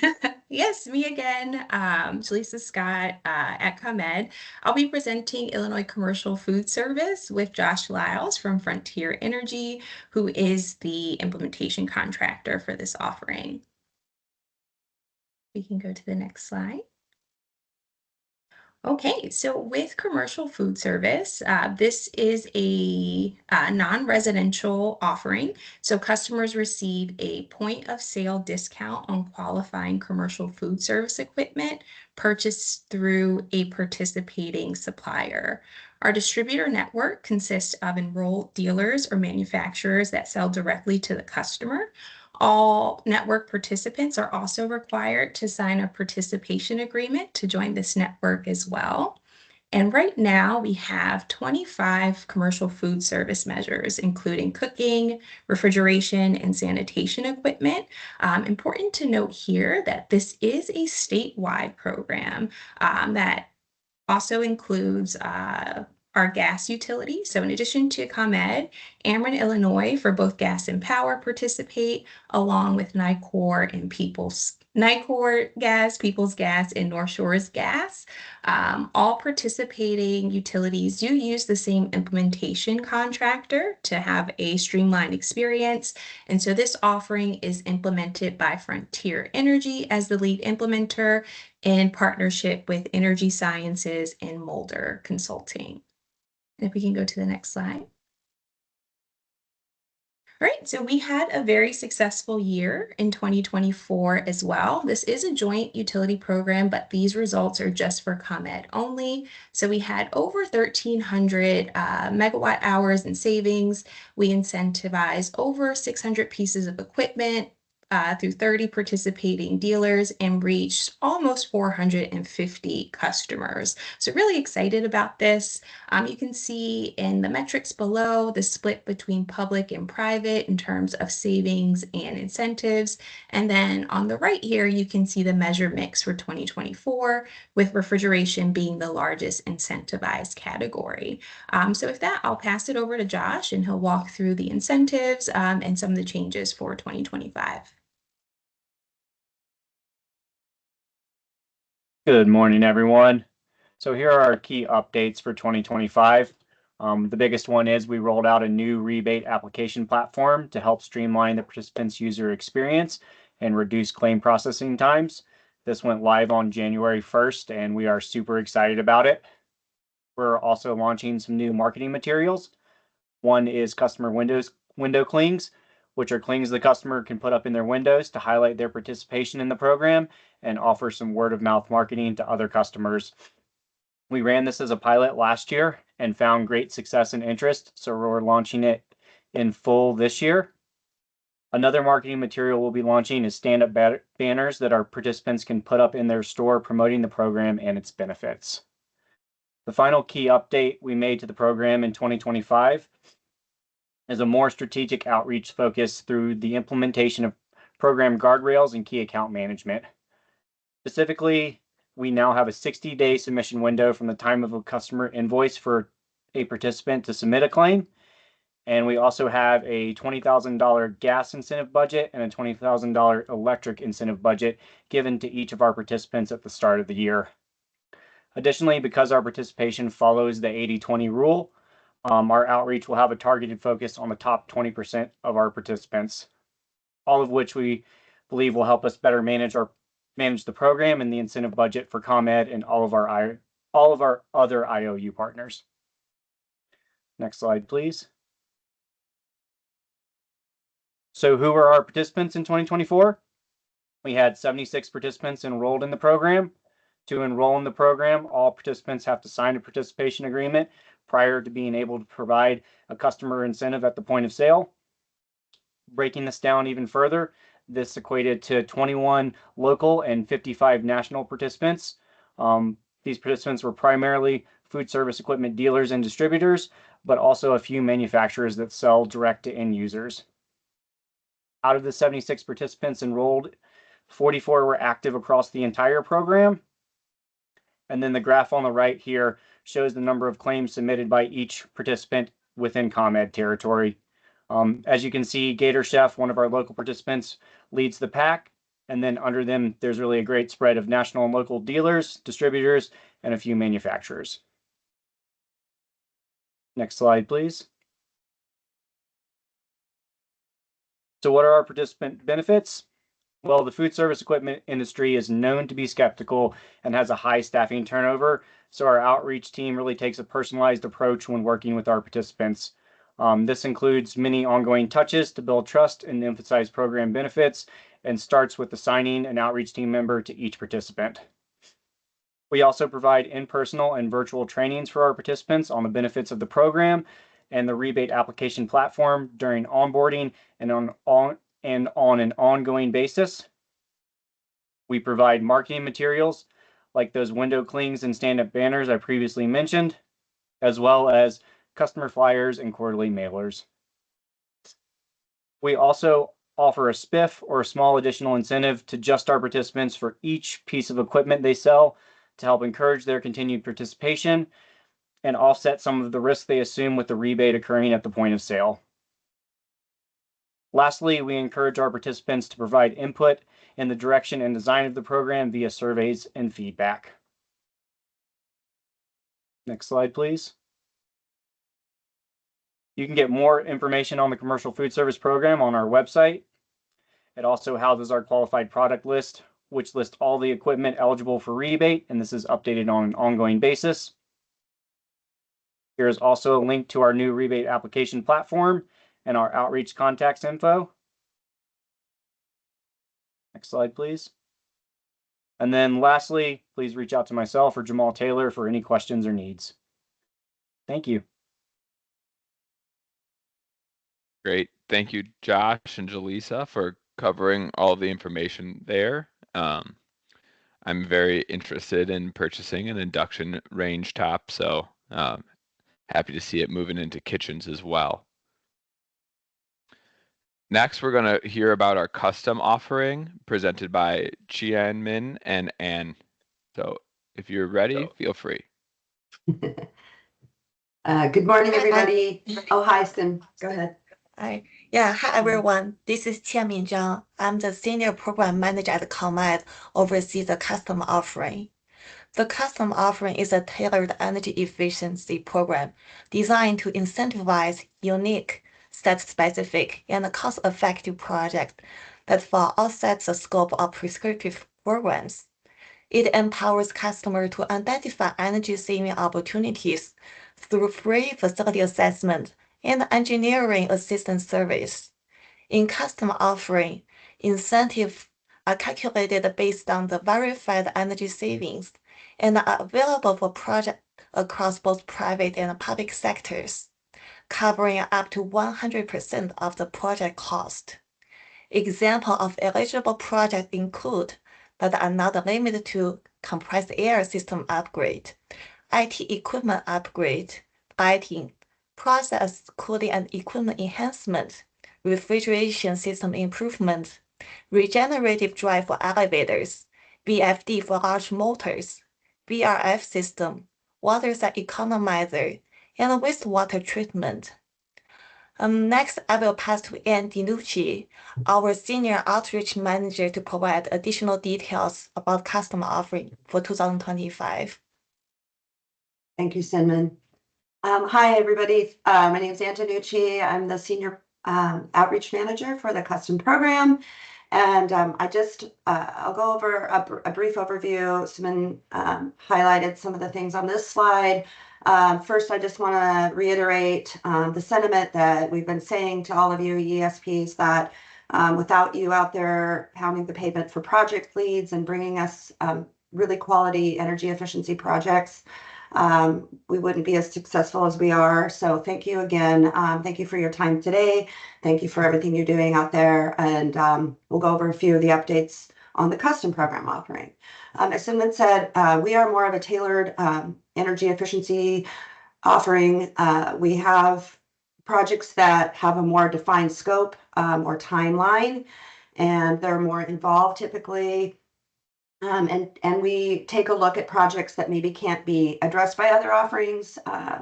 Yes, me again, Jaleesa Scott at ComEd. I'll be presenting Illinois Commercial Food Service with Josh Lyles from Frontier Energy, who is the implementation contractor for this offering. We can go to the next slide. Okay, so with commercial food service, this is a non-residential offering. So customers receive a point of sale discount on qualifying commercial food service equipment purchased through a participating supplier. Our distributor network consists of enrolled dealers or manufacturers that sell directly to the customer. All network participants are also required to sign a participation agreement to join this network as well. And right now we have 25 commercial food service measures, including cooking, refrigeration, and sanitation equipment. Important to note here that this is a statewide program that also includes our gas utility. So in addition to ComEd, Ameren, Illinois for both gas and power participate, along with Nicor and Nicor Gas, Peoples Gas, and North Shores Gas. All participating utilities do use the same implementation contractor to have a streamlined experience. And so this offering is implemented by Frontier Energy as the lead implementer in partnership with Energy Sciences and Mulder Consulting. And if we can go to the next slide. All right, so we had a very successful year in 2024 as well. This is a joint utility program, but these results are just for ComEd only. So we had over 1,300 megawatt hours in savings. We incentivized over 600 pieces of equipment, through 30 participating dealers and reached almost 450 customers. So really excited about this. You can see in the metrics below the split between public and private in terms of savings and incentives. And then on the right here, you can see the measure mix for 2024, with refrigeration being the largest incentivized category. So with that, I'll pass it over to Josh and he'll walk through the incentives and some of the changes for 2025. Good morning, everyone. So here are our key updates for 2025. The biggest one is we rolled out a new rebate application platform to help streamline the participants' user experience and reduce claim processing times. This went live on January 1st, and we are super excited about it. We're also launching some new marketing materials. One is customer window clings, which are clings the customer can put up in their windows to highlight their participation in the program and offer some word of mouth marketing to other customers. We ran this as a pilot last year and found great success and interest, so we're launching it in full this year. Another marketing material we'll be launching is stand-up banners that our participants can put up in their store promoting the program and its benefits. The final key update we made to the program in 2025 is a more strategic outreach focus through the implementation of program guardrails and key account management. Specifically, we now have a 60-day submission window from the time of a customer invoice for a participant to submit a claim. And we also have a $20,000 gas incentive budget and a $20,000 electric incentive budget given to each of our participants at the start of the year. Additionally, because our participation follows the 80-20 rule, our outreach will have a targeted focus on the top 20% of our participants, all of which we believe will help us better manage the program and the incentive budget for ComEd and all of our other IOU partners. Next slide, please. So who are our participants in 2024? We had 76 participants enrolled in the program. To enroll in the program, all participants have to sign a participation agreement prior to being able to provide a customer incentive at the point of sale. Breaking this down even further, this equated to 21 local and 55 national participants. These participants were primarily food service equipment dealers and distributors, but also a few manufacturers that sell direct to end users. Out of the 76 participants enrolled, 44 were active across the entire program. And then the graph on the right here shows the number of claims submitted by each participant within ComEd territory. As you can see, Gator Chef, one of our local participants, leads the pack. And then under them, there's really a great spread of national and local dealers, distributors, and a few manufacturers. Next slide, please. So what are our participant benefits? Well, the food service equipment industry is known to be skeptical and has a high staffing turnover. So our outreach team really takes a personalized approach when working with our participants. This includes many ongoing touches to build trust and emphasize program benefits, and starts with assigning an outreach team member to each participant. We also provide in-person and virtual trainings for our participants on the benefits of the program and the rebate application platform during onboarding and on an ongoing basis. We provide marketing materials like those window clings and stand-up banners I previously mentioned, as well as customer flyers and quarterly mailers. We also offer a spiff or a small additional incentive to just our participants for each piece of equipment they sell to help encourage their continued participation and offset some of the risk they assume with the rebate occurring at the point of sale. Lastly, we encourage our participants to provide input in the direction and design of the program via surveys and feedback. Next slide, please. You can get more information on the commercial food service program on our website. It also houses our qualified product list, which lists all the equipment eligible for rebate, and this is updated on an ongoing basis. Here is also a link to our new rebate application platform and our outreach contacts info. Next slide, please. And then lastly, please reach out to myself or Jamal Taylor for any questions or needs. Thank you. Great. Thank you, Josh and Jaleesa, for covering all the information there. I'm very interested in purchasing an induction range top, so happy to see it moving into kitchens as well. Next, we're going to hear about our custom offering presented by Chian Min and Anne. So if you're ready, feel free. Good morning, everybody. Oh, hi, Sim. Go ahead. Hi. Yeah, hi everyone. This is Qianmin Zhang. I'm the Senior Program Manager at ComEd, oversee the custom offering. The custom offering is a tailored energy efficiency program designed to incentivize unique, site-specific, and cost-effective projects that fall outside the scope of prescriptive programs. It empowers customers to identify energy-saving opportunities through free facility assessment and engineering assistance service. In custom offering, incentives are calculated based on the verified energy savings and are available for projects across both private and public sectors, covering up to 100% of the project cost. Examples of eligible projects include, but are not limited to, compressed air system upgrade, IT equipment upgrade, lighting, process cooling and equipment enhancement, refrigeration system improvement, regenerative drive for elevators, VFD for large motors, VRF system, water site economizer, and wastewater treatment. Next, I will pass to Ann DiNucci, our Senior Outreach Manager, to provide additional details about customer offering for 2025. Thank you, Sinman. Hi, everybody. My name is Ann DiNucci. I'm the Senior Outreach Manager for the custom program. And I'll go over a brief overview. Sinman highlighted some of the things on this slide. First, I just want to reiterate the sentiment that we've been saying to all of you ESPs that without you out there pounding the pavement for project leads and bringing us really quality energy efficiency projects, we wouldn't be as successful as we are. So thank you again. Thank you for your time today. Thank you for everything you're doing out there. And we'll go over a few of the updates on the custom program offering. As Simon said, we are more of a tailored energy efficiency offering. We have projects that have a more defined scope or timeline, and they're more involved typically. And we take a look at projects that maybe can't be addressed by other offerings.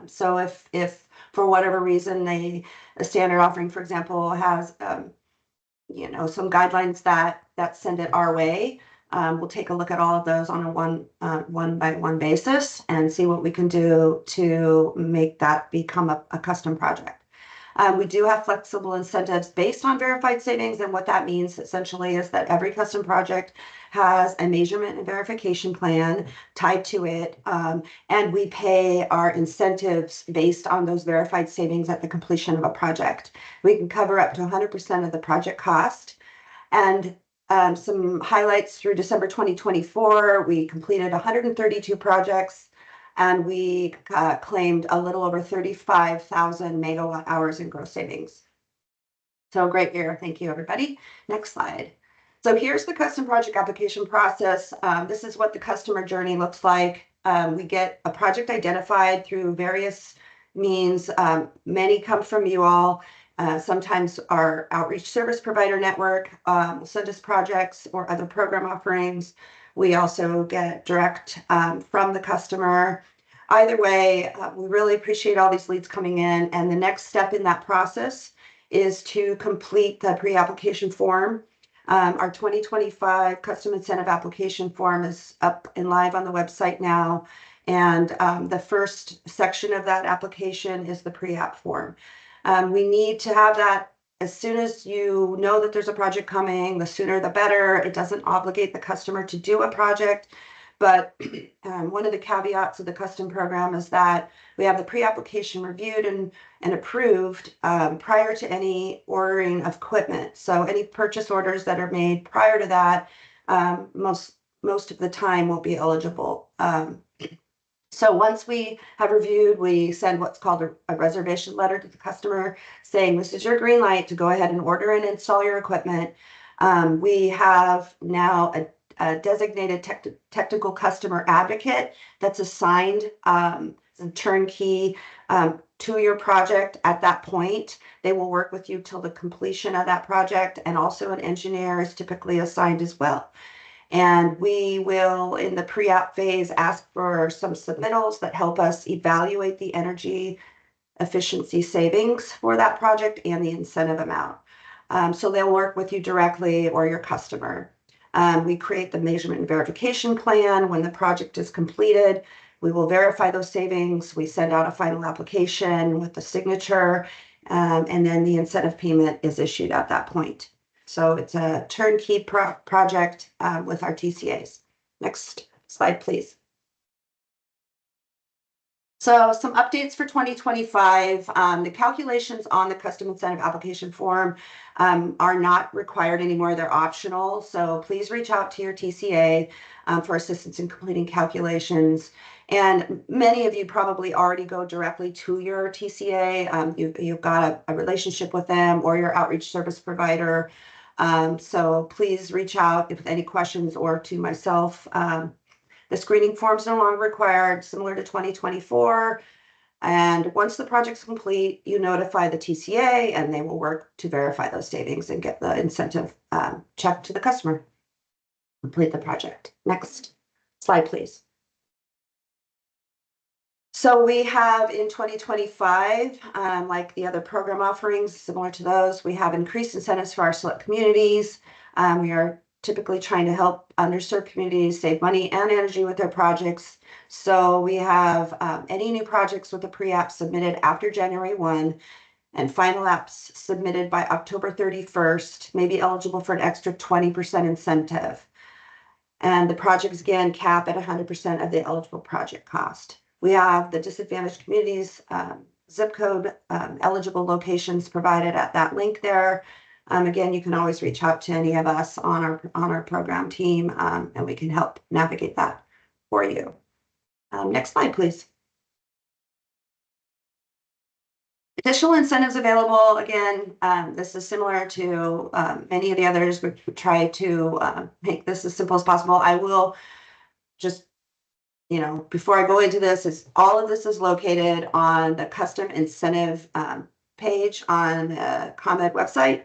So if for whatever reason a standard offering, for example, has some guidelines that send it our way, we'll take a look at all of those on a one by one basis and see what we can do to make that become a custom project. We do have flexible incentives based on verified savings, and what that means essentially is that every custom project has a measurement and verification plan tied to it, and we pay our incentives based on those verified savings at the completion of a project. We can cover up to 100% of the project cost. And some highlights through December 2024, we completed 132 projects, and we claimed a little over 35,000 megawatt hours in gross savings. So great year. Thank you, everybody. Next slide. So here's the custom project application process. This is what the customer journey looks like. We get a project identified through various means. Many come from you all. Sometimes our outreach service provider network will send us projects or other program offerings. We also get direct from the customer. Either way, we really appreciate all these leads coming in. And the next step in that process is to complete the pre-application form. Our 2025 custom incentive application form is up and live on the website now. And the first section of that application is the pre-app form. We need to have that as soon as you know that there's a project coming, the sooner the better. It doesn't obligate the customer to do a project. But one of the caveats of the custom program is that we have the pre-application reviewed and approved prior to any ordering of equipment. So any purchase orders that are made prior to that, most of the time will be eligible. So once we have reviewed, we send what's called a reservation letter to the customer saying this is your green light to go ahead and order and install your equipment. We have now a designated technical customer advocate that's assigned turnkey to your project at that point. They will work with you till the completion of that project, and also an engineer is typically assigned as well. And we will, in the pre-app phase, ask for some submittals that help us evaluate the energy efficiency savings for that project and the incentive amount. So they'll work with you directly or your customer. We create the measurement and verification plan. When the project is completed, we will verify those savings. We send out a final application with the signature, and then the incentive payment is issued at that point. So it's a turnkey project with our TCAs. Next slide, please. So some updates for 2025. The calculations on the custom incentive application form are not required anymore. They're optional. So please reach out to your TCA for assistance in completing calculations. And many of you probably already go directly to your TCA. You've got a relationship with them or your outreach service provider. So please reach out with any questions or to myself. The screening form's no longer required, similar to 2024. And once the project's complete, you notify the TCA and they will work to verify those savings and get the incentive check to the customer. Complete the project. Next slide, please. So we have in 2025, like the other program offerings, similar to those, we have increased incentives for our select communities. We are typically trying to help underserved communities save money and energy with their projects. So we have any new projects with a pre-app submitted after January 1 and final apps submitted by October 31st may be eligible for an extra 20% incentive. And the projects again cap at 100% of the eligible project cost. We have the disadvantaged communities zip code eligible locations provided at that link there. Again, you can always reach out to any of us on our program team, and we can help navigate that for you. Next slide, please. Additional incentives available. Again, this is similar to many of the others. We try to make this as simple as possible. I will just, before I go into this, all of this is located on the custom incentive page on the ComEd website.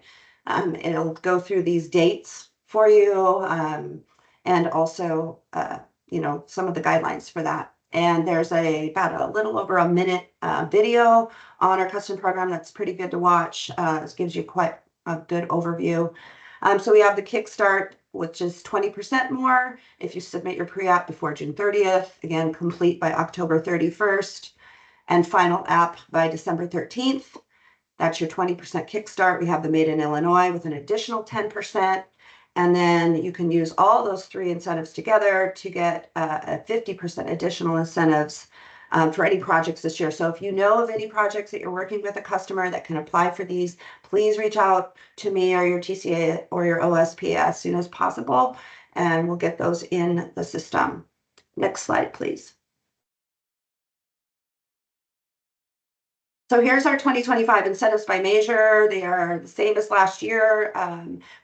It'll go through these dates for you, and also, some of the guidelines for that. And there's about a little over a minute video on our custom program that's pretty good to watch. This gives you quite a good overview. So we have the Kickstart, which is 20% more if you submit your pre-app before June 30th. Again, complete by October 31st, and final app by December 13th. That's your 20% Kickstart. We have the Made in Illinois with an additional 10%. And then you can use all those three incentives together to get a 50% additional incentives for any projects this year. So if you know of any projects that you're working with a customer that can apply for these, please reach out to me or your TCA or your OSP as soon as possible, and we'll get those in the system. Next slide, please. So here's our 2025 incentives by measure. They are the same as last year.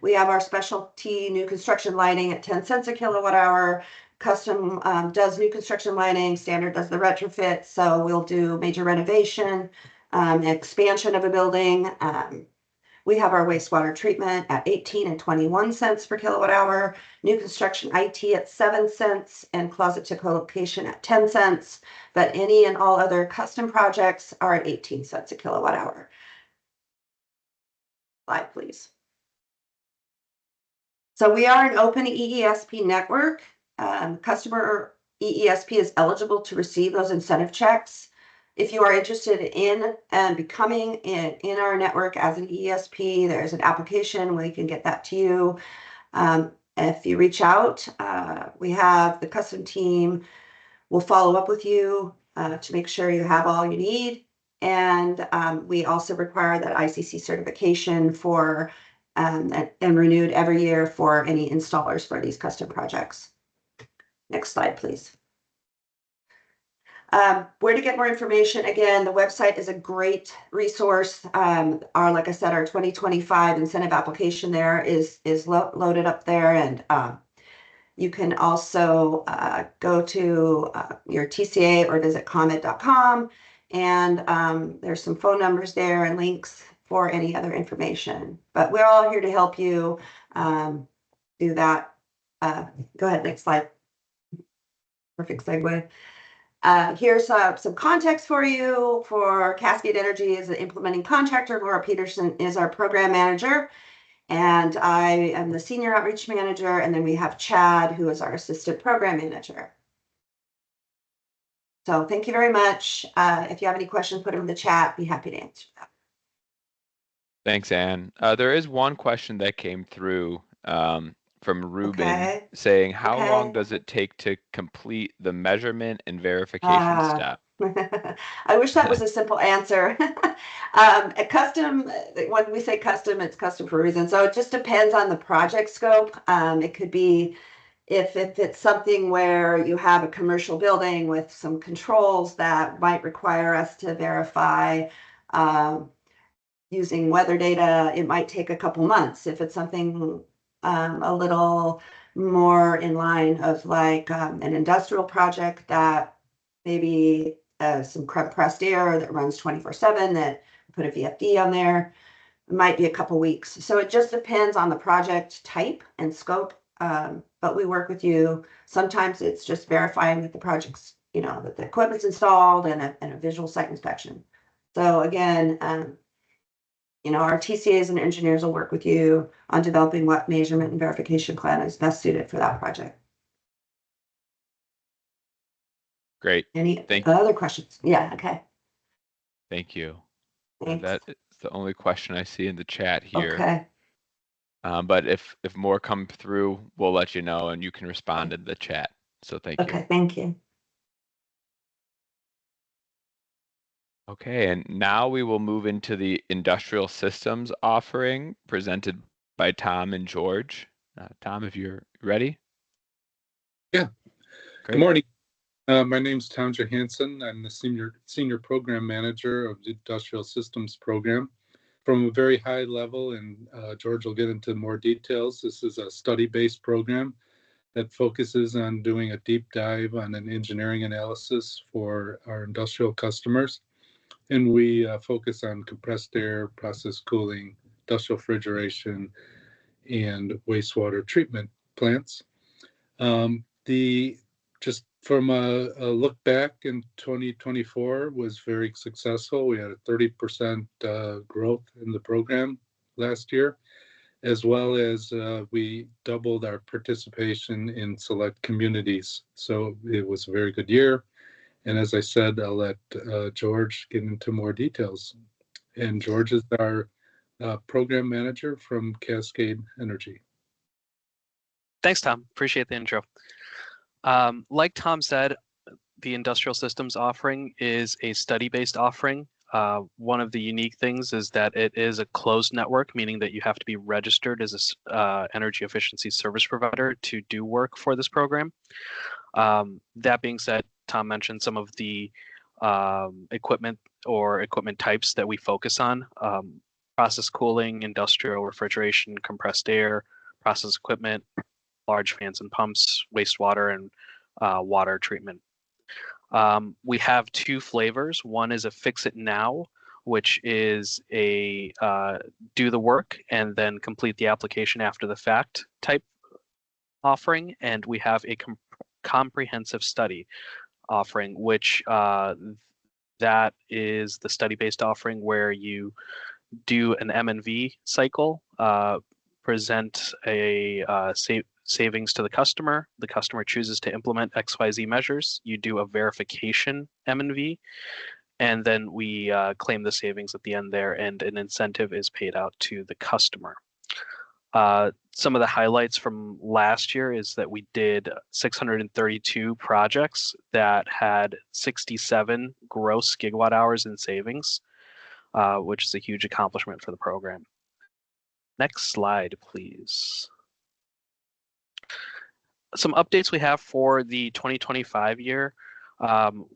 We have our specialty new construction lighting at 10 cents a kilowatt hour. Custom does new construction lighting, standard does the retrofit. So we'll do major renovation, expansion of a building. We have our wastewater treatment at 18 and 21 cents per kilowatt hour, new construction IT at 7 cents, and closet to co-location at 10 cents. But any and all other custom projects are at 18 cents a kilowatt hour. Slide, please. So we are an open EESP network. Customer EESP is eligible to receive those incentive checks. If you are interested in becoming in our network as an EESP, there's an application. We can get that to you. If you reach out, we have the custom team will follow up with you to make sure you have all you need. And we also require that ICC certification for and renewed every year for any installers for these custom projects. Next slide, please. Where to get more information? Again, the website is a great resource. Like I said, our 2025 incentive application there is loaded up there, and you can also go to your TCA or visit ComEd.com, and there's some phone numbers there and links for any other information. But we're all here to help you do that. Go ahead, next slide. Perfect segue. Here's some context for you. For Cascade Energy is an implementing contractor. Laura Peterson is our program manager, and I am the senior outreach manager. And then we have Chad, who is our assistant program manager. So thank you very much. If you have any questions, put them in the chat. Be happy to answer them. Thanks, Anne. There is one question that came through from Ruben saying, how long does it take to complete the measurement and verification step? I wish that was a simple answer. A custom, when we say custom, it's custom for a reason. So it just depends on the project scope. It could be if it's something where you have a commercial building with some controls that might require us to verify using weather data, it might take a couple months. If it's something a little more in line of like an industrial project that maybe some compressed air that runs 24/7 that put a VFD on there, it might be a couple weeks. So it just depends on the project type and scope. But we work with you. Sometimes it's just verifying that the project's, that the equipment's installed and a visual site inspection. So again, our TCAs and engineers will work with you on developing what measurement and verification plan is best suited for that project. Great. Any other questions? Yeah, okay. Thank you. Thanks. That is the only question I see in the chat here. Okay. But if more come through, we'll let you know and you can respond in the chat. So thank you. Okay, thank you. Okay, and now we will move into the industrial systems offering presented by Tom and George. Tom, if you're ready. Yeah. Great. Good morning. My name's Tom Johansson. I'm the senior program manager of the Industrial Systems Program. From a very high level, and George will get into more details, this is a study-based program that focuses on doing a deep dive on an engineering analysis for our industrial customers. And we focus on compressed air, process cooling, industrial refrigeration, and wastewater treatment plants. Just from a look back in 2024 was very successful. We had a 30% growth in the program last year, as well as we doubled our participation in select communities. So it was a very good year. And as I said, I'll let George get into more details. And George is our program manager from Cascade Energy. Thanks, Tom. Appreciate the intro. Like Tom said, the industrial systems offering is a study-based offering. One of the unique things is that it is a closed network, meaning that you have to be registered as a energy efficiency service provider to do work for this program. That being said, Tom mentioned some of the equipment types that we focus on: process cooling, industrial refrigeration, compressed air, process equipment, large fans and pumps, wastewater, and water treatment. We have two flavors. One is a fix it now, which is a do the work and then complete the application after the fact type offering. And we have a comprehensive study offering, which that is the study-based offering where you do an M&V cycle, present a savings to the customer chooses to implement XYZ measures, you do a verification M&V, and then we claim the savings at the end there, and an incentive is paid out to the customer. Some of the highlights from last year is that we did 632 projects that had 67 gross gigawatt hours in savings, which is a huge accomplishment for the program. Next slide, please. Some updates we have for the 2025 year.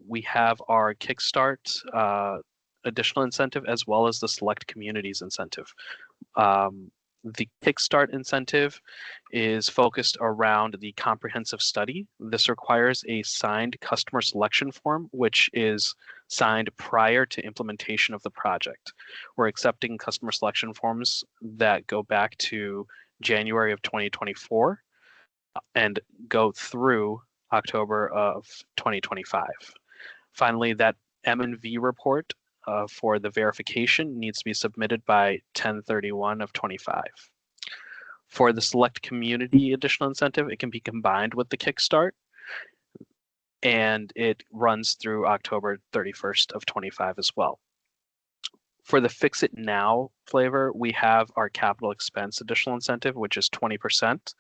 We have our Kickstart additional incentive as well as the Select Communities incentive. The Kickstart incentive is focused around the comprehensive study. This requires a signed customer selection form, which is signed prior to implementation of the project. We're accepting customer selection forms that go back to January of 2024 and go through October of 2025. Finally, that M&V report for the verification needs to be submitted by 10/31 of 25. For the Select Community additional incentive, it can be combined with the Kickstart, and it runs through October 31st of 25 as well. For the Fix It Now flavor, we have our capital expense additional incentive, which is 20%,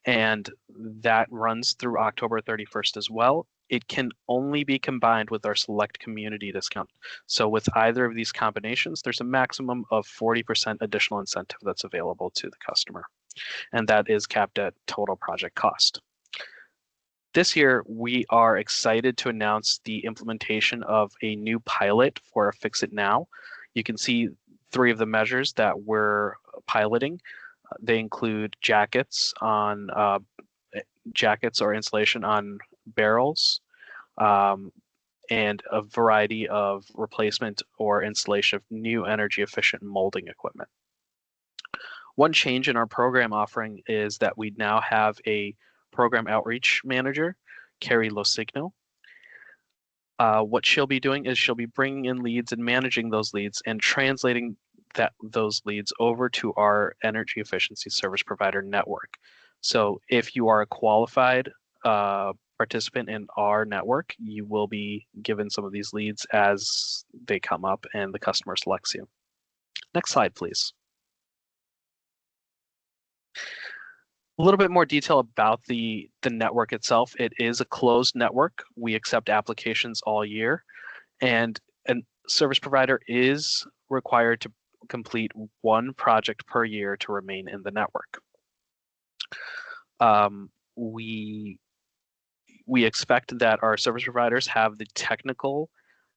and that runs through October 31st as well. It can only be combined with our Select Community discount. So with either of these combinations, there's a maximum of 40% additional incentive that's available to the customer. And that is capped at total project cost. This year, we are excited to announce the implementation of a new pilot for Fix It Now. You can see 3 of the measures that we're piloting. They include jackets or insulation on barrels, and a variety of replacement or installation of new energy efficient molding equipment. One change in our program offering is that we now have a program outreach manager, Carrie Losigno. What she'll be doing is she'll be bringing in leads and managing those leads and translating those leads over to our energy efficiency service provider network. So if you are a qualified participant in our network, you will be given some of these leads as they come up and the customer selects you. Next slide, please. A little bit more detail about the network itself. It is a closed network. We accept applications all year, and a service provider is required to complete 1 project per year to remain in the network. We expect that our service providers have the technical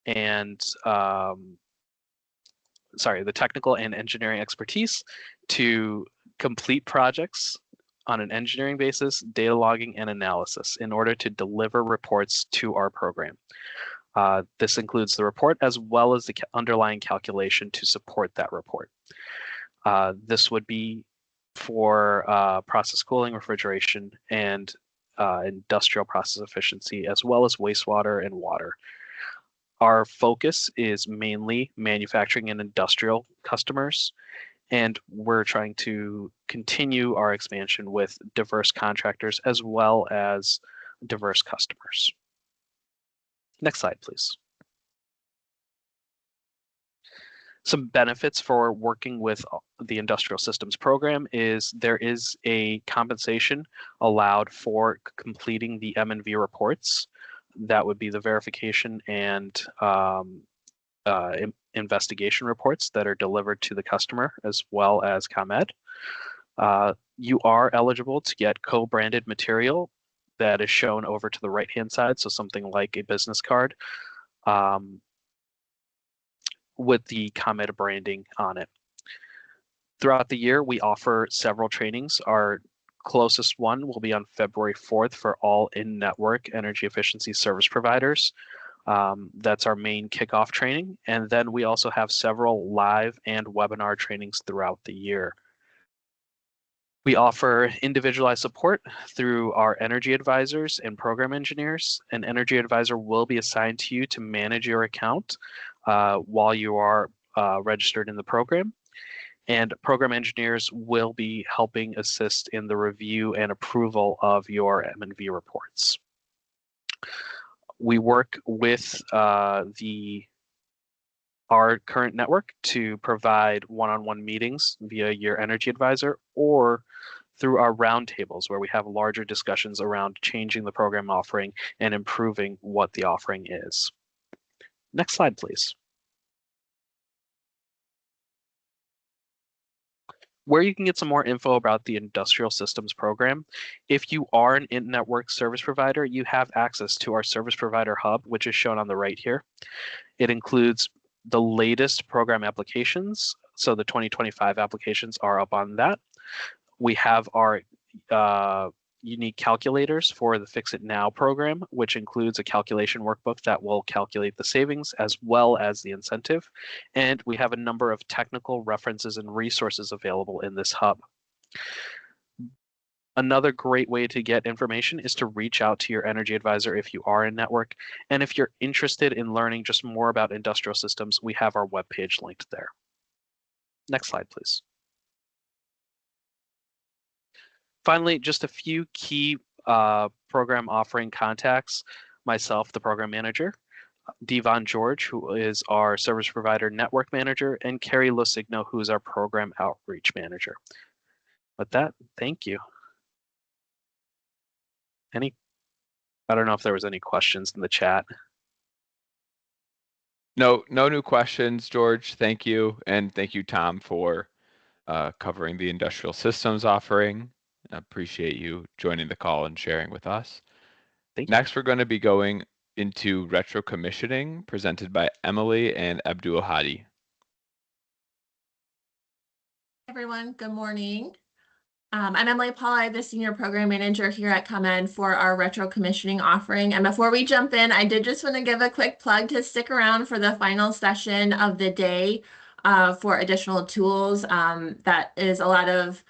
and engineering expertise to complete projects on an engineering basis, data logging, and analysis in order to deliver reports to our program. This includes the report as well as the underlying calculation to support that report. This would be for process cooling, refrigeration, and industrial process efficiency, as well as wastewater and water. Our focus is mainly manufacturing and industrial customers, and we're trying to continue our expansion with diverse contractors as well as diverse customers. Next slide, please. Some benefits for working with the Industrial Systems program is there is a compensation allowed for completing the M&V reports. That would be the verification and investigation reports that are delivered to the customer as well as ComEd. You are eligible to get co-branded material that is shown over to the right-hand side, so something like a business card with the ComEd branding on it. Throughout the year, we offer several trainings. Our closest one will be on February 4th for all in-network energy efficiency service providers. That's our main kickoff training. And then we also have several live and webinar trainings throughout the year. We offer individualized support through our energy advisors and program engineers. An energy advisor will be assigned to you to manage your account while you are registered in the program. And program engineers will be helping assist in the review and approval of your M&V reports. We work with our current network to provide one-on-one meetings via your energy advisor or through our roundtables where we have larger discussions around changing the program offering and improving what the offering is. Next slide, please. where you can get some more info about the Industrial Systems Program. If you are an in-network service provider, you have access to our Service Provider Hub, which is shown on the right here. It includes the latest program applications. So the 2025 applications are up on that. We have our unique calculators for the Fix It Now program, which includes a calculation workbook that will calculate the savings as well as the incentive. And we have a number of technical references and resources available in this hub. Another great way to get information is to reach out to your energy advisor if you are in network. And if you're interested in learning just more about industrial systems, we have our webpage linked there. Next slide, please. Finally, just a few key program offering contacts. Myself, the program manager, Devon George, who is our service provider network manager, and Carrie Losigno, who is our program outreach manager. With that, thank you. I don't know if there was any questions in the chat. No new questions, George. Thank you. And thank you, Tom, for covering the industrial systems offering. I appreciate you joining the call and sharing with us. Next, we're going to be going into retro commissioning presented by Emily and Abdul Hadi. Everyone, good morning. I'm Emily Paulai, the Senior Program Manager here at ComEd for our retro commissioning offering. And before we jump in, I did just want to give a quick plug to stick around for the final session of the day for additional tools. That is a lot of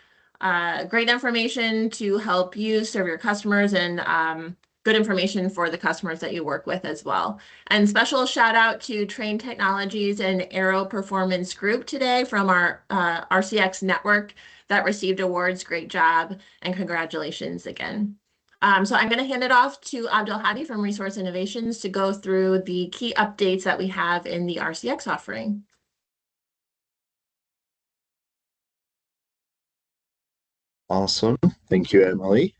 great information to help you serve your customers and good information for the customers that you work with as well. And special shout out to Train Technologies and Aero Performance Group today from our RCX network that received awards. Great job and congratulations again. So I'm going to hand it off to Abdul Hadi from Resource Innovations to go through the key updates that we have in the RCX offering. Awesome. Thank you, Emily.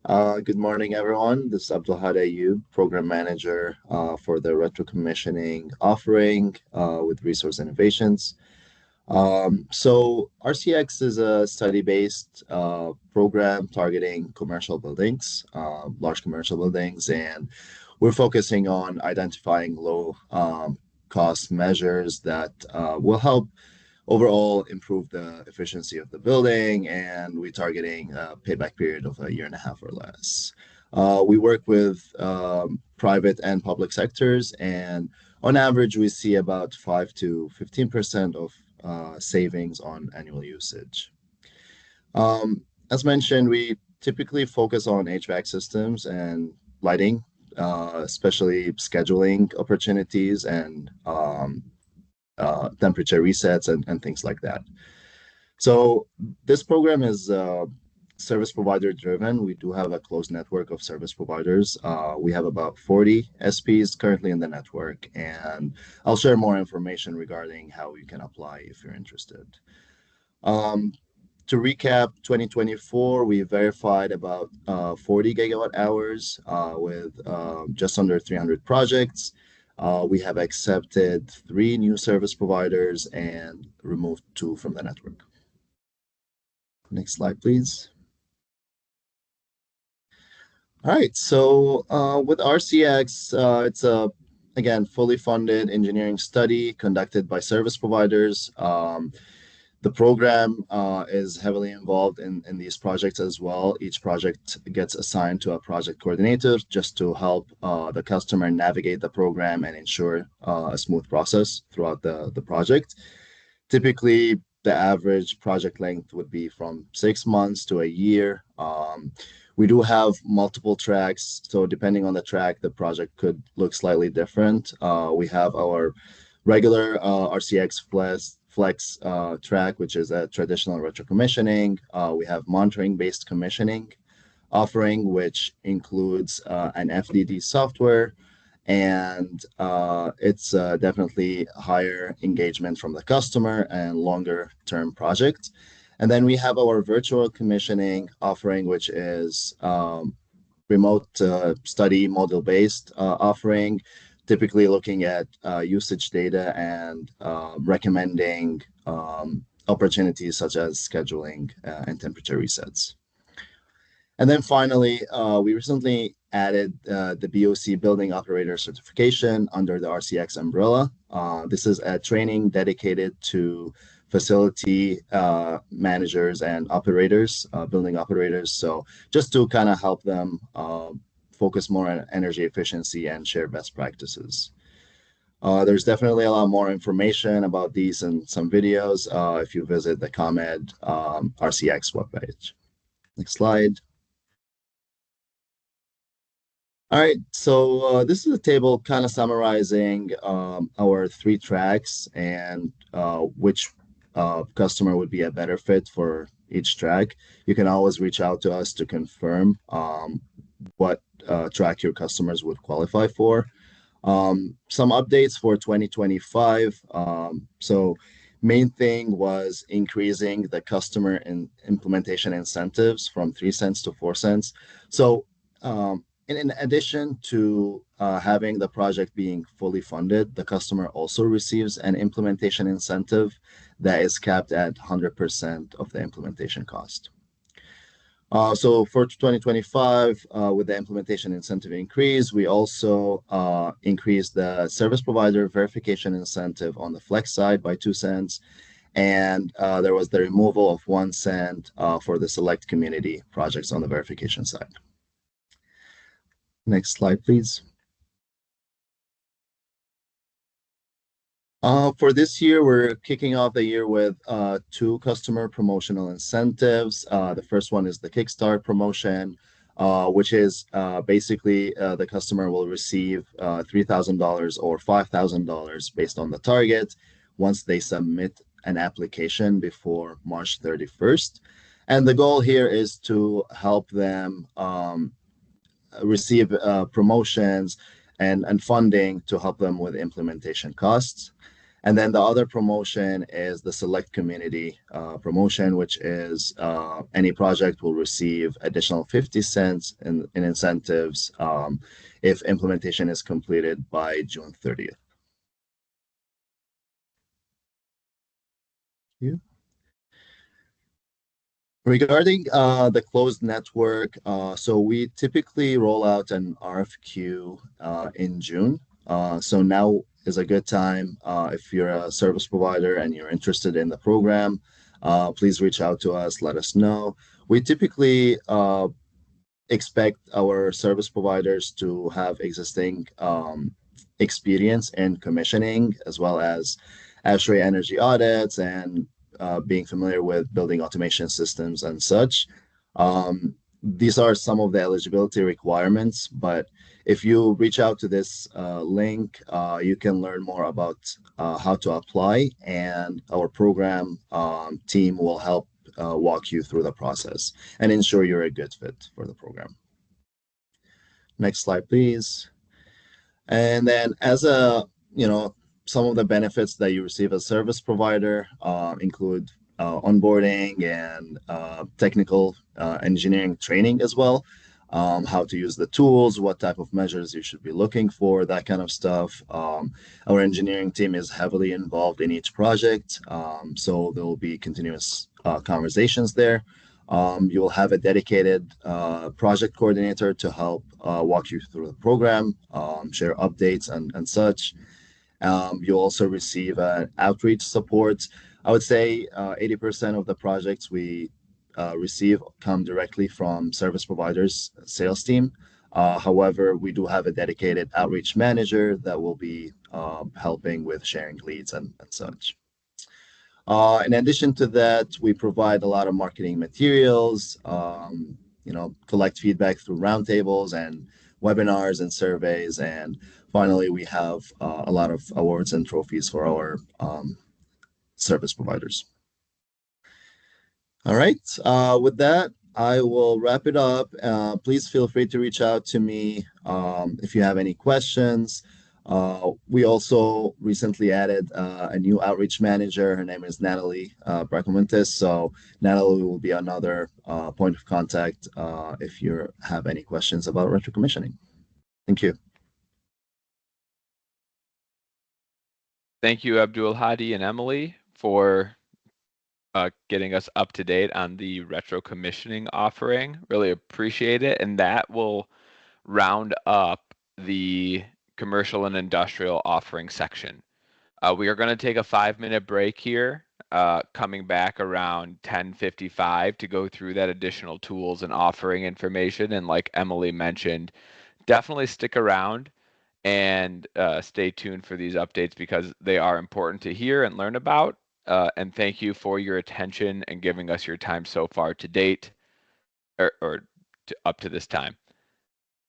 Good morning, everyone. This is Abdul Hadi Ayub, Program Manager for the Retro Commissioning offering with Resource Innovations. So RCX is a study-based program targeting commercial buildings, large commercial buildings, and we're focusing on identifying low cost measures that will help overall improve the efficiency of the building, and we're targeting a payback period of 1.5 years or less. We work with private and public sectors, and on average, we see about 5 to 15% of savings on annual usage. As mentioned, we typically focus on HVAC systems and lighting, especially scheduling opportunities and temperature resets and things like that. So this program is service provider driven. We do have a closed network of service providers. We have about 40 SPs currently in the network, and I'll share more information regarding how you can apply if you're interested. To recap, 2024, we verified about 40 gigawatt hours with just under 300 projects. We have accepted 3 new service providers and removed 2 from the network. Next slide, please. All right, so with RCX, it's a, again, fully funded engineering study conducted by service providers. The program is heavily involved in these projects as well. Each project gets assigned to a project coordinator just to help the customer navigate the program and ensure a smooth process throughout the project. Typically, the average project length would be from 6 months to a year. We do have multiple tracks, so depending on the track, the project could look slightly different. We have our regular RCX Flex track, which is a traditional retro commissioning. We have monitoring-based commissioning offering, which includes an FDD software, and it's definitely higher engagement from the customer and longer-term projects. And then we have our virtual commissioning offering, which is remote study model-based offering, typically looking at usage data and recommending opportunities such as scheduling and temperature resets. And then finally, we recently added the BOC Building Operator Certification under the RCX umbrella. This is a training dedicated to facility managers and operators, building operators. So just to kind of help them focus more on energy efficiency and share best practices. There's definitely a lot more information about these and some videos if you visit the ComEd RCX webpage. Next slide. All right, so this is a table kind of summarizing our 3 tracks and which customer would be a better fit for each track. You can always reach out to us to confirm what track your customers would qualify for. Some updates for 2025. So main thing was increasing the customer and implementation incentives from 3 cents to 4 cents. So in addition to having the project being fully funded, the customer also receives an implementation incentive that is capped at 100% of the implementation cost. So for 2025, with the implementation incentive increase, we also increased the service provider verification incentive on the flex side by 2 cents. And there was the removal of 1 cent for the select community projects on the verification side. Next slide, please. For this year, we're kicking off the year with 2 customer promotional incentives. The first one is the Kickstart promotion, which is basically the customer will receive $3,000 or $5,000 based on the target once they submit an application before March 31st. And the goal here is to help them receive promotions and funding to help them with implementation costs. And then the other promotion is the Select Community promotion, which is any project will receive additional 50 cents in incentives if implementation is completed by June 30th. Thank you. Regarding the closed network, so we typically roll out an RFQ in June. So now is a good time if you're a service provider and you're interested in the program, please reach out to us, let us know. We typically expect our service providers to have existing experience in commissioning as well as ASHRAE energy audits and being familiar with building automation systems and such. These are some of the eligibility requirements, but if you reach out to this link, you can learn more about how to apply, and our program team will help walk you through the process and ensure you're a good fit for the program. Next slide, please. And then as some of the benefits that you receive as service provider include onboarding and technical engineering training as well, how to use the tools, what type of measures you should be looking for, that kind of stuff. Our engineering team is heavily involved in each project, so there will be continuous conversations there. You will have a dedicated project coordinator to help walk you through the program, share updates and such. You'll also receive outreach support. I would say 80% of the projects we receive come directly from service providers' sales team. However, we do have a dedicated outreach manager that will be helping with sharing leads and such. In addition to that, we provide a lot of marketing materials, collect feedback through roundtables and webinars and surveys. And finally, we have a lot of awards and trophies for our service providers. All right, with that, I will wrap it up. Please feel free to reach out to me if you have any questions. We also recently added a new outreach manager. Her name is Natalie Bracomentis. So Natalie will be another point of contact if you have any questions about retro commissioning. Thank you. Thank you, Abdul Hadi and Emily, for getting us up to date on the retro commissioning offering. Really appreciate it. And that will round up the commercial and industrial offering section. We are going to take a 5-minute break here, coming back around 10:55 to go through that additional tools and offering information. And like Emily mentioned, definitely stick around and stay tuned for these updates because they are important to hear and learn about. And thank you for your attention and giving us your time so far to date, or up to this time.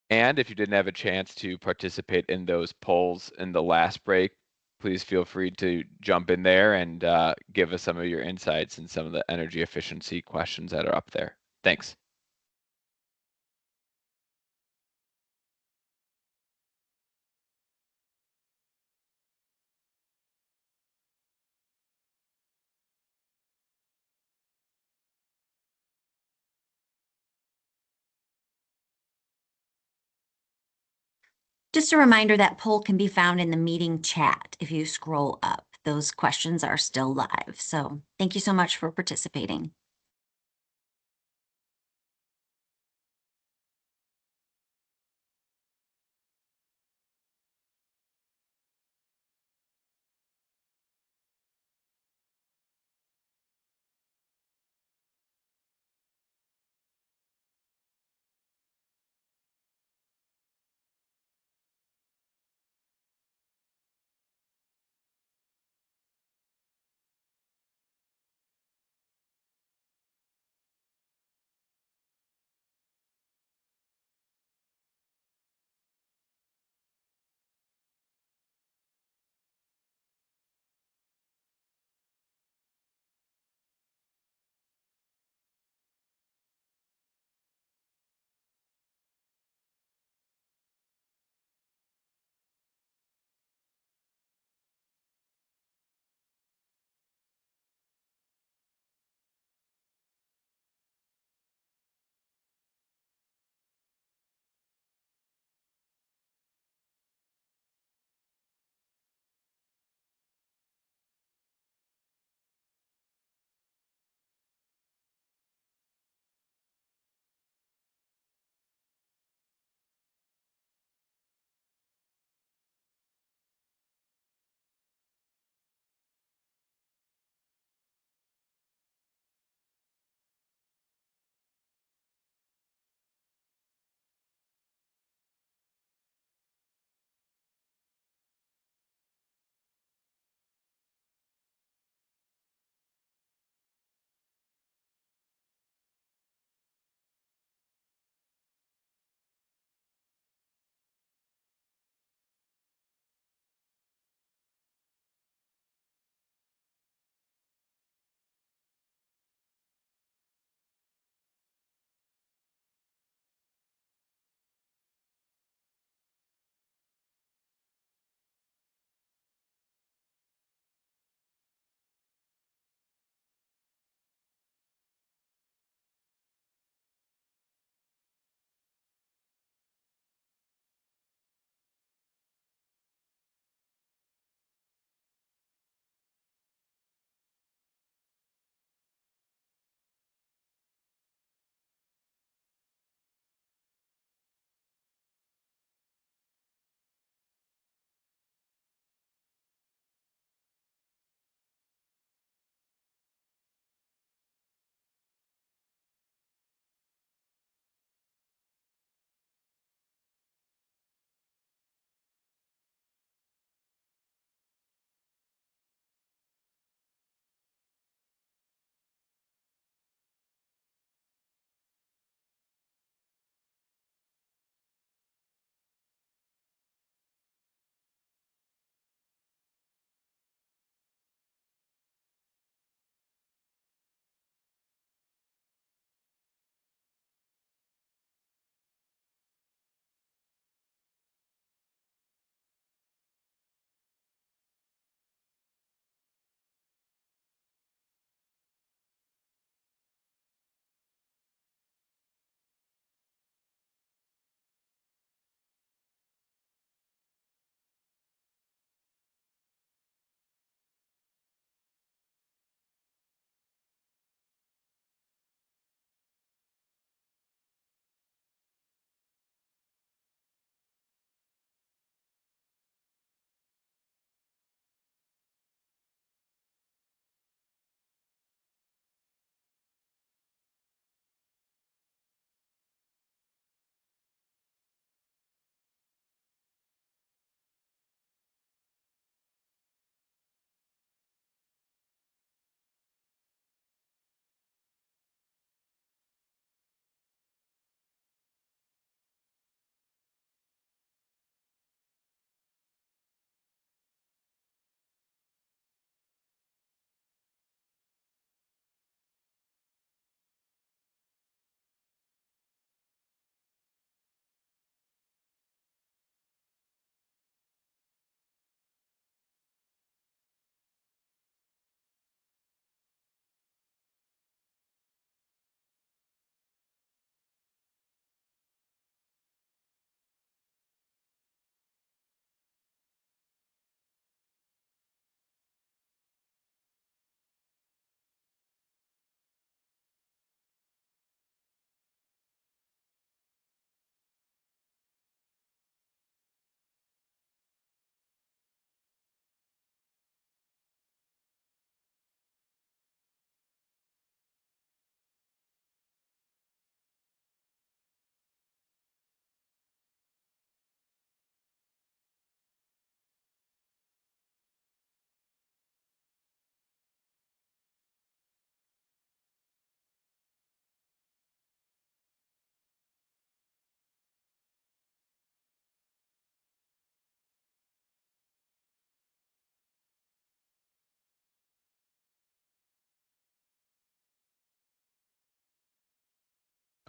And if you didn't have a chance to participate in those polls in the last break, please feel free to jump in there and give us some of your insights and some of the energy efficiency questions that are up there. Thanks. Just a reminder that poll can be found in the meeting chat if you scroll up. Those questions are still live. So thank you so much for participating.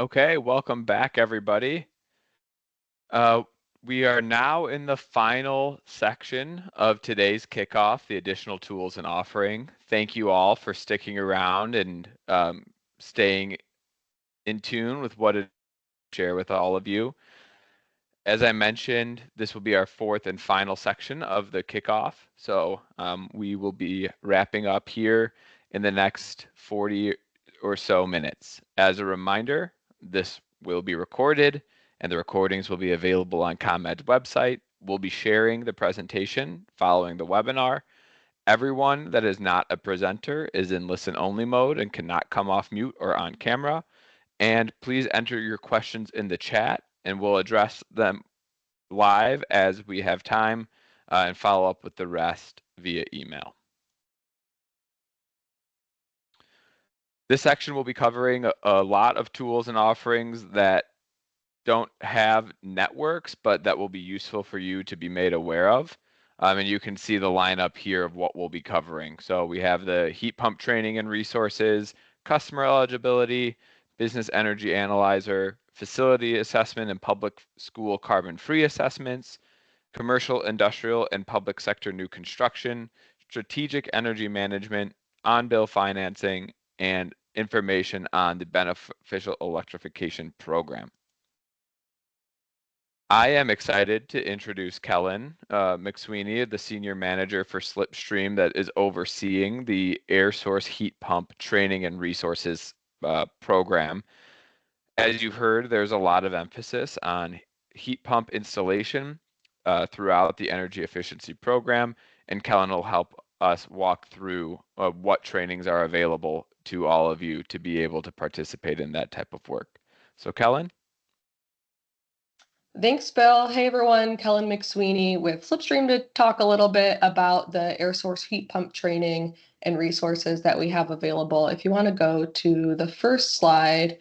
Okay, welcome back, everybody. We are now in the final section of today's kickoff, the additional tools and offering. Thank you all for sticking around and staying in tune with what I share with all of you. As I mentioned, this will be our fourth and final section of the kickoff. So we will be wrapping up here in the next 40 or so minutes. As a reminder, this will be recorded and the recordings will be available on ComEd's website. We'll be sharing the presentation following the webinar. Everyone that is not a presenter is in listen-only mode and cannot come off mute or on camera. And please enter your questions in the chat and we'll address them live as we have time and follow up with the rest via email. This section will be covering a lot of tools and offerings that don't have networks, but that will be useful for you to be made aware of. And you can see the lineup here of what we'll be covering. So we have the heat pump training and resources, customer eligibility, business energy analyzer, facility assessment and public school carbon-free assessments, commercial, industrial, and public sector new construction, strategic energy management, on-bill financing, and information on the beneficial electrification program. I am excited to introduce Kellen McSweeney, the Senior Manager for Slipstream that is overseeing the air source heat pump training and resources program. As you've heard, there's a lot of emphasis on heat pump installation throughout the energy efficiency program, and Kellen will help us walk through what trainings are available to all of you to be able to participate in that type of work. So Kellen? Thanks, Bill. Hey, everyone. Kellen McSweeney with Slipstream to talk a little bit about the air source heat pump training and resources that we have available. If you want to go to the first slide.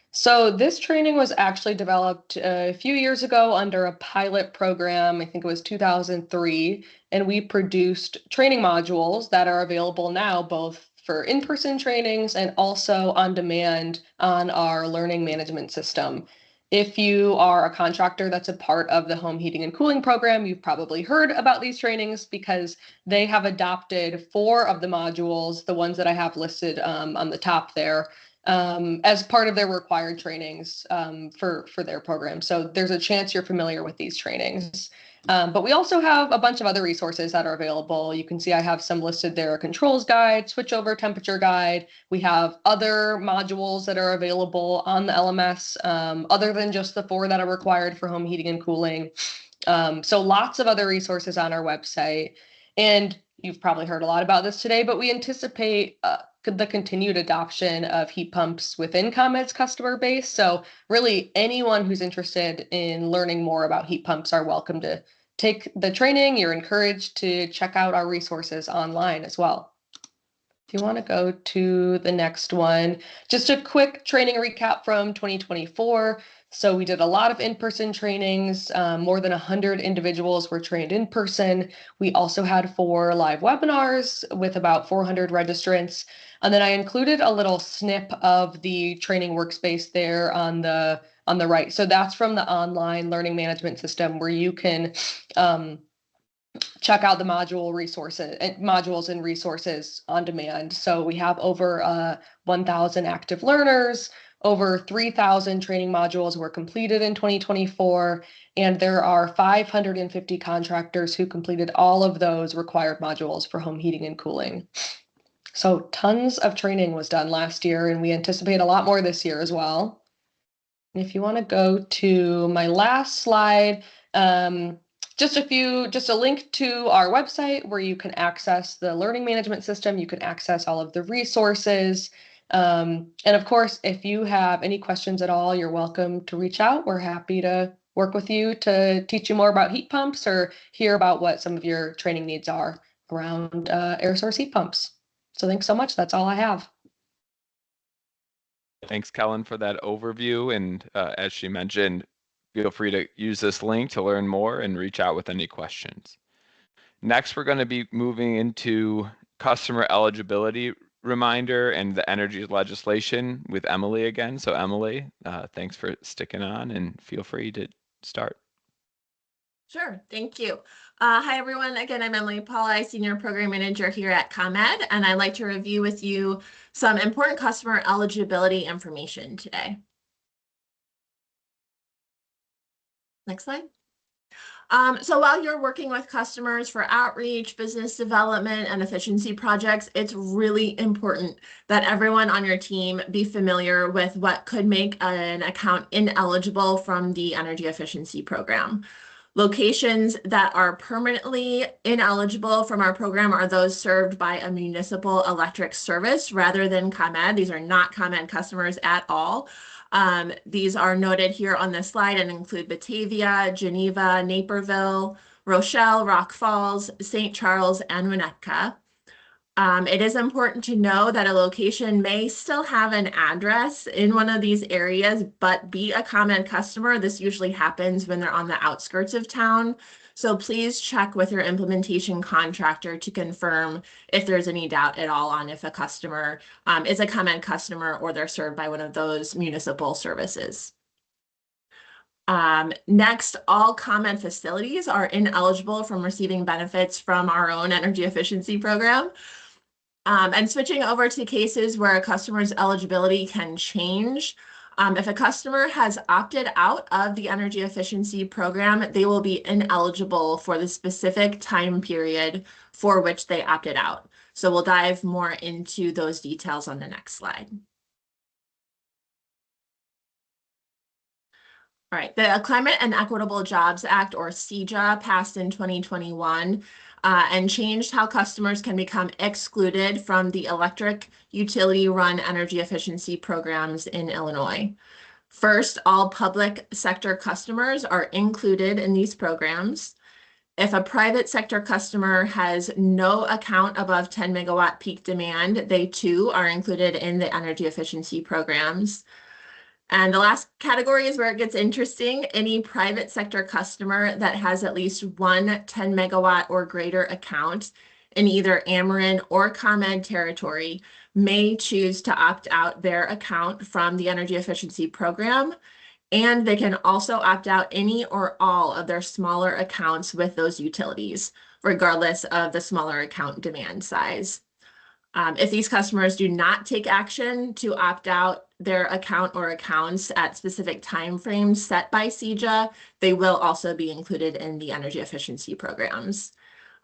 So this training was actually developed a few years ago under a pilot program. I think it was 2003, and we produced training modules that are available now, both for in-person trainings and also on demand on our learning management system. If you are a contractor that's a part of the home heating and cooling program, you've probably heard about these trainings because they have adopted 4 of the modules, the ones that I have listed on the top there, as part of their required trainings for their program. So there's a chance you're familiar with these trainings. But we also have a bunch of other resources that are available. You can see I have some listed there: a controls guide, switchover temperature guide. We have other modules that are available on the LMS other than just the 4 that are required for home heating and cooling. So lots of other resources on our website. And you've probably heard a lot about this today, but we anticipate the continued adoption of heat pumps within ComEd's customer base. So really anyone who's interested in learning more about heat pumps are welcome to take the training. You're encouraged to check out our resources online as well. If you want to go to the next one, just a quick training recap from 2024. So we did a lot of in-person trainings. More than 100 individuals were trained in person. We also had 4 live webinars with about 400 registrants. And then I included a little snip of the training workspace there on the right. So that's from the online learning management system where you can check out the modules and resources on demand. So we have over 1,000 active learners. Over 3,000 training modules were completed in 2024, and there are 550 contractors who completed all of those required modules for home heating and cooling. So tons of training was done last year, and we anticipate a lot more this year as well. And if you want to go to my last slide, just a link to our website where you can access the learning management system. You can access all of the resources. And of course, if you have any questions at all, you're welcome to reach out. We're happy to work with you to teach you more about heat pumps or hear about what some of your training needs are around air source heat pumps. So thanks so much. That's all I have. Thanks, Kellen, for that overview. And as she mentioned, feel free to use this link to learn more and reach out with any questions. Next, we're going to be moving into customer eligibility reminder and the energy legislation with Emily again. So Emily, thanks for sticking on and feel free to start. Sure, thank you. Hi, everyone. Again, I'm Emily Pauli, Senior Program Manager here at ComEd, and I'd like to review with you some important customer eligibility information today. Next slide. So while you're working with customers for outreach, business development, and efficiency projects, it's really important that everyone on your team be familiar with what could make an account ineligible from the energy efficiency program. Locations that are permanently ineligible from our program are those served by a municipal electric service rather than ComEd. These are not ComEd customers at all. These are noted here on this slide and include Batavia, Geneva, Naperville, Rochelle, Rock Falls, St. Charles, and Winnetka. It is important to know that a location may still have an address in one of these areas, but be a ComEd customer. This usually happens when they're on the outskirts of town. So please check with your implementation contractor to confirm if there's any doubt at all on if a customer is a ComEd customer or they're served by one of those municipal services. Next, all ComEd facilities are ineligible from receiving benefits from our own energy efficiency program. And switching over to cases where a customer's eligibility can change. If a customer has opted out of the energy efficiency program, they will be ineligible for the specific time period for which they opted out. So we'll dive more into those details on the next slide. All right, the Climate and Equitable Jobs Act, or CEJA, passed in 2021 and changed how customers can become excluded from the electric utility run energy efficiency programs in Illinois. First, all public sector customers are included in these programs. If a private sector customer has no account above 10 megawatt peak demand, they too are included in the energy efficiency programs. And the last category is where it gets interesting. Any private sector customer that has at least one 10 megawatt or greater account in either Ameren or ComEd territory may choose to opt out their account from the energy efficiency program. And they can also opt out any or all of their smaller accounts with those utilities, regardless of the smaller account demand size. If these customers do not take action to opt out their account or accounts at specific timeframes set by CEJA, they will also be included in the energy efficiency programs.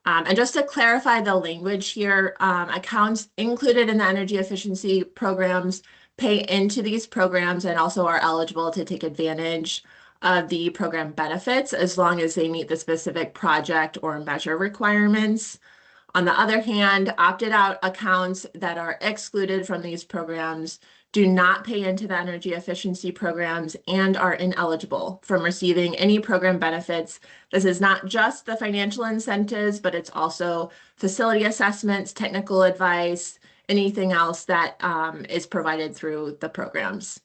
And just to clarify the language here, accounts included in the energy efficiency programs pay into these programs and also are eligible to take advantage of the program benefits as long as they meet the specific project or measure requirements. On the other hand, opted out accounts that are excluded from these programs do not pay into the energy efficiency programs and are ineligible from receiving any program benefits. This is not just the financial incentives, but it's also facility assessments, technical advice, anything else that is provided through the programs.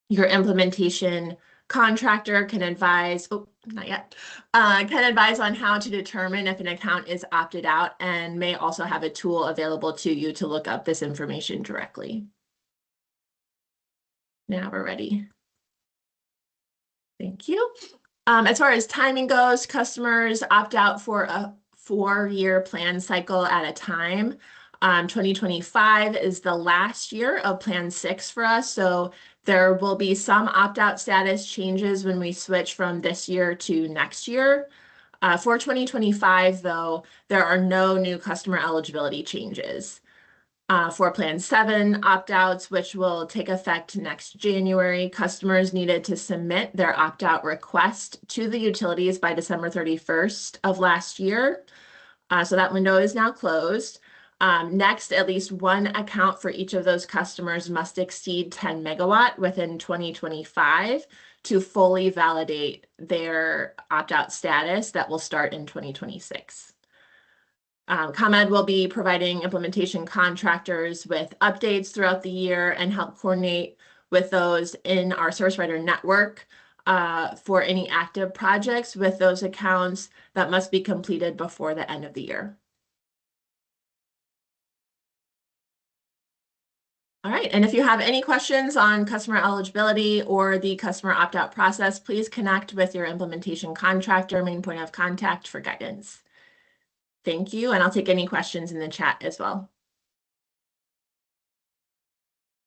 Your implementation contractor can advise, can advise on how to determine if an account is opted out and may also have a tool available to you to look up this information directly. Now we're ready. Thank you. As far as timing goes, customers opt out for a 4-year plan cycle at a time. 2025 is the last year of Plan 6 for us, so there will be some opt-out status changes when we switch from this year to next year. For 2025, though, there are no new customer eligibility changes. For Plan 7 opt-outs, which will take effect next January, customers needed to submit their opt-out request to the utilities by December 31st of last year. So that window is now closed. Next, at least one account for each of those customers must exceed 10 megawatt within 2025 to fully validate their opt-out status that will start in 2026. ComEd will be providing implementation contractors with updates throughout the year and help coordinate with those in our service provider network for any active projects with those accounts that must be completed before the end of the year. All right, and if you have any questions on customer eligibility or the customer opt-out process, please connect with your implementation contractor, main point of contact for guidance. Thank you, and I'll take any questions in the chat as well.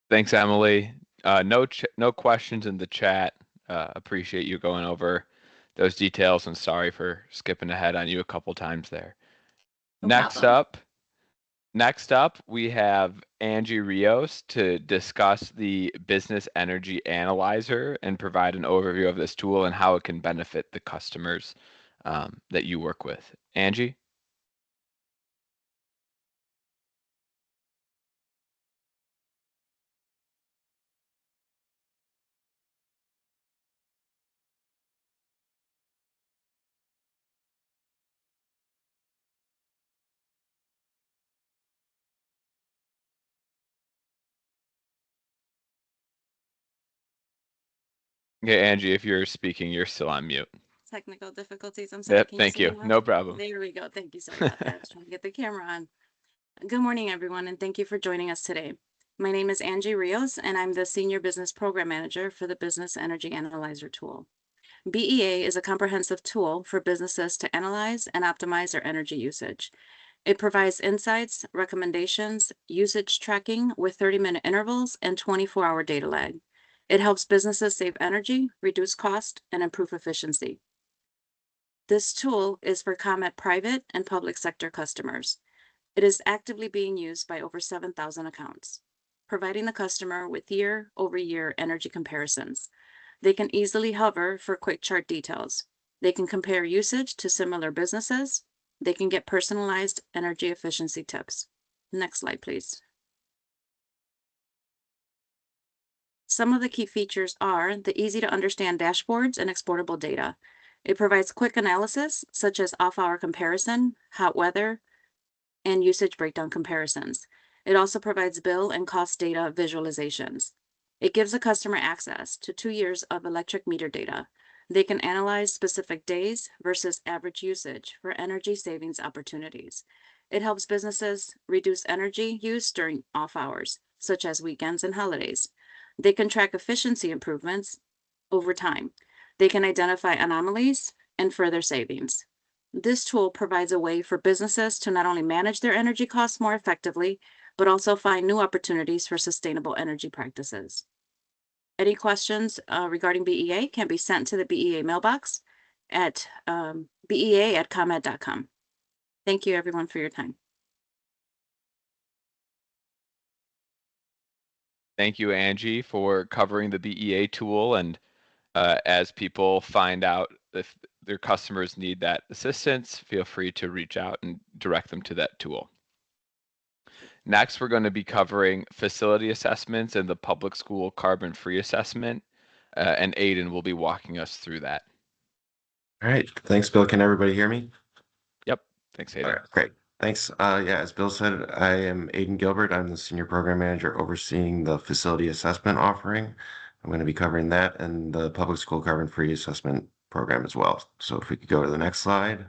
Thanks, Emily. No questions in the chat. Appreciate you going over those details, and sorry for skipping ahead on you a couple times there. No Next problem. up, we have Angie Rios to discuss the Business Energy Analyzer and provide an overview of this tool and how it can benefit the customers that you work with. Angie? Okay, Angie, if you're speaking, you're still on mute. Technical difficulties. I'm sorry. Yep, Can thank see you. me now? No problem. There we go. Thank you. Sorry about that. I was trying to get the camera on. Good morning, everyone, and thank you for joining us today. My name is Angie Rios, and I'm the Senior Business Program Manager for the Business Energy Analyzer tool. BEA is a comprehensive tool for businesses to analyze and optimize their energy usage. It provides insights, recommendations, usage tracking with 30-minute intervals and 24-hour data lag. It helps businesses save energy, reduce cost, and improve efficiency. This tool is for ComEd private and public sector customers. It is actively being used by over 7,000 accounts, providing the customer with year-over-year energy comparisons. They can easily hover for quick chart details. They can compare usage to similar businesses. They can get personalized energy efficiency tips. Next slide, please. Some of the key features are the easy to understand dashboards and exportable data. It provides quick analysis, such as off-hour comparison, hot weather, and usage breakdown comparisons. It also provides bill and cost data visualizations. It gives the customer access to 2 years of electric meter data. They can analyze specific days versus average usage for energy savings opportunities. It helps businesses reduce energy use during off hours, such as weekends and holidays. They can track efficiency improvements over time. They can identify anomalies and further savings. This tool provides a way for businesses to not only manage their energy costs more effectively, but also find new opportunities for sustainable energy practices. Any questions regarding BEA can be sent to the BEA mailbox at bea@comed.com. Thank you, everyone, for your time. Thank you, Angie, for covering the BEA tool. And as people find out if their customers need that assistance, feel free to reach out and direct them to that tool. Next, we're going to be covering facility assessments and the public school carbon-free assessment, and Aiden will be walking us through that. All right. Thanks, Bill. Can everybody hear me? Yep. Thanks, Aiden. All right, great. Thanks. Yeah, as Bill said, I am Aiden Gilbert. I'm the Senior Program Manager overseeing the facility assessment offering. I'm going to be covering that and the public school carbon-free assessment program as well. So if we could go to the next slide.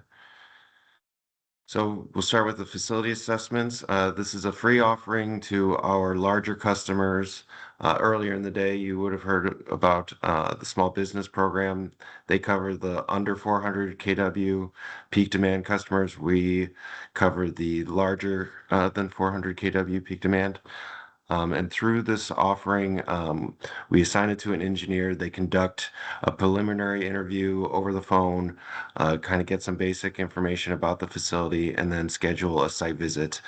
So we'll start with the facility assessments. This is a free offering to our larger customers. Earlier in the day, you would have heard about the small business program. They cover the under 400 kW peak demand customers. We cover the larger than 400 kW peak demand. And through this offering, we assign it to an engineer. They conduct a preliminary interview over the phone, kind of get some basic information about the facility, and then schedule a site visit.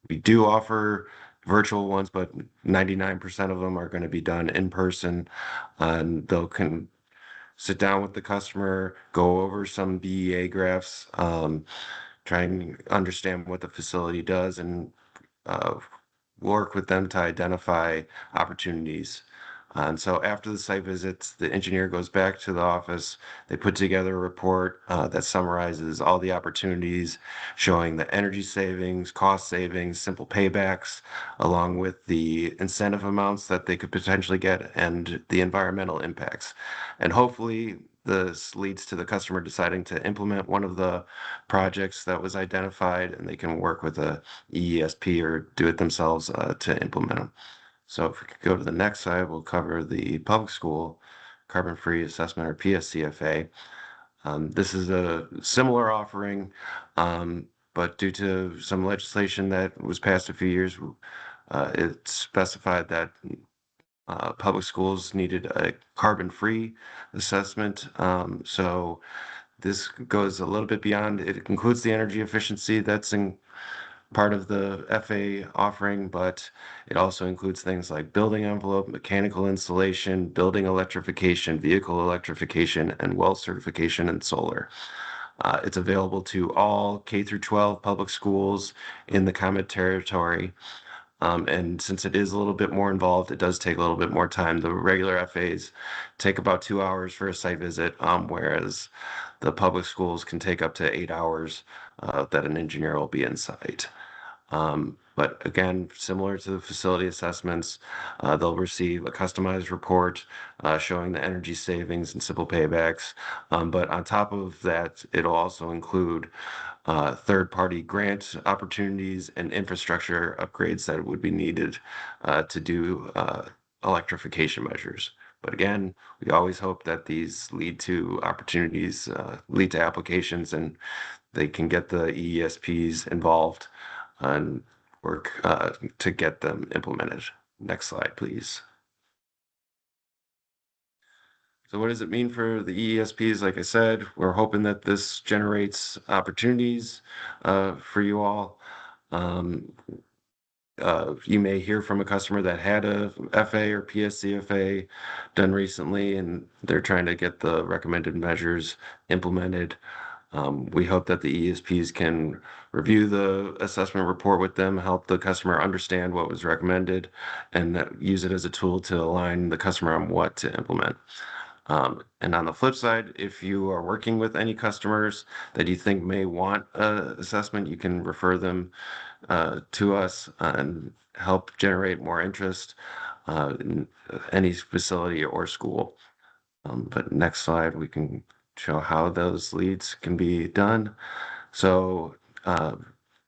We do offer virtual ones, but 99% of them are going to be done in person. And they'll sit down with the customer, go over some BEA graphs, try and understand what the facility does, and work with them to identify opportunities. And so after the site visits, the engineer goes back to the office. They put together a report that summarizes all the opportunities, showing the energy savings, cost savings, simple paybacks, along with the incentive amounts that they could potentially get and the environmental impacts. And hopefully this leads to the customer deciding to implement one of the projects that was identified, and they can work with a EESP or do it themselves to implement them. So if we could go to the next slide, we'll cover the public school carbon-free assessment, or PSCFA. This is a similar offering, but due to some legislation that was passed a few years, it specified that public schools needed a carbon-free assessment. So this goes a little bit beyond. It includes the energy efficiency that's in part of the FA offering, but it also includes things like building envelope, mechanical insulation, building electrification, vehicle electrification, and well certification and solar. It's available to all K through 12 public schools in the ComEd territory. And since it is a little bit more involved, it does take a little bit more time. The regular FAs take about 2 hours for a site visit, whereas the public schools can take up to 8 hours that an engineer will be in site. But again, similar to the facility assessments, they'll receive a customized report showing the energy savings and simple paybacks. But on top of that, it'll also include third-party grant opportunities and infrastructure upgrades that would be needed to do electrification measures. But again, we always hope that these lead to opportunities, lead to applications, and they can get the EESPs involved and work to get them implemented. Next slide, please. So what does it mean for the EESPs? Like I said, we're hoping that this generates opportunities for you all. You may hear from a customer that had a FA or PSCFA done recently, and they're trying to get the recommended measures implemented. We hope that the ESPs can review the assessment report with them, help the customer understand what was recommended, and use it as a tool to align the customer on what to implement. And on the flip side, if you are working with any customers that you think may want an assessment, you can refer them to us and help generate more interest in any facility or school. But next slide, we can show how those leads can be done. So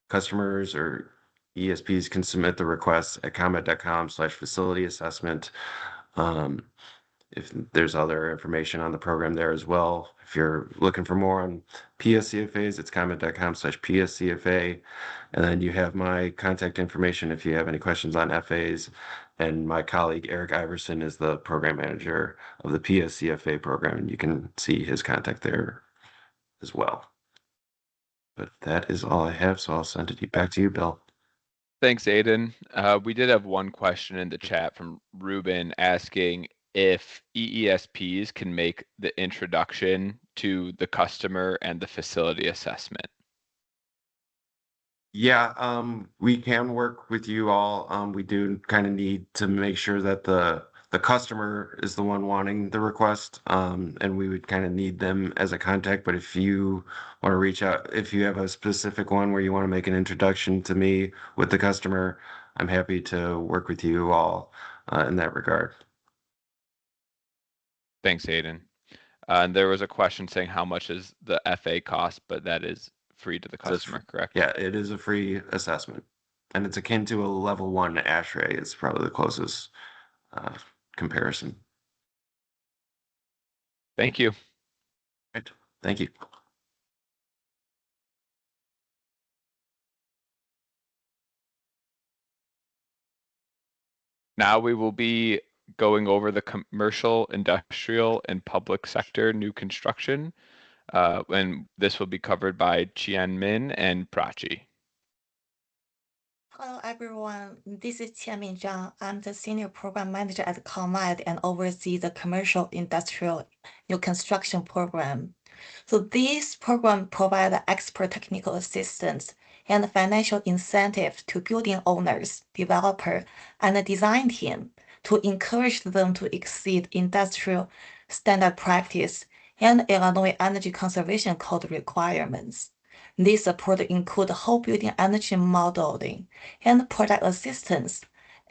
customers or ESPs can submit the requests at comed.com/facility assessment. If there's other information on the program there as well. If you're looking for more on PSCFAs, it's comed.com/PSCFA. And then you have my contact information if you have any questions on FAs. And my colleague, Eric Iverson, is the program manager of the PSCFA program. And you can see his contact there as well. But that is all I have, so I'll send it back to you, Bill. Thanks, Aiden. We did have one question in the chat from Ruben asking if EESPs can make the introduction to the customer and the facility assessment. Yeah, we can work with you all. We do kind of need to make sure that the customer is the one wanting the request, and we would kind of need them as a contact. But if you want to reach out, if you have a specific one where you want to make an introduction to me with the customer, I'm happy to work with you all in that regard. Thanks, Aiden. And there was a question saying how much is the FA cost, but that is free to the customer, correct? Yeah, it is a free assessment, and it's akin to a level 1 ASHRAE. It's probably the closest comparison. Thank you. Right. Thank you. Now we will be going over the commercial, industrial, and public sector new construction. And this will be covered by Chien Min and Prachi. Hello, everyone. This is Qianmin Zhang. I'm the Senior Program Manager at ComEd and oversee the Commercial Industrial New Construction Program. So this program provides expert technical assistance and financial incentive to building owners, developer, and the design team to encourage them to exceed industrial standard practice and Illinois Energy Conservation Code requirements. This support include whole building energy modeling and project assistance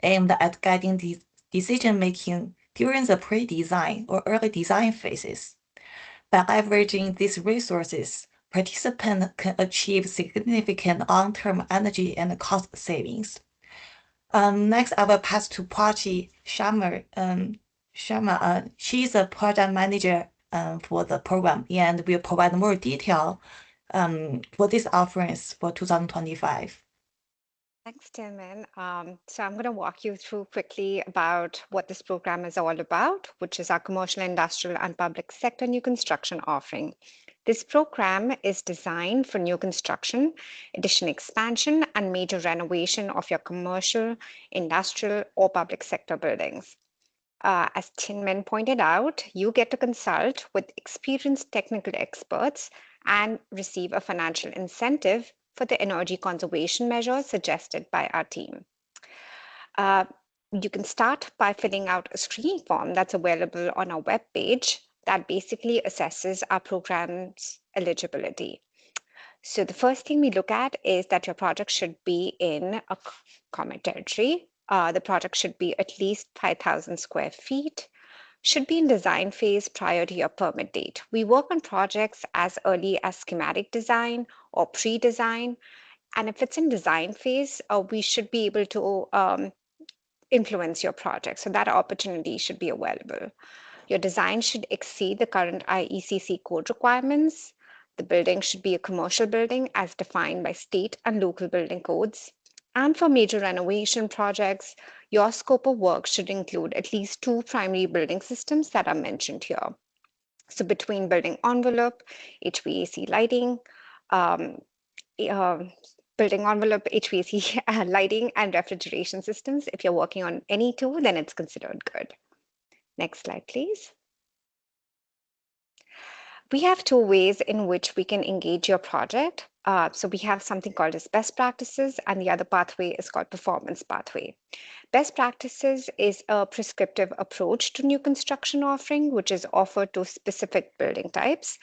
aimed at guiding the decision-making during the pre-design or early design phases. By leveraging these resources, participants can achieve significant long-term energy and cost savings. Next, I will pass to Prachi Sharma. She's a project manager for the program and will provide more detail for these offerings for 2025. Thanks, Tillman. So I'm going to walk you through quickly about what this program is all about, which is our commercial, industrial, and public sector new construction offering. This program is designed for new construction, addition expansion, and major renovation of your commercial, industrial, or public sector buildings. As Tillman pointed out, you get to consult with experienced technical experts and receive a financial incentive for the energy conservation measures suggested by our team. You can start by filling out a screening form that's available on our webpage that basically assesses our program's eligibility. So the first thing we look at is that your project should be in a ComEd territory. The project should be at least 5,000 square feet, should be in design phase prior to your permit date. We work on projects as early as schematic design or pre-design. And if it's in design phase, we should be able to influence your project. So that opportunity should be available. Your design should exceed the current IECC code requirements. The building should be a commercial building as defined by state and local building codes. And for major renovation projects, your scope of work should include at least 2 primary building systems that are mentioned here. So between building envelope, HVAC lighting, building envelope, HVAC lighting, and refrigeration systems. If you're working on any 2, then it's considered good. Next slide, please. We have 2 ways in which we can engage your project. So we have something called as best practices, and the other pathway is called performance pathway. Best practices is a prescriptive approach to new construction offering, which is offered to specific building types,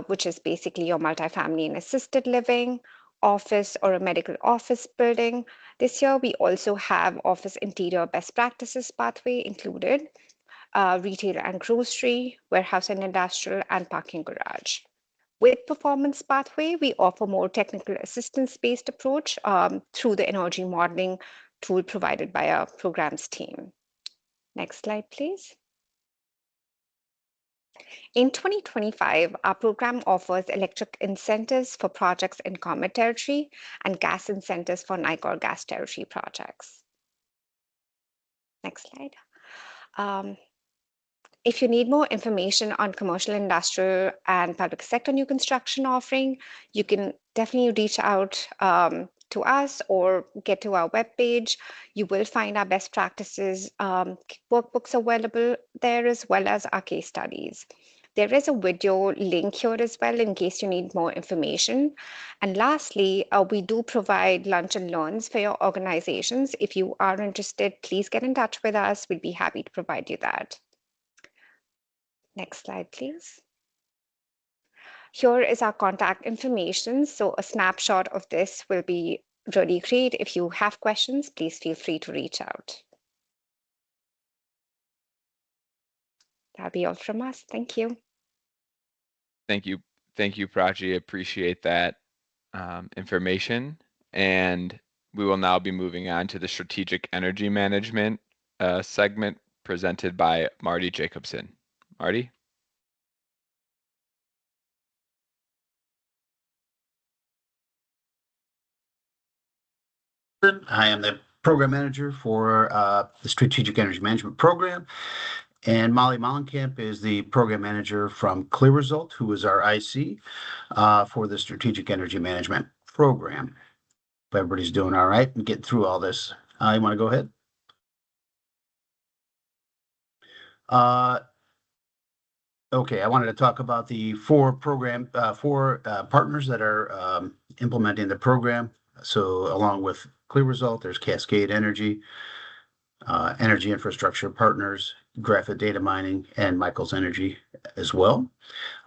which is basically your multifamily and assisted living, office or a medical office building. This year, we also have office interior best practices pathway included, retail and grocery, warehouse and industrial, and parking garage. With performance pathway, we offer more technical assistance-based approach through the energy modeling tool provided by our programs team. Next slide, please. In 2025, our program offers electric incentives for projects in ComEd territory and gas incentives for NICOR gas territory projects. Next slide. If you need more information on commercial, industrial, and public sector new construction offering, you can definitely reach out to us or get to our webpage. You will find our best practices workbooks available there, as well as our case studies. There is a video link here as well in case you need more information. And lastly, we do provide lunch and learns for your organizations. If you are interested, please get in touch with us. We'd be happy to provide you that. Next slide, please. Here is our contact information. So a snapshot of this will be really great. If you have questions, please feel free to reach out. That'll be all from us. Thank you. Thank you, Prachi. Appreciate that information. And we will now be moving on to the strategic energy management segment presented by Marty Jacobson. Marty? I am the program manager for the Strategic Energy Management Program, and Molly Mollenkamp is the program manager from Clear Result, who is our IC for the Strategic Energy Management Program. If everybody's doing all right and getting through all this, you want to go ahead? Okay, I wanted to talk about the 4 partners that are implementing the program. So along with Clear Result, there's Cascade Energy, Energy Infrastructure Partners, Graphite Data Mining, and Michael's Energy as well.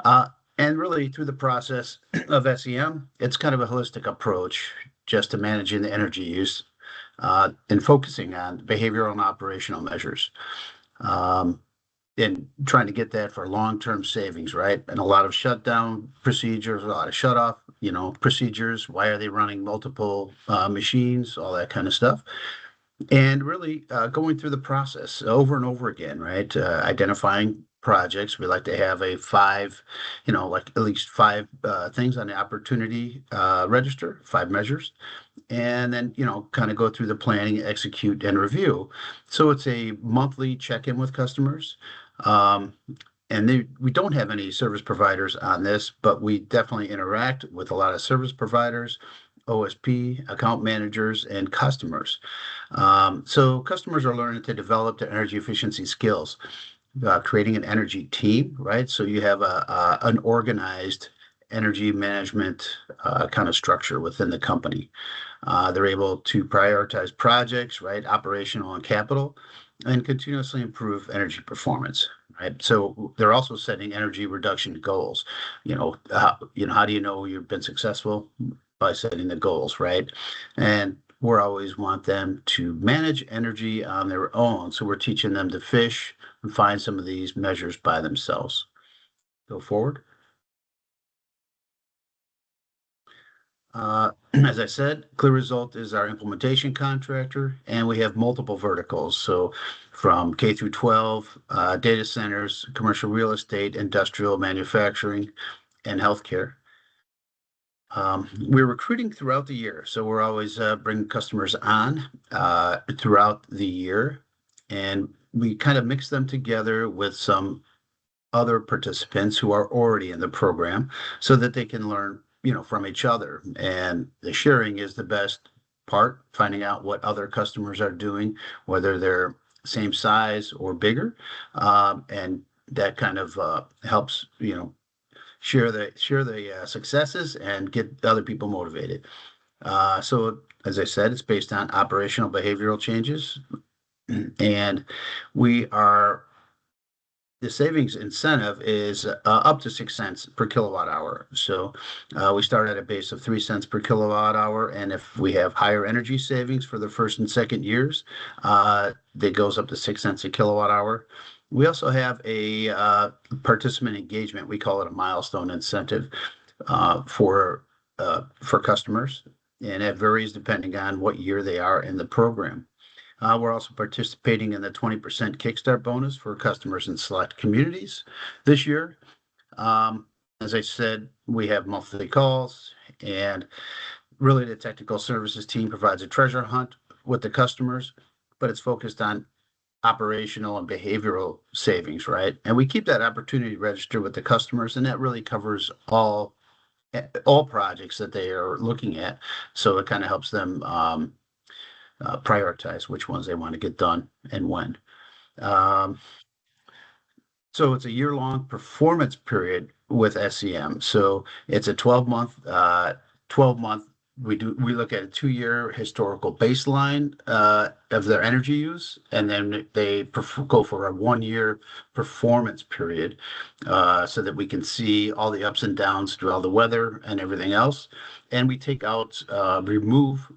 And really through the process of SEM, it's kind of a holistic approach just to managing the energy use and focusing on behavioral and operational measures. and trying to get that for long-term savings, right? And a lot of shutdown procedures, a lot of shut-off, procedures. Why are they running multiple machines? All that kind of stuff. And really going through the process over and over again, right? Identifying projects. We like to have a five, like at least five things on the opportunity register, 5 measures, and then kind of go through the planning, execute, and review. So it's a monthly check-in with customers. And we don't have any service providers on this, but we definitely interact with a lot of service providers, OSP, account managers, and customers. So customers are learning to develop their energy efficiency skills, creating an energy team, right? So you have an organized energy management kind of structure within the company. They're able to prioritize projects, right? Operational and capital, and continuously improve energy performance, right? So they're also setting energy reduction goals. How do you know you've been successful? By setting the goals, right? And we always want them to manage energy on their own. So we're teaching them to fish and find some of these measures by themselves. Go forward. As I said, Clear Result is our implementation contractor, and we have multiple verticals. So from K through 12, data centers, commercial real estate, industrial manufacturing, and healthcare. We're recruiting throughout the year, so we're always bringing customers on throughout the year, and we kind of mix them together with some other participants who are already in the program so that they can learn, from each other. And the sharing is the best part, finding out what other customers are doing, whether they're same size or bigger, and that kind of helps, share the successes and get other people motivated. So as I said, it's based on operational behavioral changes, and the savings incentive is up to 6 cents per kilowatt hour. So we start at a base of 3 cents per kilowatt hour, and if we have higher energy savings for the first and second years, that goes up to 6 cents a kilowatt hour. We also have a participant engagement. We call it a milestone incentive for customers, and it varies depending on what year they are in the program. We're also participating in the 20% Kickstart bonus for customers in select communities this year. As I said, we have monthly calls, and really the technical services team provides a treasure hunt with the customers, but it's focused on operational and behavioral savings, right? And we keep that opportunity register with the customers, and that really covers all projects that they are looking at. So it kind of helps them prioritize which ones they want to get done and when. So it's a year-long performance period with SCM. So it's a 12-month. We look at a 2-year historical baseline of their energy use, and then they go for a 1-year performance period, so that we can see all the ups and downs through all the weather and everything else. And we remove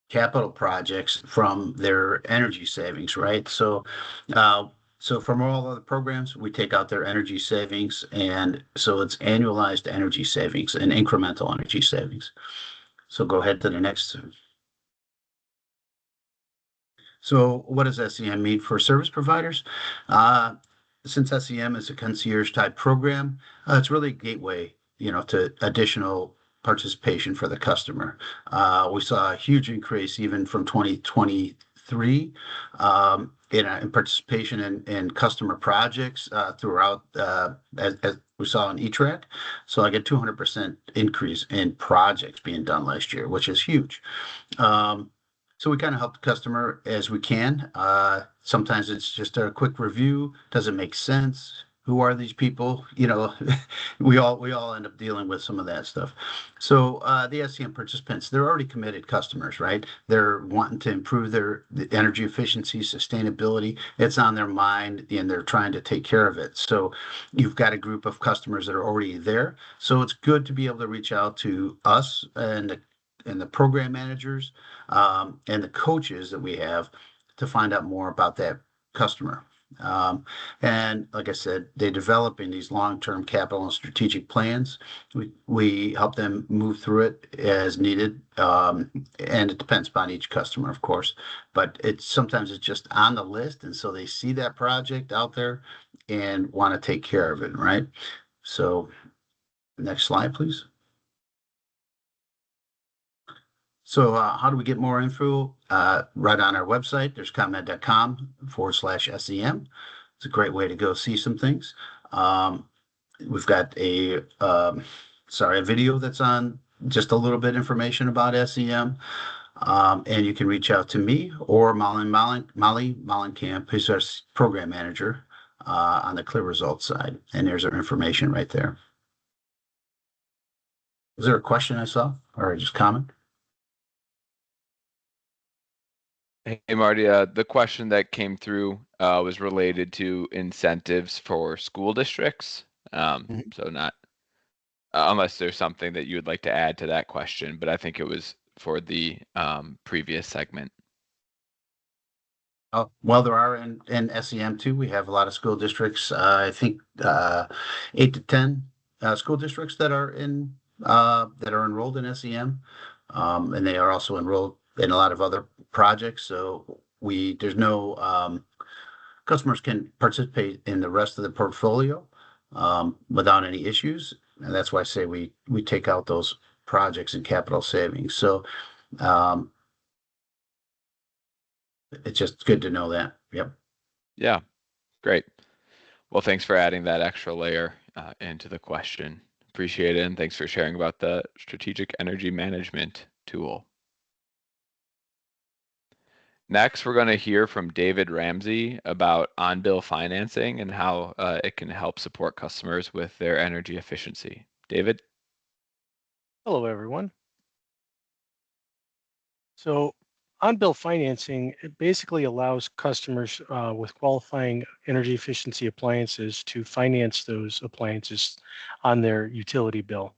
capital projects from their energy savings, right? So from all other programs, we take out their energy savings, and so it's annualized energy savings and incremental energy savings. So go ahead to the next. So what does SCM mean for service providers? Since SCM is a concierge type program, it's really a gateway, to additional participation for the customer. We saw a huge increase even from 2023 in participation in customer projects throughout, as we saw in eTrack. So like a 200% increase in projects being done last year, which is huge. So we kind of help the customer as we can. Sometimes it's just a quick review. Does it make sense? Who are these people? We all end up dealing with some of that stuff. So the SCM participants, they're already committed customers, right? They're wanting to improve their energy efficiency, sustainability. It's on their mind, and they're trying to take care of it. So you've got a group of customers that are already there. So it's good to be able to reach out to us and the program managers and the coaches that we have to find out more about that customer. And like I said, they're developing these long-term capital and strategic plans. We help them move through it as needed. And it depends upon each customer, of course, but sometimes it's just on the list. And so they see that project out there and want to take care of it, right? So next slide, please. So how do we get more info? Right on our website, there's comed.com/SEM. It's a great way to go see some things. We've got a video that's on just a little bit information about SEM. And you can reach out to me or Molly Mollenkamp, who's our program manager on the Clear Results side. And there's our information right there. Was there a question I saw or just comment? Hey, Marty, the question that came through was related to incentives for school districts. So not, unless there's something that you would like to add to that question, but I think it was for the previous segment. Well, there are in SEM too. We have a lot of school districts. I think 8 to 10 school districts that are enrolled in SEM, and they are also enrolled in a lot of other projects. So there's no customers can participate in the rest of the portfolio without any issues, and that's why I say we take out those projects in capital savings. So it's just good to know that. Yep. Yeah, great. Well, thanks for adding that extra layer into the question. Appreciate it, and thanks for sharing about the strategic energy management tool. Next, we're going to hear from David Ramsey about on-bill financing and how it can help support customers with their energy efficiency. David? Hello, everyone. So on-bill financing, it basically allows customers with qualifying energy efficiency appliances to finance those appliances on their utility bill.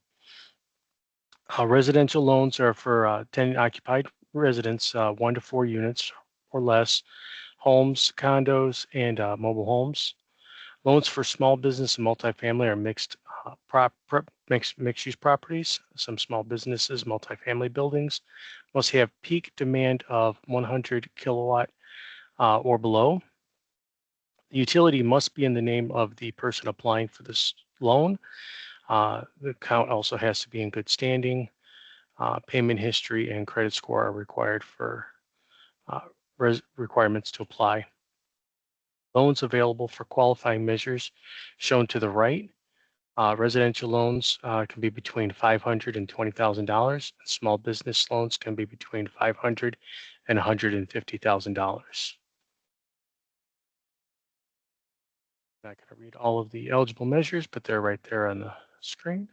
Residential loans are for tenant-occupied residents, 1 to 4 units or less, homes, condos, and mobile homes. Loans for small business and multifamily are mixed-use properties. Some small businesses, multifamily buildings must have peak demand of 100 kilowatt or below. The utility must be in the name of the person applying for this loan. The account also has to be in good standing. Payment history and credit score are required for requirements to apply. Loans available for qualifying measures shown to the right. Residential loans can be between $500 and $20,000. Small business loans can be between $500 and $150,000. I'm not going to read all of the eligible measures, but they're right there on the screen.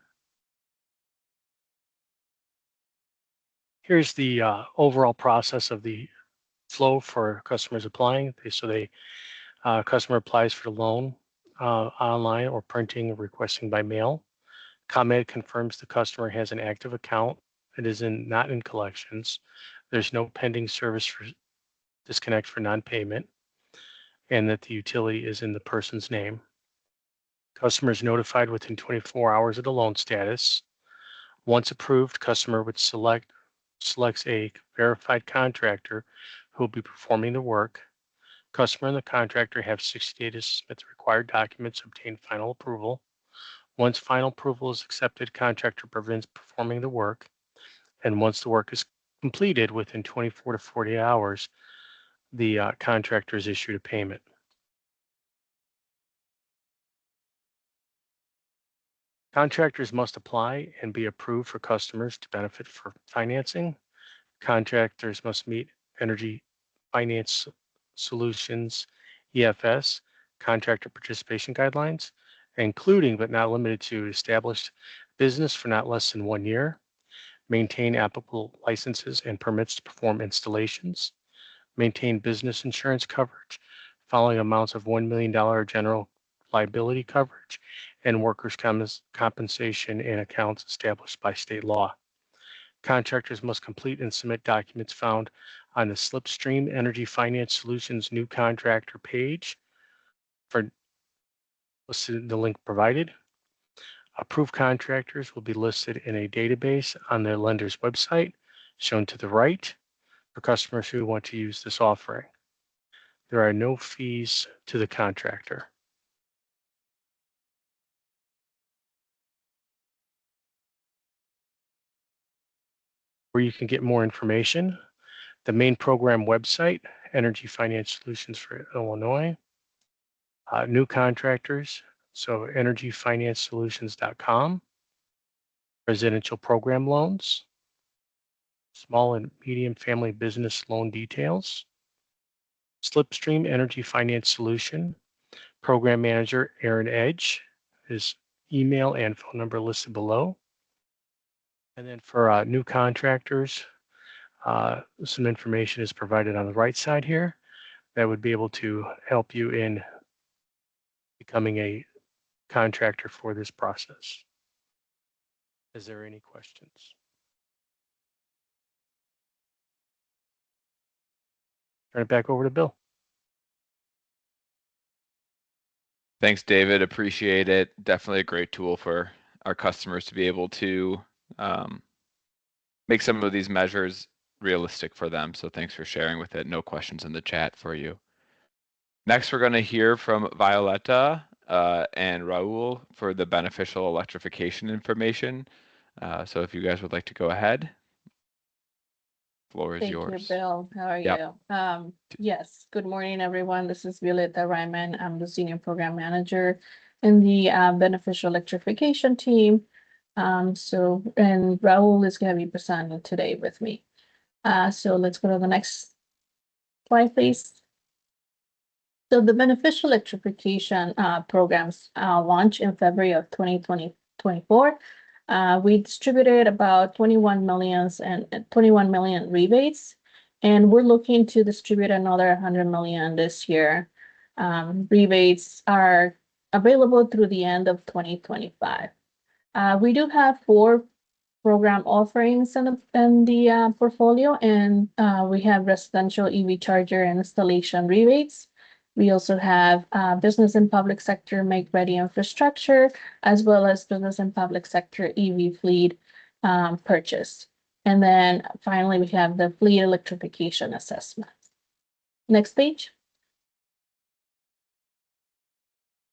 Here's the overall process of the flow for customers applying. Customer applies for the loan online or printing or requesting by mail. ComEd confirms the customer has an active account. It is not in collections. There's no pending service for disconnect for non-payment, and that the utility is in the person's name. Customer is notified within 24 hours of the loan status. Once approved, customer would selects a verified contractor who will be performing the work. Customer and the contractor have 60 days to submit the required documents to obtain final approval. Once final approval is accepted, contractor begins performing the work. And once the work is completed within 24 to 48 hours, the contractor is issued a payment. Contractors must apply and be approved for customers to benefit for financing. Contractors must meet Energy Finance Solutions, EFS, contractor participation guidelines, including but not limited to established business for not less than 1 year, maintain applicable licenses and permits to perform installations, maintain business insurance coverage, following amounts of $1 million general liability coverage, and workers' compensation and accounts established by state law. Contractors must complete and submit documents found on the Slipstream Energy Finance Solutions new contractor page listed in the link provided. Approved contractors will be listed in a database on the lender's website, shown to the right, for customers who want to use this offering. There are no fees to the contractor. Where you can get more information, the main program website, Energy Finance Solutions for Illinois, new contractors, so energyfinancesolutions.com, residential program loans, small and medium family business loan details, Slipstream Energy Finance Solution, program manager Aaron Edge, his email and phone number listed below. And then for new contractors, some information is provided on the right side here that would be able to help you in becoming a contractor for this process. Is there any questions? Turn it back over to Bill. Thanks, David. Appreciate it. Definitely a great tool for our customers to be able to make some of these measures realistic for them. So thanks for sharing with it. No questions in the chat for you. Next, we're going to hear from Violetta and Raul for the beneficial electrification information. So if you guys would like to go ahead, floor is yours. Thank you, Bill. How are Yep. you? Yes, good morning, everyone. This is Violetta Ryman. I'm the Senior Program Manager in the Beneficial Electrification team. And Raul is going to be presenting today with me. So let's go to the next slide, please. So the Beneficial Electrification programs launched in February of 2024. We distributed about 21 million rebates, and we're looking to distribute another 100 million this year. Rebates are available through the end of 2025. We do have 4 program offerings in the portfolio, and we have residential EV charger and installation rebates. We also have business and public sector make-ready infrastructure, as well as business and public sector EV fleet purchase. And then finally, we have the fleet electrification assessment. Next page.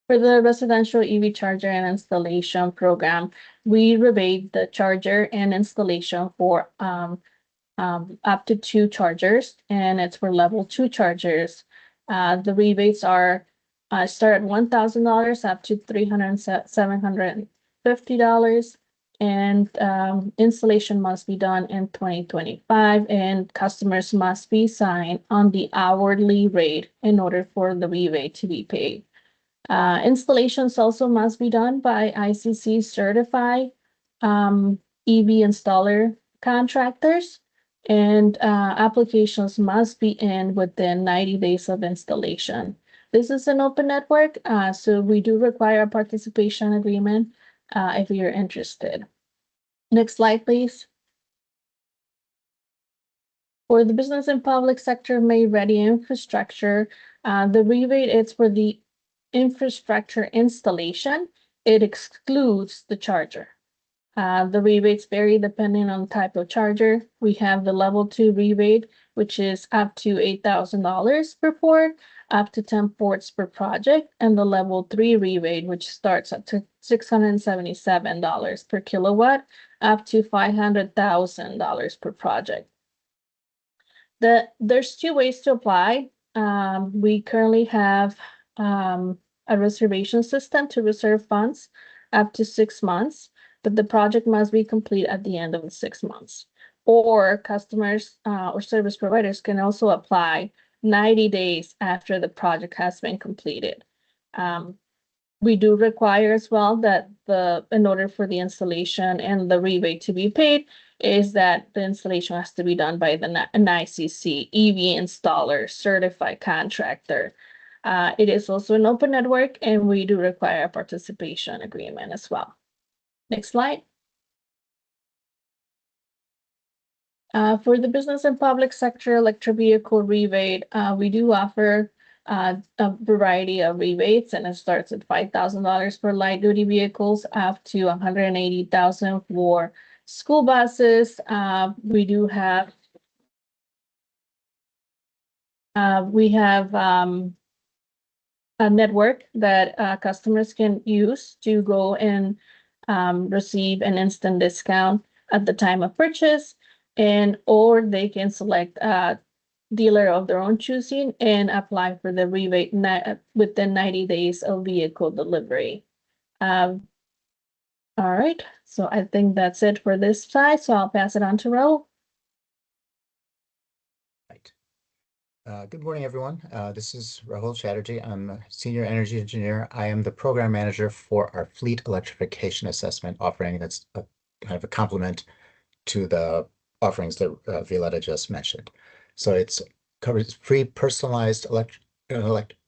For the residential EV charger and installation program, we rebate the charger and installation for up to 2 chargers, and it's for level 2 chargers. The rebates are start at $1,000 up to $750, and installation must be done in 2025, and customers must be signed on the hourly rate in order for the rebate to be paid. Installations also must be done by ICC certified EV installer contractors, and applications must be in within 90 days of installation. This is an open network, so we do require a participation agreement if you're interested. Next slide, please. For the business and public sector made-ready infrastructure, the rebate is for the infrastructure installation. It excludes the charger. The rebates vary depending on type of charger. We have the level 2 rebate, which is up to $8,000 per port, up to 10 ports per project, and the level 3 rebate, which starts at $677 per kilowatt, up to $500,000 per project. There's 2 ways to apply. We currently have a reservation system to reserve funds up to 6 months, but the project must be complete at the end of the 6 months. Or customers or service providers can also apply 90 days after the project has been completed. We do require as well that in order for the installation and the rebate to be paid, is that the installation has to be done by an ICC EV installer certified contractor. It is also an open network, and we do require a participation agreement as well. Next slide. For the business and public sector electric vehicle rebate, we do offer a variety of rebates, and it starts at $5,000 for light duty vehicles up to $180,000 for school buses. We do have a network that customers can use to go and receive an instant discount at the time of purchase, or they can select a dealer of their own choosing and apply for the rebate within 90 days of vehicle delivery. All right, so I think that's it for this slide, so I'll pass it on to Raul. Good morning, everyone. This is Rahul Chatterjee. I'm a senior energy engineer. I am the program manager for our fleet electrification assessment offering. That's kind of a complement to the offerings that Violetta just mentioned. So it covers free personalized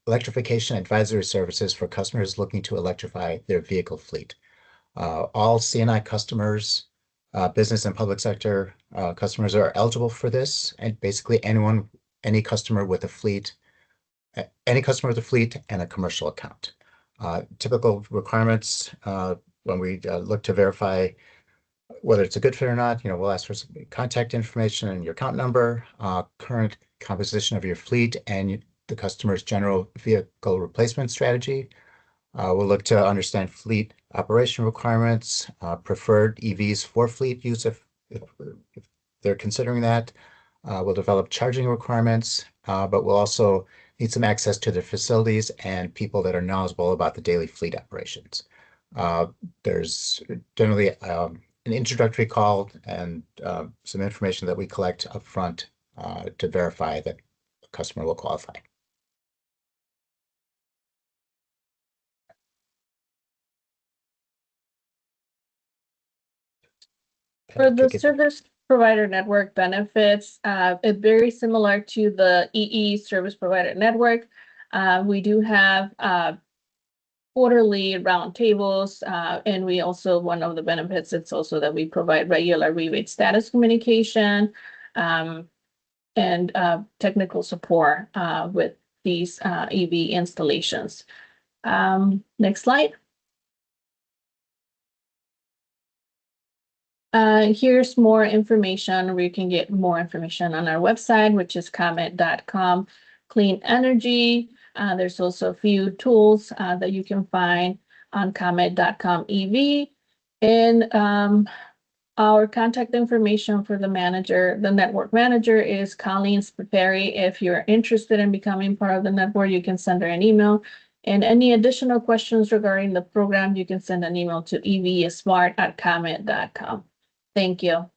electrification advisory services for customers looking to electrify their vehicle fleet. All C&I customers, business and public sector customers are eligible for this, and basically any customer with a fleet and a commercial account. Typical requirements when we look to verify whether it's a good fit or not, we'll ask for some contact information and your account number, current composition of your fleet, and the customer's general vehicle replacement strategy. We'll look to understand fleet operation requirements, preferred EVs for fleet use if they're considering that. We'll develop charging requirements, but we'll also need some access to their facilities and people that are knowledgeable about the daily fleet operations. There's generally an introductory call and some information that we collect up front to verify that the customer will qualify. For the service provider network benefits, it's very similar to the EE service provider network. We do have quarterly roundtables, and we also, one of the benefits, it's also that we provide regular rebate status communication and technical support with these EV installations. Next slide. Here's more information, or you can get more information on our website, which is ComEd.com. Clean energy. There's also a few tools that you can find on ComEd.com EV. And our contact information for the network manager is Colleen Spiteri. If you're interested in becoming part of the network, you can send her an email. And any additional questions regarding the program, you can send an email to evsmart@comed.com. Thank you.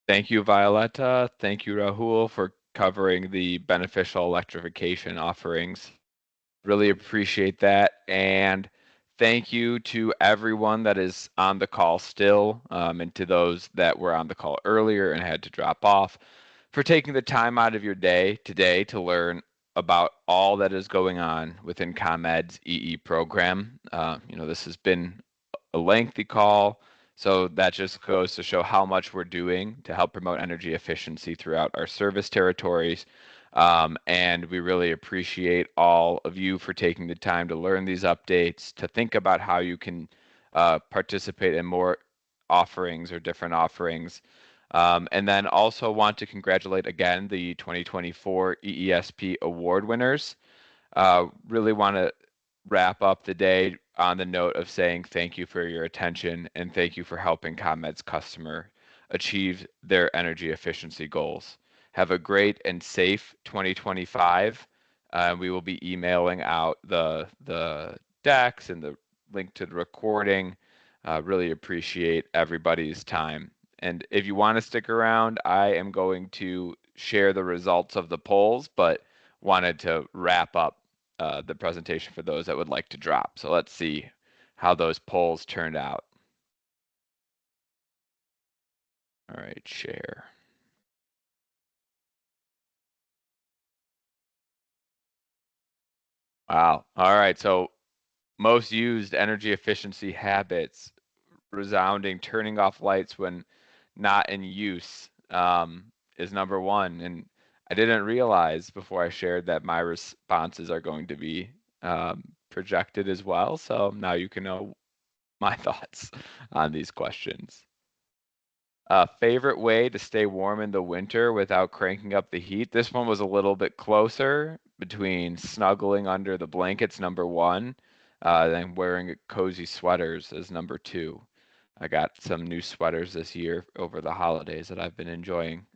Thank you, Violetta. Thank you, Rahul, for covering the beneficial electrification offerings. Really appreciate that. And thank you to everyone that is on the call still, and to those that were on the call earlier and had to drop off, for taking the time out of your day today to learn about all that is going on within ComEd's EE program. This has been a lengthy call, so that just goes to show how much we're doing to help promote energy efficiency throughout our service territories. And we really appreciate all of you for taking the time to learn these updates, to think about how you can participate in more offerings or different offerings. And then also want to congratulate again the 2024 EESP award winners. Really want to wrap up the day on the note of saying thank you for your attention and thank you for helping ComEd's customer achieve their energy efficiency goals. Have a great and safe 2025. We will be emailing out the decks and the link to the recording. Really appreciate everybody's time. And if you want to stick around, I am going to share the results of the polls, but wanted to wrap up the presentation for those that would like to drop. So let's see how those polls turned out. All right, share. Wow. All right. So most used energy efficiency habits, resounding turning off lights when not in use is number one. And I didn't realize before I shared that my responses are going to be projected as well. So now you can know my thoughts on these questions. Favorite way to stay warm in the winter without cranking up the heat? This one was a little bit closer between snuggling under the blankets, number one, then wearing cozy sweaters as number two. I got some new sweaters this year over the holidays that I've been enjoying.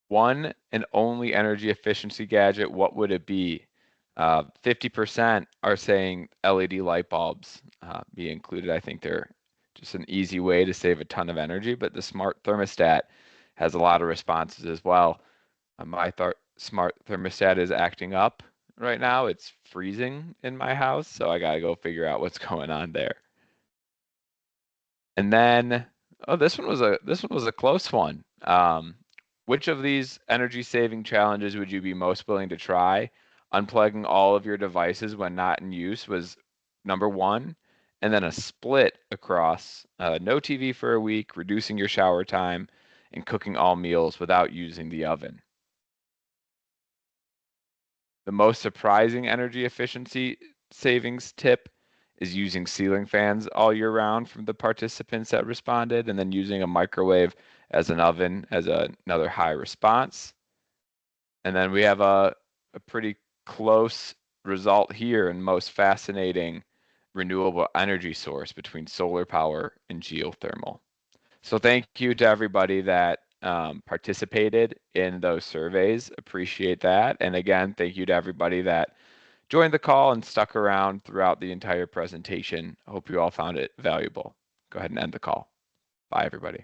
One and only energy efficiency gadget, what would it be? 50% are saying LED light bulbs be included. I think they're just an easy way to save a ton of energy, but the smart thermostat has a lot of responses as well. My smart thermostat is acting up right now. It's freezing in my house, so I gotta go figure out what's going on there. And then, oh, this one was a close one. Which of these energy saving challenges would you be most willing to try? Unplugging all of your devices when not in use was number one. And then a split across no TV for a week, reducing your shower time, and cooking all meals without using the oven. The most surprising energy efficiency savings tip is using ceiling fans all year round from the participants that responded, and then using a microwave as an oven as another high response. And then we have a pretty close result here and most fascinating renewable energy source between solar power and geothermal. So thank you to everybody that participated in those surveys. Appreciate that. And again, thank you to everybody that joined the call and stuck around throughout the entire presentation. I hope you all found it valuable. Go ahead and end the call. Bye, everybody.